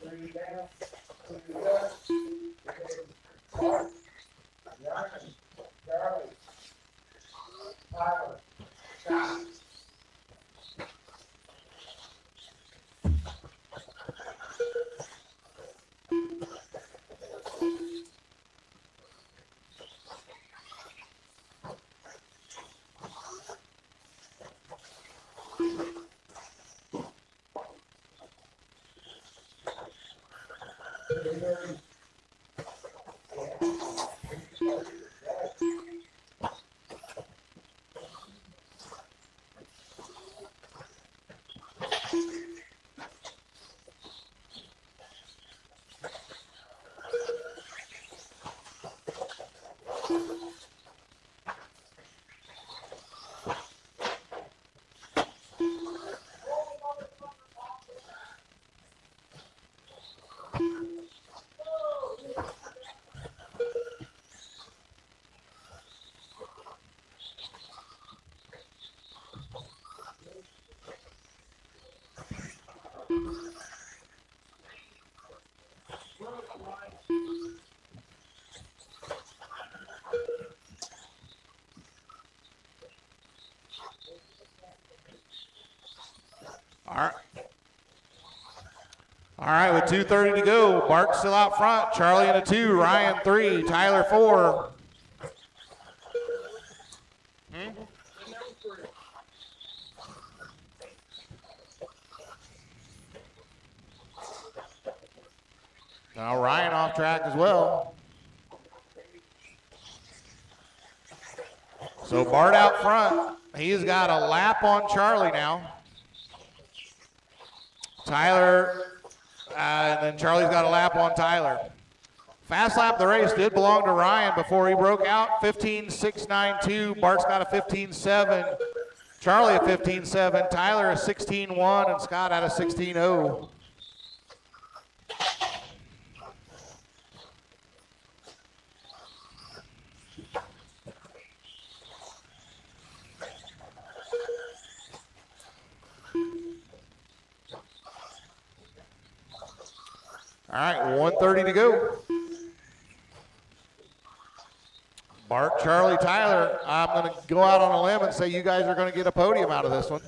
Three down. 2 to go. Clark. Ryan. Charlie. Tyler. Scott. All right, with 2:30 to go, Bart's still out front. Charlie in a 2, Ryan 3, Tyler 4. Now Ryan off track as well. So Bart out front. He's got a lap on Charlie now. Tyler, and then Charlie's got a lap on Tyler. Fast lap of the race did belong to Ryan before he broke out. 15.692. Bart's got a 15.7. Charlie a 15.7. Tyler a 16.1, and Scott at a 16.0. All right, 1:30 to go. Bart, Charlie, Tyler, I'm going to go out on a limb and say you guys are going to get a podium out of this one.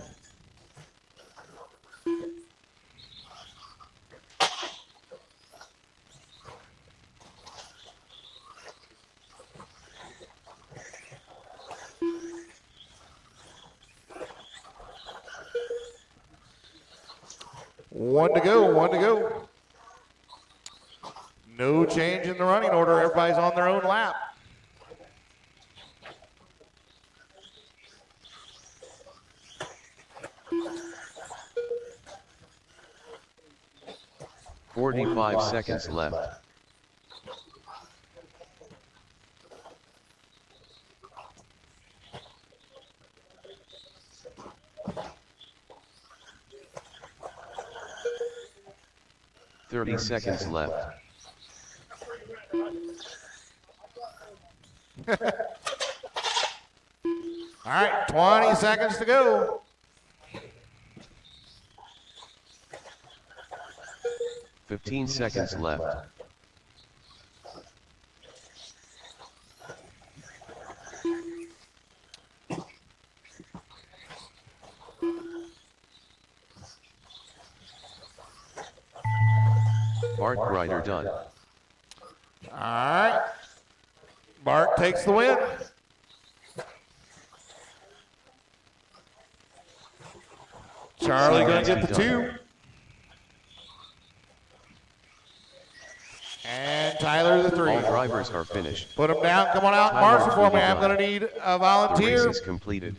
One to go. No change in the running order. Everybody's on their own lap. "45 seconds left. "30 seconds left. All right, 20 seconds to go. "15 seconds left. Bart Grider done. All right. Bart takes the win. Charlie going to get the 2. And Tyler the 3. All drivers are finished. Put them down. Come on out and marshal for me. I'm going to need a The volunteer. race is completed.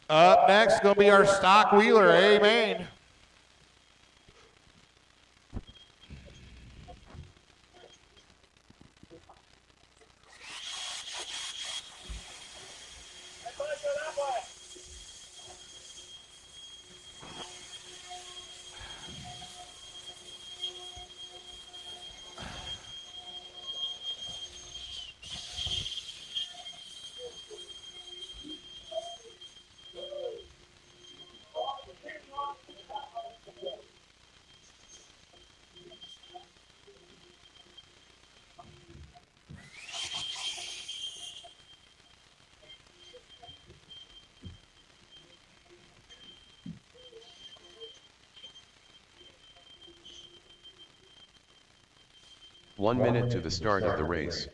Up next is going to be our stock wheeler, Amen. "1 minute to the start of the race.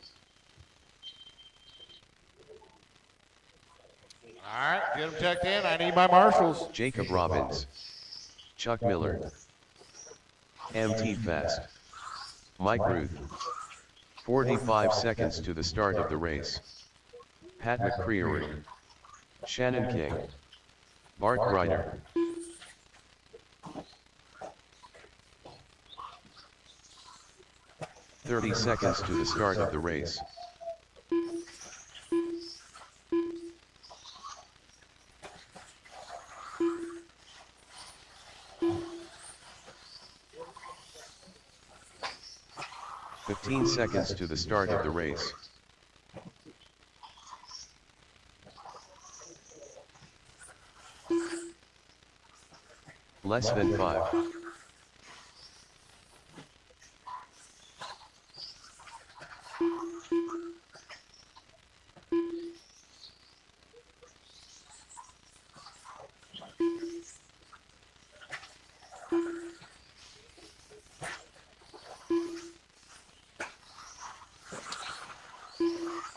All right, get them checked in. I need my marshals. Jacob Robbins, Chuck Miller, MT Fast, Mike Ruth. 45 seconds to the start of the race. Pat McCreary, Shannon King, Bart Grider. "30 seconds to the start of the race. "15 seconds to the start of the race. Less than 5.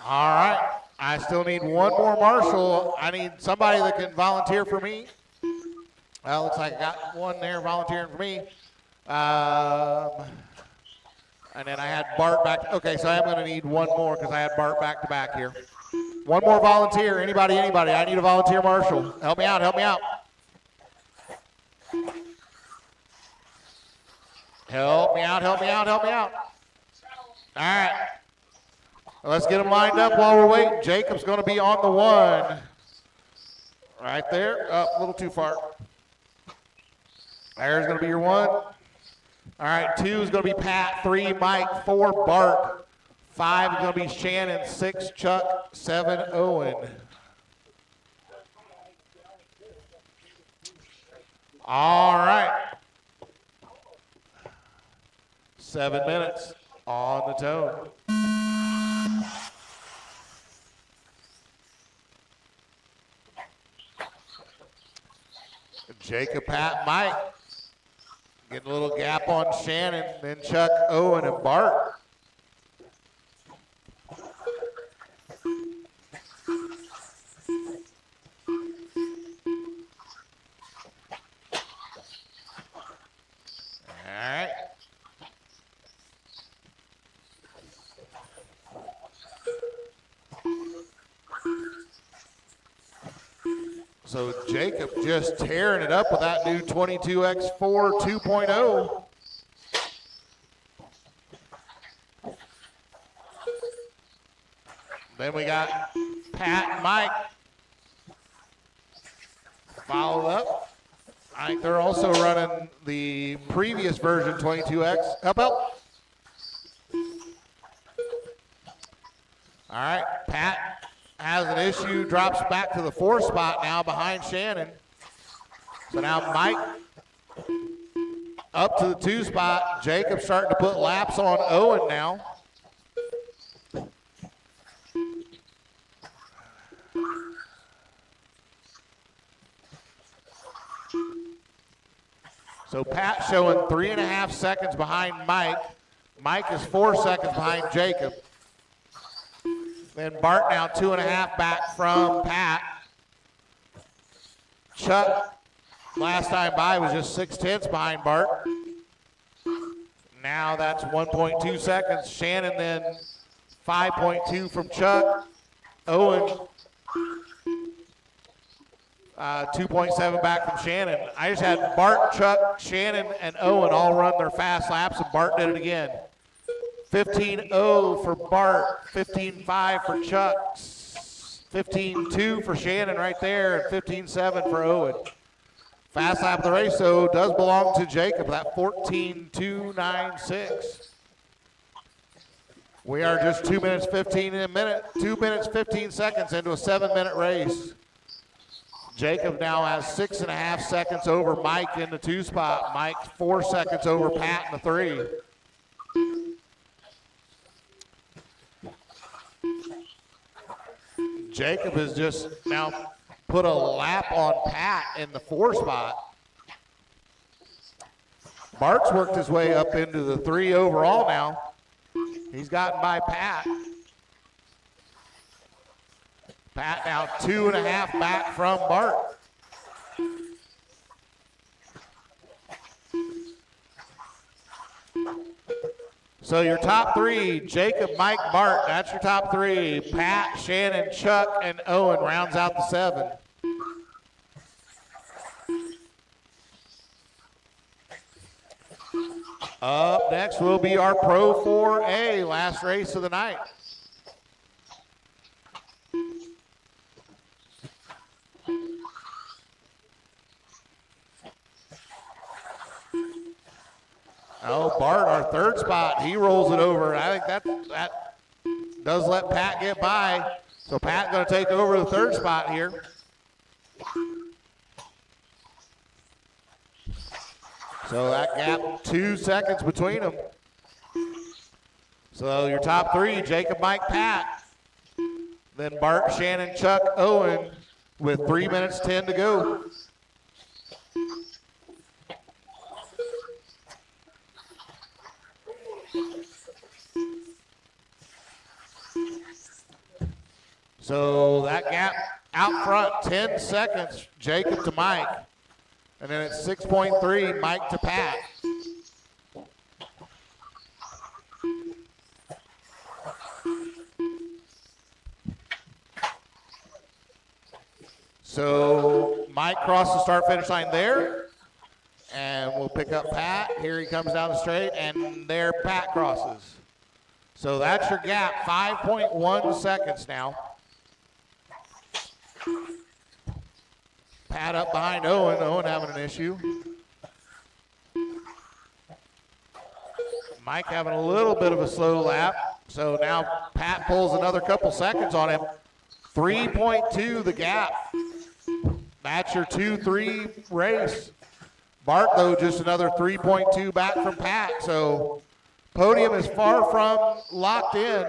All right, I still need one more marshal. I need somebody that can volunteer for me. Well, looks like I got one there volunteering for me. And then I had Bart back. Okay, so I'm going to need one more because I had Bart back to back here. One more volunteer. Anybody? I need a volunteer marshal. Help me out. Help me out. Help me out. All right. Let's get them lined up while we're waiting. Jacob's going to be on the 1. Right there. Up a little too far. There's going to be your 1. All right, 2 is going to be Pat, 3 Mike, 4 Bart, 5 is going to be Shannon, 6 Chuck, 7 Owen. All right. 7 minutes on the tone. Jacob, Pat, Mike. Getting a little gap on Shannon, then Chuck, Owen, and Bart. All right. So Jacob just tearing it up with that new 22X4 2.0. Then we got Pat and Mike followed up. I think they're also running the previous version 22X. Help. All right, Pat has an issue, drops back to the 4 spot now behind Shannon. So now Mike up to the 2 spot. Jacob starting to put laps on Owen now. So Pat showing 3.5 seconds behind Mike. Mike is 4 seconds behind Jacob. Then Bart now 2.5 back from Pat. Chuck, last time by, was just 0.6 behind Bart. Now that's 1.2 seconds. Shannon then 5.2 from Chuck. Owen, 2.7 back from Shannon. I just had Bart, Chuck, Shannon, and Owen all run their fast laps, and Bart did it again. 15.0 for Bart, 15.5 for Chuck, 15.2 for Shannon right there, and 15.7 for Owen. Fast lap of the race, though, does belong to Jacob, that 14.296. We are just 2 minutes 15 seconds into a 7-minute race. Jacob now has 6.5 seconds over Mike in the 2 spot. Mike 4 seconds over Pat in the 3. Jacob has just now put a lap on Pat in the 4 spot. Bart's worked his way up into the 3 overall now. He's gotten by Pat. Pat now 2.5 back from Bart. So your top 3, Jacob, Mike, Bart, that's your top 3. Pat, Shannon, Chuck, and Owen rounds out the 7. Up next will be our Pro 4A, last race of the night. Oh, Bart, our 3rd spot, he rolls it over. I think that does let Pat get by. So Pat's going to take over the 3rd spot here. So that gap, 2 seconds between them. So your top 3, Jacob, Mike, Pat. Then Bart, Shannon, Chuck, Owen with 3 minutes 10 to go. So that gap out front, 10 seconds, Jacob to Mike. And then it's 6.3, Mike to Pat. So Mike crossed the start-finish line there. And we'll pick up Pat. Here he comes down the straight, and there Pat crosses. So that's your gap, 5.1 seconds now. Pat up behind Owen. Owen having an issue. Mike having a little bit of a slow lap. So now Pat pulls another couple seconds on him. 3.2 the gap. That's your 2-3 race. Bart, though, just another 3.2 back from Pat. So podium is far from locked in.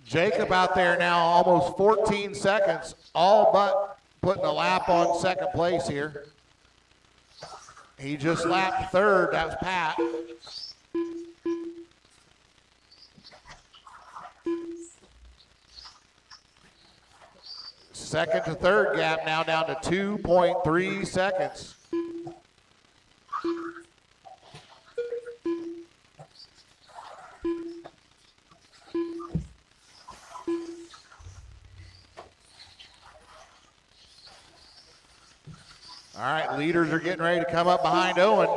Jacob out there now almost 14 seconds, all but putting a lap on second place here. He just lapped third, that was Pat. Second to third gap now down to 2.3 seconds. All right, leaders are getting ready to come up behind Owen.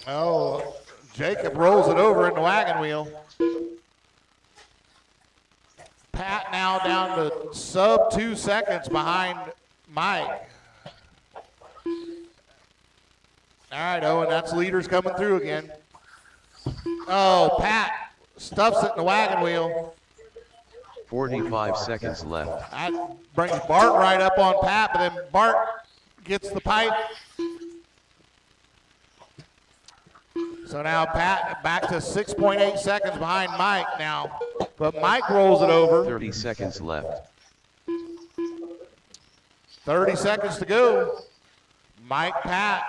Oh, Jacob rolls it over in the wagon wheel. Pat now down to sub 2 seconds behind Mike. All right, Owen, that's leaders coming through again. Oh, Pat stuffs it in the wagon wheel. 45 seconds left. That brings Bart right up on Pat, but then Bart gets the pipe. So now Pat back to 6.8 seconds behind Mike now. But Mike rolls it over. 30 seconds left. 30 seconds to go. Mike, Pat,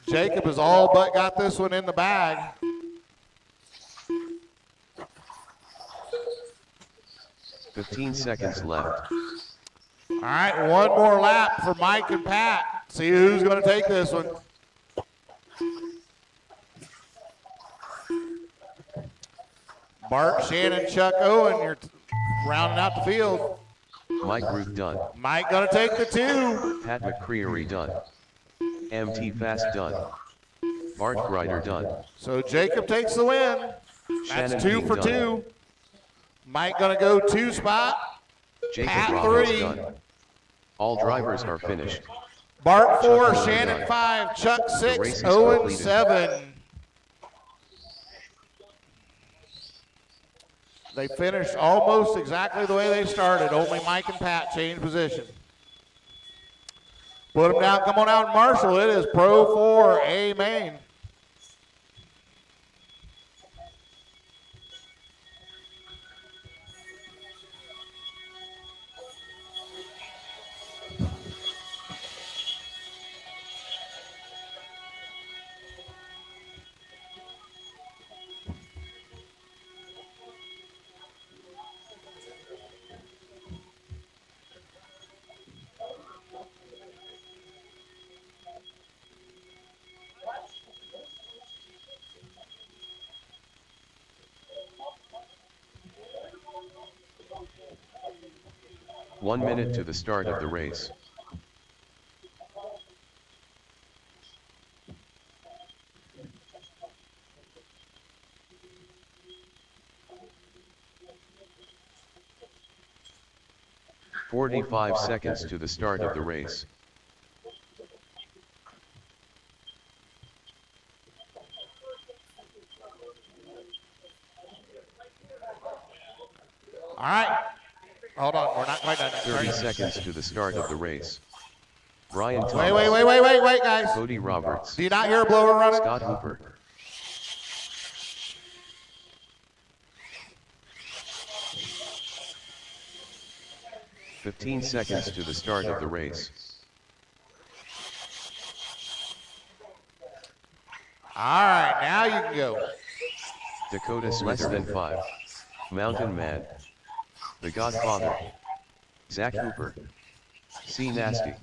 Jacob has all but got this one in the bag. $15 seconds left. All right, one more lap for Mike and Pat. See who's going to take this one. Bart, Shannon, Chuck, Owen, you're rounding out the field. Mike Ruth done. Mike going to take the 2. Pat McCreary done. MT Fast done. Bart Grider done. So Jacob takes the win. Shannon That's 2 King for done. 2. Mike going to go 2 spot. Jacob Pat Robbins 3. done. All drivers are finished. Bart 4, Chuck Shannon done. 5, Chuck race 6, is Owen completed. 7. They finished almost exactly the way they started. Only Mike and Pat changed position. Put them down. Come on out and marshal. It is Pro 4A main. One minute to the start of the race. "45 seconds to the start of the race. All right. Hold on. We're not quite done yet. 30 seconds to the start of the race. Brian Thomas. Wait, guys. Cody Roberts. Do you not hear a blower running? Scott Hooper. "15 seconds to the start of the race. All right. Now you can go. Dakota less than 5. Mountain Man. The Godfather. Zach Hooper. C. Nasty.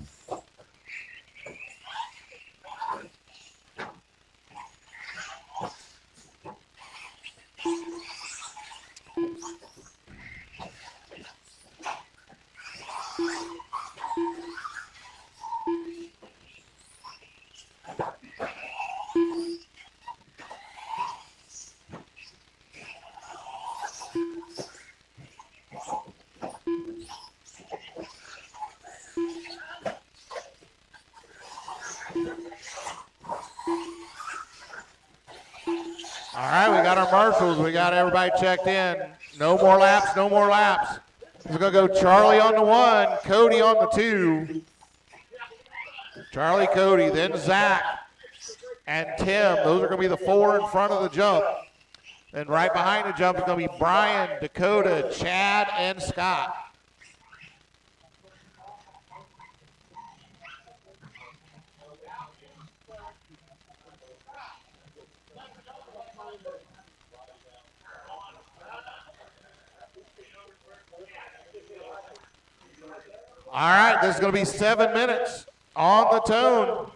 got our marshals. We got everybody checked in. No more laps, no more laps. We're going to go Charlie on the 1, Cody on the 2. Charlie, Cody, then Zach and Tim. Those are going to be the 4 in front of the jump. And right behind the jump is going to be Brian, Dakota, Chad, and Scott. All right, this is going to be 7 minutes on the tone.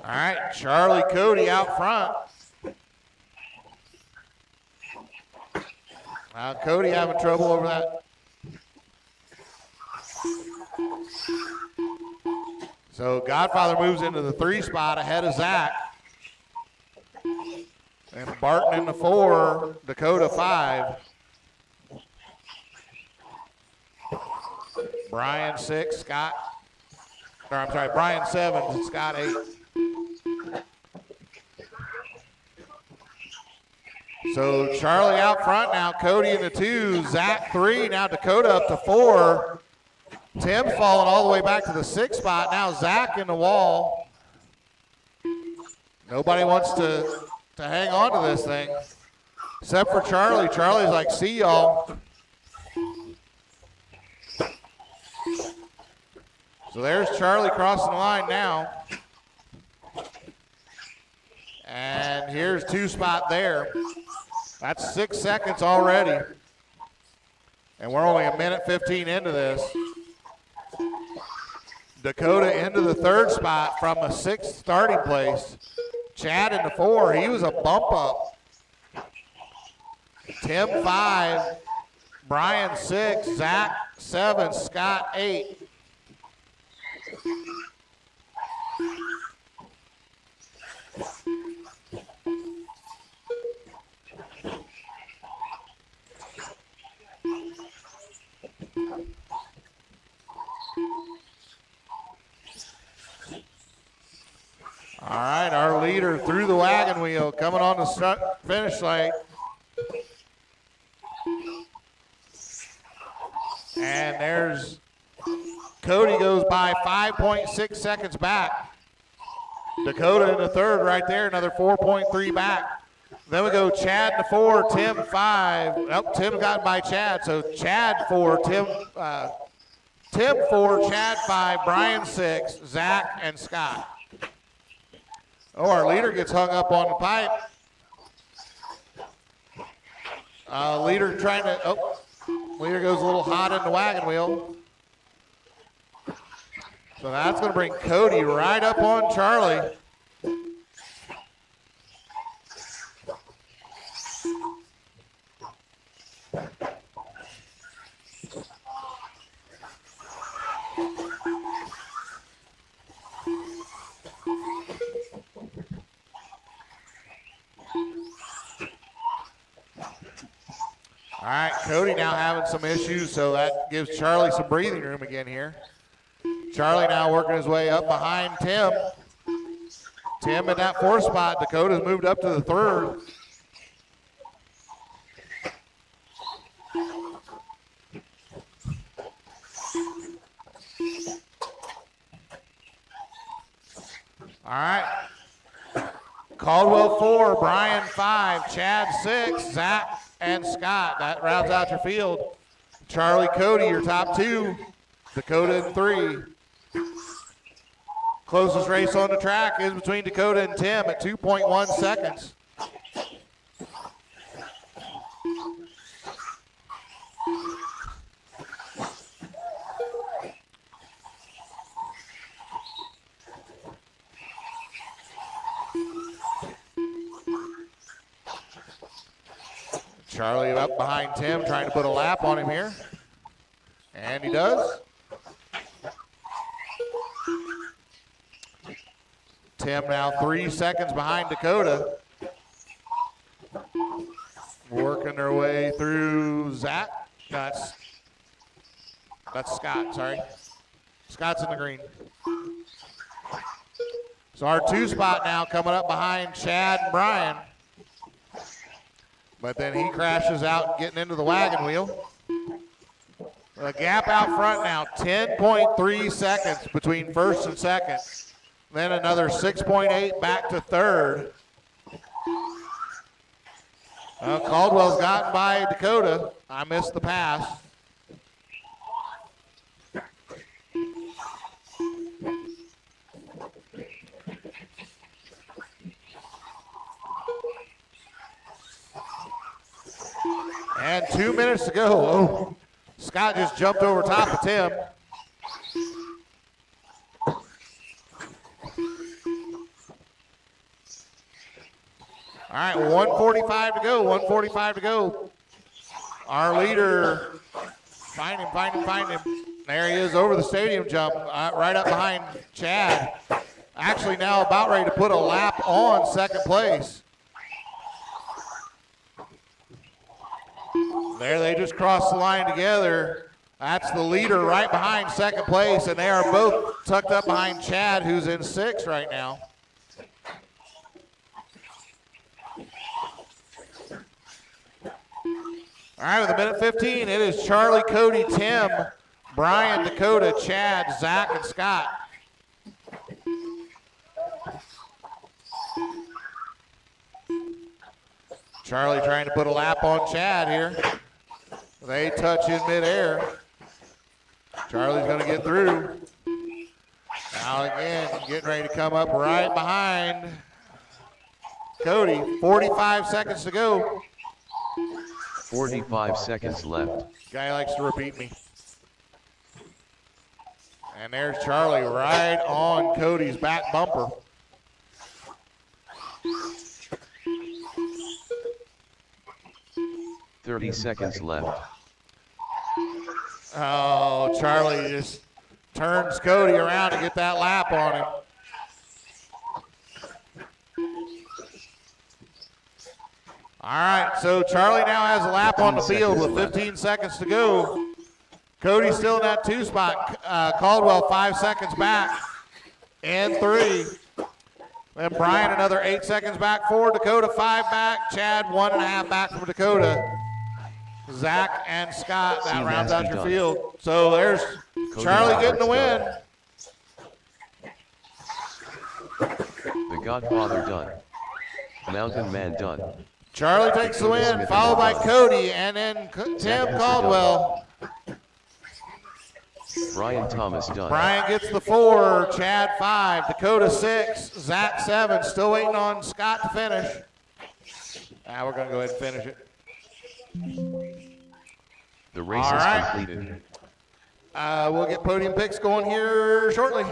All right, Charlie, Cody out front. Now Cody having trouble over that. So Godfather moves into the 3 spot ahead of Zach. And Barton in the 4, Dakota 5. Brian 6, Scott, or I'm sorry, Brian 7, Scott 8. So Charlie out front now, Cody in the 2, Zach 3, now Dakota up to 4. Tim's falling all the way back to the 6 spot. Now Zach in the wall. Nobody wants to hang on to this thing, except for Charlie. Charlie's like, see y'all. So there's Charlie crossing the line now. And here's 2 spot there. That's 6 seconds already. And we're only 1:15 into this. Dakota into the 3rd spot from a 6th starting place. Chad in the 4, he was a bump up. Tim 5, Brian 6, Zach 7, Scott 8. All right, our leader through the wagon wheel, coming on the finish line. And there's Cody goes by 5.6 seconds back. Dakota in the 3rd right there, another 4.3 back. Then we go Chad in the 4, Tim 5. Oh, Tim got by Chad, so Chad 4, Tim 4, Chad 5, Brian 6, Zach, and Scott. Oh, our leader gets hung up on the pipe. Leader trying to, leader goes a little hot in the wagon wheel. So that's going to bring Cody right up on Charlie. All right, Cody now having some issues, so that gives Charlie some breathing room again here. Charlie now working his way up behind Tim. Tim in that 4th spot. Dakota's moved up to the 3rd. All right. Caldwell 4, Brian 5, Chad 6, Zach and Scott. That rounds out your field. Charlie, Cody, your top 2. Dakota in 3. Closest race on the track is between Dakota and Tim at 2.1 seconds. Charlie up behind Tim, trying to put a lap on him here. And he does. Tim now 3 seconds behind Dakota. Working their way through Zach. That's That's Scott, sorry. Scott's in the green. So our 2 spot now coming up behind Chad and Brian. But then he crashes out getting into the wagon wheel. The gap out front now, 10.3 seconds between first and second. Then another 6.8 back to third. Caldwell's gotten by Dakota. I missed the pass. And 2 minutes to go. Oh, Scott just jumped over top of Tim. All right, 1:45 to go, 1:45 to go. Our leader, find him. There he is over the stadium jump, right up behind Chad. Actually now about ready to put a lap on second place. There they just crossed the line together. That's the leader right behind second place, and they are both tucked up behind Chad, who's in 6th right now. All right, with 1:15, it is Charlie, Cody, Tim, Brian, Dakota, Chad, Zach, and Scott. Charlie trying to put a lap on Chad here. They touch in midair. Charlie's going to get through. Now again, getting ready to come up right behind Cody. 45 seconds to go. 45 seconds left. Guy likes to repeat me. And there's Charlie right on Cody's back bumper. Thirty seconds left. Oh, Charlie just turns Cody around to get that lap on him. All right, so Charlie now has a lap on the field with 15 seconds to go. Cody's still in that 2 spot. Caldwell 5 seconds back and 3. Then Brian another 8 seconds back forward. Dakota 5 back. Chad 1.5 back from Dakota. Zach and Scott, that rounds out your field. So there's Charlie getting the win. The Godfather done. Mountain Man done. Charlie takes the win, followed by Cody, and then Tim Caldwell. Brian Thomas done. Brian gets the 4, Chad 5, Dakota 6, Zach 7. Still waiting on Scott to finish. Now we're going to go ahead and finish it. The race is completed. We'll get podium picks going here shortly.